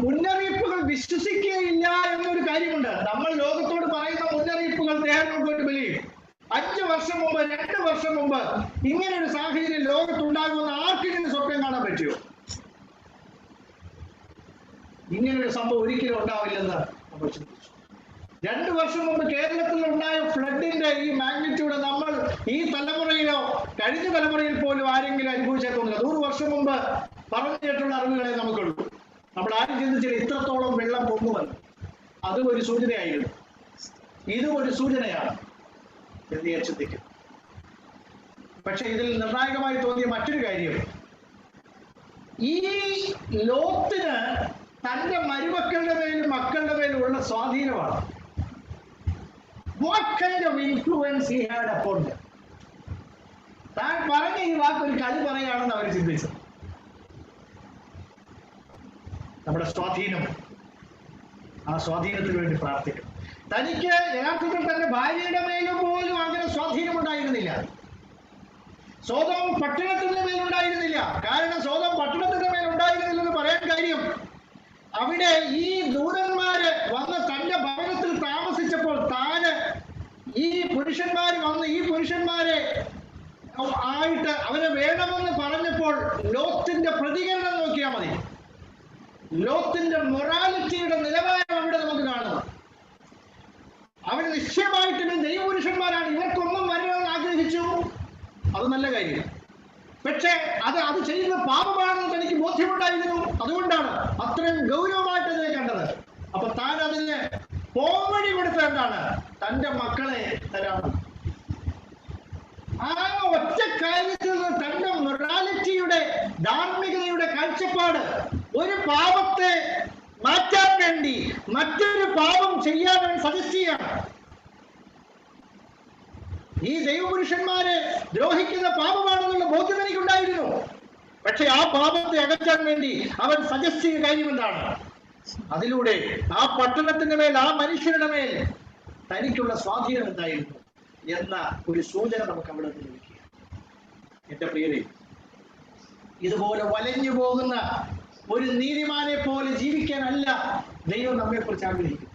മുന്നറിയിപ്പുകൾ വിശ്വസിക്കുകയില്ല എന്നൊരു കാര്യമുണ്ട്. നമ്മൾ ലോകത്തോട് പറയുന്ന മുന്നറിയിപ്പുകൾ ബലി 5 വർഷം മുമ്പ് 2 വർഷം മുമ്പ് ഇങ്ങനെ ഒരു സാഹചര്യം ലോകത്തുണ്ടാകുമെന്ന് ആർക്കെങ്കിലും സ്വപ്നം കാണാൻ പറ്റുമോ? ഇങ്ങനൊരു സംഭവം ഒരിക്കലും ഉണ്ടാവില്ലെന്ന് നമ്മൾ ചിന്തിച്ചു. 2 വർഷം മുമ്പ് കേരളത്തിൽ ഉണ്ടായ ഫ്ലഡിന്റെ ഈ മാഗ്നിറ്റ്യൂഡ് നമ്മൾ ഈ തലമുറയിലോ കഴിഞ്ഞ തലമുറയിൽ പോലും ആരെങ്കിലും അനുഭവിച്ചേക്കുന്നില്ല. 100 വർഷം മുമ്പ് പറഞ്ഞു കേട്ടുള്ള അറിവുകളെ നമുക്കുള്ളൂ. നമ്മൾ ആരും ചിന്തിച്ചില്ല ഇത്രത്തോളം വെള്ളം പൊങ്ങുമെന്ന്. അതും ഒരു സൂചനയായിരുന്നു, ഇതും ഒരു സൂചനയാണ് എന്ന് ഞാൻ ചിന്തിക്കും. പക്ഷെ ഇതിൽ നിർണായകമായി തോന്നിയ മറ്റൊരു കാര്യം, ഈ ലോത്തിന് തന്റെ മരുമക്കളുടെ മേലും മക്കളുടെ മേലും ഉള്ള സ്വാധീനമാണ്. What kind of influence he had upon them? താൻ പറഞ്ഞ ഈ വാക്ക് ഒരു കളി പറയുകയാണെന്ന് അവർ ചിന്തിച്ചത്. നമ്മുടെ സ്വാധീനം, ആ സ്വാധീനത്തിന് വേണ്ടി പ്രാർത്ഥിക്കണം. തനിക്ക് യഥാർത്ഥത്തിൽ തന്റെ ഭാര്യയുടെ മേലും പോലും അങ്ങനെ സ്വാധീനം ഉണ്ടായിരുന്നില്ല. സോദോം പട്ടണത്തിന്റെ മേലുണ്ടായിരുന്നില്ല. കാരണം സോദോം പട്ടണത്തിന്റെ മേലുണ്ടായിരുന്നില്ലെന്ന് പറയാൻ കാര്യം അവിടെ ഈ ദൂതന്മാര് വന്ന് തന്റെ ഭവനത്തിൽ താമസിച്ചപ്പോൾ താന് ഈ പുരുഷന്മാരെ ആയിട്ട് അവരെ വേണമെന്ന് പറഞ്ഞപ്പോൾ ലോത്തിന്റെ പ്രതികരണം നോക്കിയാൽ മതി. ലോത്തിന്റെ മൊറാലിറ്റിയുടെ നിലവാരം അവിടെ നമുക്ക് കാണുന്നു. അവർ നിശ്ചയമായിട്ടും ദൈവപുരുഷന്മാരാണ്, ഇവർക്കൊന്നും വരണമെന്ന് ആഗ്രഹിച്ചു, അത് നല്ല കാര്യം. പക്ഷെ അത് ചെയ്യുന്ന പാപമാണെന്ന് തനിക്ക് ബോധ്യമുണ്ടായിരുന്നു. അതുകൊണ്ടാണ് അത്രയും ഗൗരവമായിട്ട് അതിനെ കണ്ടത്. അപ്പൊ താൻ അതിന് പോംവഴി കൊടുത്തത് എന്താണ്? തന്റെ മക്കളെ തരാമെന്ന്. ആ ഒറ്റ കാര്യത്തിൽ നിന്ന് തന്റെ മൊറാലിറ്റിയുടെ, ധാർമ്മികതയുടെ കാഴ്ചപ്പാട് ഒരു പാപത്തെ മാറ്റാൻ വേണ്ടി മറ്റൊരു പാപം ചെയ്യാൻ സജസ്റ്റ് ചെയ്യാണ്. ഈ ദൈവപുരുഷന്മാരെ ദ്രോഹിക്കുന്ന പാപമാണെന്നുള്ള ബോധ്യം എനിക്കുണ്ടായിരുന്നു. പക്ഷെ ആ പാപത്തെ അകറ്റാൻ വേണ്ടി അവൻ സജസ്റ്റ് ചെയ്ത കാര്യം എന്താണ്? അതിലൂടെ ആ പട്ടണത്തിന്റെ മേൽ, ആ മനുഷ്യരുടെ മേൽ തനിക്കുള്ള സ്വാധീനം എന്തായിരുന്നു എന്ന ഒരു സൂചന നമുക്ക് അവിടെ നിന്ന് ലഭിക്കുക. എന്റെ പ്രിയരെ, ഇതുപോലെ വലഞ്ഞു പോകുന്ന ഒരു നീതിമാനെ പോലെ ജീവിക്കാനല്ല ദൈവം നമ്മെ കുറിച്ച് ആഗ്രഹിക്കുന്നു.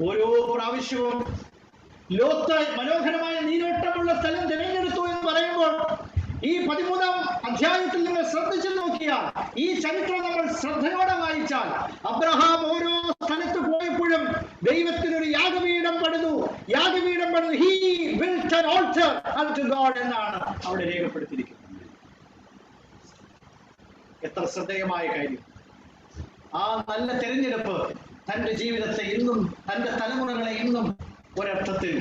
ഓരോ പ്രാവശ്യവും ലോത്ത് മനോഹരമായ നീരോട്ടമുള്ള സ്ഥലം തിരഞ്ഞെടുത്തു എന്ന് പറയുമ്പോൾ ഈ 13-ാം അധ്യായത്തിൽ നിങ്ങൾ ശ്രദ്ധിച്ചു നോക്കിയാൽ, ഈ ചരിത്രം നമ്മൾ ശ്രദ്ധയോടെ വായിച്ചാൽ, അബ്രഹാം ഓരോ സ്ഥലത്ത് പോയപ്പോഴും ദൈവത്തിനൊരു യാഗപീഠം പണിതു. He built an altar unto God എന്നാണ് അവിടെ രേഖപ്പെടുത്തിയിരിക്കുന്നത്. എത്ര ശ്രദ്ധേയമായ കാര്യം! ആ നല്ല തെരഞ്ഞെടുപ്പ് തന്റെ ജീവിതത്തെ ഇന്നും, തന്റെ തലമുറകളെ ഇന്നും ഒരർത്ഥത്തിൽ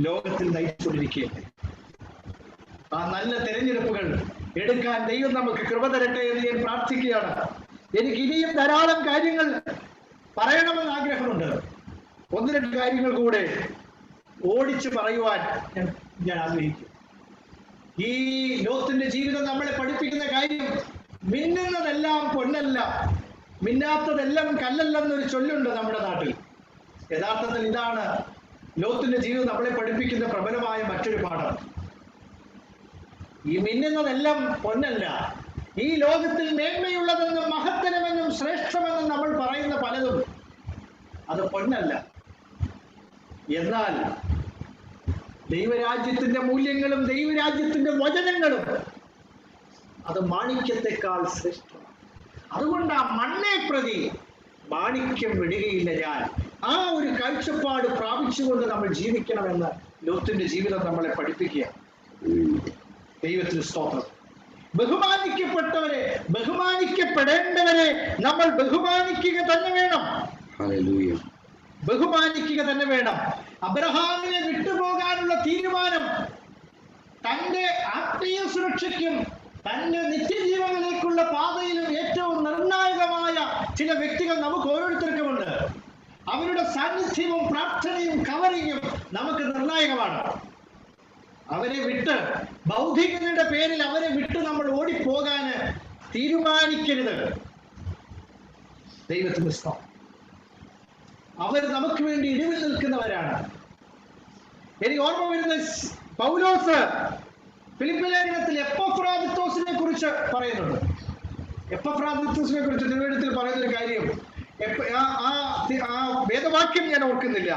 ലോകത്തിൽ നയിച്ചുകൊണ്ടിരിക്കുകയാണ്. ആ നല്ല തെരഞ്ഞെടുപ്പുകൾ എടുക്കാൻ ദൈവം നമുക്ക് കൃപ തരട്ടെ എന്ന് ഞാൻ പ്രാർത്ഥിക്കുകയാണ്. എനിക്ക് ഇനിയും ധാരാളം കാര്യങ്ങൾ പറയണമെന്ന് ആഗ്രഹമുണ്ട്. 1-2 കാര്യങ്ങൾ കൂടെ ഓടിച്ചു പറയുവാൻ ഞാൻ ആഗ്രഹിക്കും. ഈ ലോത്തിന്റെ ജീവിതം നമ്മളെ പഠിപ്പിക്കുന്ന കാര്യം, മിന്നുന്നതെല്ലാം പൊന്നല്ല, മിന്നാത്തതെല്ലാം കല്ലല്ലെന്നൊരു ചൊല്ലുണ്ട് നമ്മുടെ നാട്ടിൽ. യഥാർത്ഥത്തിൽ ഇതാണ് ലോത്തിന്റെ ജീവിതം നമ്മളെ പഠിപ്പിക്കുന്ന പ്രബലമായ മറ്റൊരു പാഠം. ഈ മിന്നുന്നതെല്ലാം പൊന്നല്ല. ഈ ലോകത്തിൽ മേന്മയുള്ളതെന്നും മഹത്തരമെന്നും ശ്രേഷ്ഠമെന്നും നമ്മൾ പറയുന്ന പലതും അത് പൊന്നല്ല. എന്നാൽ ദൈവരാജ്യത്തിന്റെ മൂല്യങ്ങളും ദൈവരാജ്യത്തിന്റെ വചനങ്ങളും അത് മാണിക്യത്തെക്കാൾ ശ്രേഷ്ഠമാണ്. അതുകൊണ്ട് ആ മണ്ണെ പ്രതി മാണിക്യം വിടുകയില്ല ഞാൻ. ആ ഒരു കാഴ്ചപ്പാട് പ്രാപിച്ചുകൊണ്ട് നമ്മൾ ജീവിക്കണമെന്ന് ലോത്തിന്റെ ജീവിതം നമ്മളെ പഠിപ്പിക്കുക. ദൈവത്തിന് സ്തോത്രം. ബഹുമാനിക്കപ്പെട്ടവരെ, ബഹുമാനിക്കപ്പെടേണ്ടവരെ നമ്മൾ ബഹുമാനിക്കുക തന്നെ വേണം. ബഹുമാനിക്കുക തന്നെ വേണം. അബ്രഹാമിനെ വിട്ടുപോകാനുള്ള തീരുമാനം തന്റെ ആത്മീയ സുരക്ഷയ്ക്കും തന്റെ നിത്യജീവനിലേക്കുള്ള പാതയിലും ഏറ്റവും നിർണായകമായ ചില വ്യക്തികൾ നമുക്ക് ഓരോരുത്തർക്കുമുണ്ട്. അവരുടെ സാന്നിധ്യവും പ്രാർത്ഥനയും കവറിങ്ങും നമുക്ക് നിർണായകമാണ്. അവരെ വിട്ട്, ബൗദ്ധികതയുടെ പേരിൽ അവരെ വിട്ട് നമ്മൾ ഓടിപ്പോകാന് തീരുമാനിക്കരുത്. ദൈവത്തിന് സ്തോത്രം. അവർ നമുക്ക് വേണ്ടി ഇടിവിൽ നിൽക്കുന്നവരാണ്. എനിക്ക് ഓർമ്മ വരുന്ന പൗലോസ് ഫിലിപ്പിയ ലേഖനത്തിൽ എപ്പഫ്രാദിത്തോസിനെ കുറിച്ച് പറയുന്നുണ്ട്. എപ്പഫ്രാദിത്തോസിനെ കുറിച്ച് തിരുവചനത്തിൽ പറയുന്നൊരു കാര്യം, ആ വേദവാക്യം ഞാൻ ഓർക്കുന്നില്ല.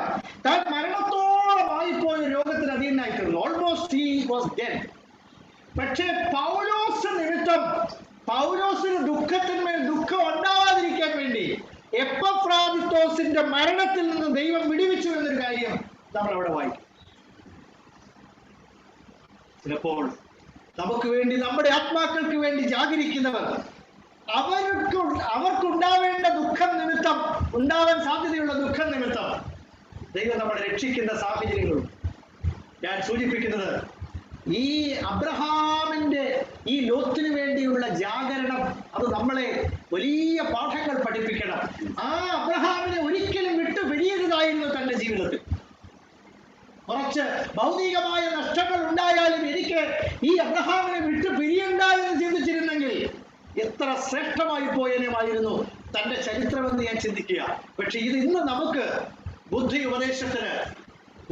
താൻ മരണത്തോളമായിപ്പോയ രോഗത്തിന് അധീനായി തീർന്നു. Almost he was dead. പക്ഷേ പൗലോസ് നിമിത്തം, പൗലോസിന് ദുഃഖത്തിന്മേൽ ദുഃഖം ഉണ്ടാവാതിരിക്കാൻ വേണ്ടി എപ്പഫ്രാദിത്തോസിന്റെ മരണത്തിൽ നിന്ന് ദൈവം വിടുവിച്ചു എന്നൊരു കാര്യം നമ്മൾ അവിടെ വായിക്കും. ചിലപ്പോൾ നമുക്ക് വേണ്ടി, നമ്മുടെ ആത്മാക്കൾക്ക് വേണ്ടി ജാഗരിക്കുന്നവർ, അവർക്കുണ്ടാവേണ്ട ദുഃഖം നിമിത്തം, ഉണ്ടാവാൻ സാധ്യതയുള്ള ദുഃഖം നിമിത്തം ദൈവം നമ്മളെ രക്ഷിക്കുന്ന സാഹചര്യങ്ങളും. ഞാൻ സൂചിപ്പിക്കുന്നത്, ഈ അബ്രഹാമിന്റെ ഈ ലോത്തിന് വേണ്ടിയുള്ള ജാഗരണം അത് നമ്മളെ വലിയ പാഠങ്ങൾ പഠിപ്പിക്കണം. ആ അബ്രഹാമിനെ ഒരിക്കലും വിട്ടു പിരിയരുതായിരുന്നു തന്റെ ജീവിതത്തിൽ. കുറച്ച് ഭൗതികമായ നഷ്ടങ്ങൾ ഉണ്ടായാലും എനിക്ക് ഈ അബ്രഹാമിനെ വിട്ടു പിരിയണ്ട എന്ന് ചിന്തിച്ചിരുന്നെങ്കിൽ എത്ര ശ്രേഷ്ഠമായി പോയനുമായിരുന്നു തന്റെ ചരിത്രമെന്ന് ഞാൻ ചിന്തിക്കുക. പക്ഷെ ഇത് ഇന്ന് നമുക്ക് ബുദ്ധി ഉപദേശത്തിന്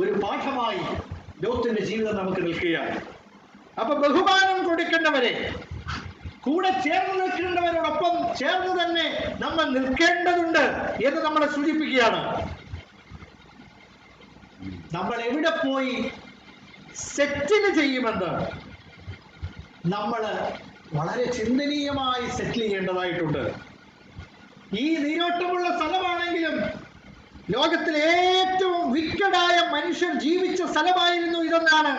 ഒരു പാഠമായി ലോത്തിന്റെ ജീവിതം നമുക്ക് നിൽക്കുകയാണ്. അപ്പൊ ബഹുമാനം കൊടുക്കേണ്ടവരെ, കൂടെ ചേർന്ന് നിൽക്കേണ്ടവരോടൊപ്പം ചേർന്ന് തന്നെ നമ്മൾ നിൽക്കേണ്ടതുണ്ട് എന്ന് നമ്മളെ സൂചിപ്പിക്കുകയാണ്. നമ്മൾ എവിടെ പോയി സെറ്റിൽ ചെയ്യുമെന്ന് നമ്മൾ വളരെ ചിന്തനീയമായി സെറ്റിൽ ചെയ്യേണ്ടതായിട്ടുണ്ട്. ഈ നീരോട്ടമുള്ള സ്ഥലമാണെങ്കിലും ലോകത്തിലെ ഏറ്റവും വിക്കടായ മനുഷ്യൻ ജീവിച്ച സ്ഥലമായിരുന്നു ഇതെന്നാണ്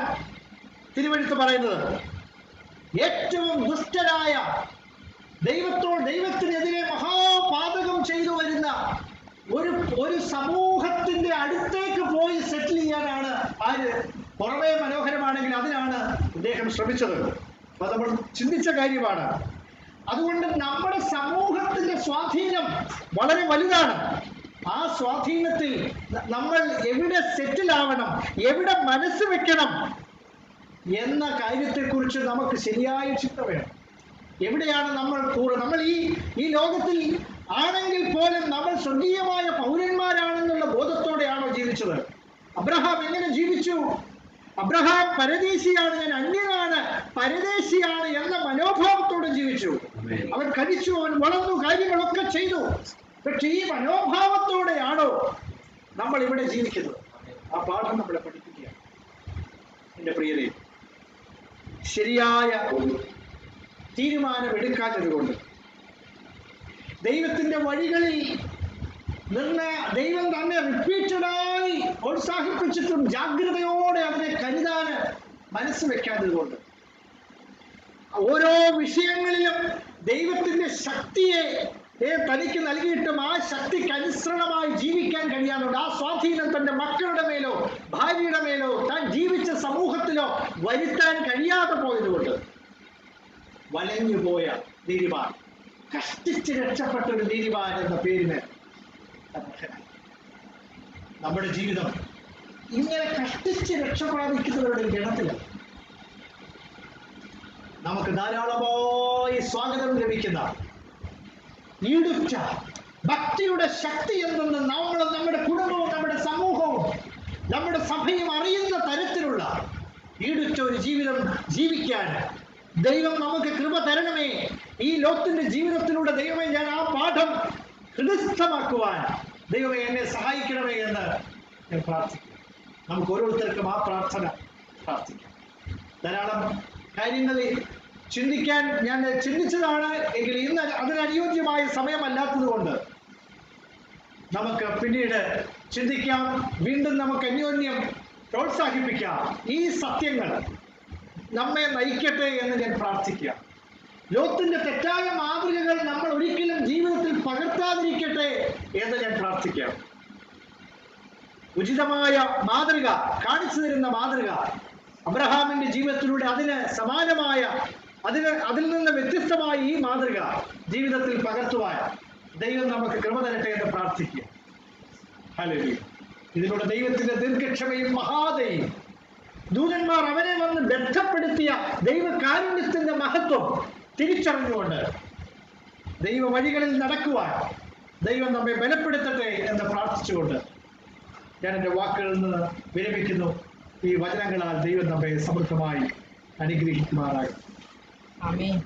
തിരുവെഴുത്ത് പറയുന്നത്. ഏറ്റവും ദുഷ്ടരായ ദൈവത്തിനെതിരെ മഹാപാതകം ചെയ്തു വരുന്ന ഒരു സമൂഹത്തിന്റെ അടുത്തേക്ക് പോയി സെറ്റിൽ ചെയ്യാനാണ് പുറമേ മനോഹരമാണെങ്കിൽ അതിനാണ് അദ്ദേഹം ശ്രമിച്ചത്. അത് നമ്മൾ ചിന്തിച്ച കാര്യമാണ്. അതുകൊണ്ട് നമ്മുടെ സമൂഹത്തിന്റെ സ്വാധീനം വളരെ വലുതാണ്. ആ സ്വാധീനത്തിൽ നമ്മൾ എവിടെ സെറ്റിലാവണം, എവിടെ മനസ്സ് വെക്കണം എന്ന കാര്യത്തെക്കുറിച്ച് നമുക്ക് ശരിയായ ചിന്ത വേണം. എവിടെയാണ് നമ്മൾ ഈ ലോകത്തിൽ ആണെങ്കിൽ പോലും നമ്മൾ സ്വർഗീയമായ പൗരന്മാരാണെന്നുള്ള ബോധത്തോടെയാണോ ജീവിച്ചത്? അബ്രഹാം എങ്ങനെ ജീവിച്ചു? അബ്രഹാം പരദേശിയാണ്, ഞാൻ അന്യനാണ്, പരദേശിയാണ് എന്ന മനോഭാവത്തോടെ ജീവിച്ചു. അവൻ കഴിച്ചു, അവൻ വളർന്നു, കാര്യങ്ങളൊക്കെ ചെയ്തു. പക്ഷെ ഈ മനോഭാവത്തോടെയാണോ നമ്മൾ ഇവിടെ ജീവിക്കുന്നത്? ആ പാഠം നമ്മളെ പഠിപ്പിക്കുക. എന്റെ പ്രിയരെ, ശരിയായ തീരുമാനമെടുക്കാത്തത് കൊണ്ട് ദൈവത്തിന്റെ വഴികളിൽ ദൈവം തന്നെ റിപ്പീറ്റഡായി പ്രോത്സാഹിപ്പിച്ചിട്ടും ജാഗ്രതയോടെ അതിനെ കരുതാന് മനസ്സ് വെക്കാത്തത് കൊണ്ട് ഓരോ വിഷയങ്ങളിലും ദൈവത്തിന്റെ ശക്തിയെ തനിക്ക് നൽകിയിട്ടും ആ ശക്തിക്ക് അനുസരണമായി ജീവിക്കാൻ കഴിയാറുണ്ട്. ആ സ്വാധീനം തന്റെ മക്കളുടെ മേലോ ഭാര്യയുടെ മേലോ താൻ ജീവിച്ച സമൂഹത്തിലോ വരുത്താൻ കഴിയാതെ പോയതുകൊണ്ട് വലഞ്ഞുപോയ നീതിമാൻ, കഷ്ടിച്ച് രക്ഷപ്പെട്ട ഒരു നീതിമാൻ എന്ന പേരിന് നമ്മുടെ ജീവിതം ഇങ്ങനെ കഷ്ടിച്ച് രക്ഷപ്രാപിക്കുന്നവരുടെ ഗണത്തിലാണ്. നമുക്ക് ധാരാളമായി സ്വാഗതം ലഭിക്കുന്ന ഈടുറ്റ ഭക്തിയുടെ ശക്തി എന്തെന്ന് നമ്മളും നമ്മുടെ കുടുംബവും നമ്മുടെ സമൂഹവും നമ്മുടെ സഭയും അറിയുന്ന തരത്തിലുള്ള ഈടുറ്റ ഒരു ജീവിതം ജീവിക്കാൻ ദൈവം നമുക്ക് കൃപ തരണമേ. ഈ ലോകത്തിന്റെ ജീവിതത്തിലൂടെ ദൈവമേ ഞാൻ ആ പാഠം ഹൃദയസ്ഥമാക്കുവാൻ ദൈവമേ എന്നെ സഹായിക്കണമേ എന്ന് ഞാൻ പ്രാർത്ഥിക്കും. നമുക്ക് ഓരോരുത്തർക്കും ആ പ്രാർത്ഥന പ്രാർത്ഥിക്കാം. ധാരാളം കാര്യങ്ങളിൽ ചിന്തിക്കാൻ ഞാൻ ചിന്തിച്ചതാണ് എങ്കിൽ ഇന്ന് അതിനനുയോജ്യമായ സമയമല്ലാത്തത് കൊണ്ട് നമുക്ക് പിന്നീട് ചിന്തിക്കാം. വീണ്ടും നമുക്ക് അന്യോന്യം പ്രോത്സാഹിപ്പിക്കാം. ഈ സത്യങ്ങൾ നമ്മെ നയിക്കട്ടെ എന്ന് ഞാൻ പ്രാർത്ഥിക്കാം. ലോകത്തിന്റെ തെറ്റായ മാതൃകകൾ നമ്മൾ ഒരിക്കലും ജീവിതത്തിൽ പകർത്താതിരിക്കട്ടെ എന്ന് ഞാൻ പ്രാർത്ഥിക്കാം. ഉചിതമായ മാതൃക കാണിച്ചു തരുന്ന മാതൃക അബ്രഹാമിന്റെ ജീവിതത്തിലൂടെ അതിന് സമാനമായ അതിൽ നിന്ന് വ്യത്യസ്തമായ ഈ മാതൃക ജീവിതത്തിൽ പകർത്തുവാൻ ദൈവം നമുക്ക് കൃപ തരട്ടെ എന്ന് പ്രാർത്ഥിക്കുക. ഹല്ലേലൂയ. ഇതിലൂടെ ദൈവത്തിന്റെ ദീർഘക്ഷമയും മഹാദയും ദൂതന്മാർ അവനെ വന്ന് ബന്ധപ്പെടുത്തിയ ദൈവകാരുണ്യത്തിന്റെ മഹത്വം തിരിച്ചറിഞ്ഞുകൊണ്ട് ദൈവ വഴികളിൽ നടക്കുവാൻ ദൈവം നമ്മെ ബലപ്പെടുത്തട്ടെ എന്ന് പ്രാർത്ഥിച്ചുകൊണ്ട് ഞാൻ എൻ്റെ വാക്കുകളിൽ നിന്ന് വിരമിക്കുന്നു. ഈ വചനങ്ങളാൽ ദൈവം നമ്മെ സമൃദ്ധമായി അനുഗ്രഹിക്കുമാറായി. ആമേൻ.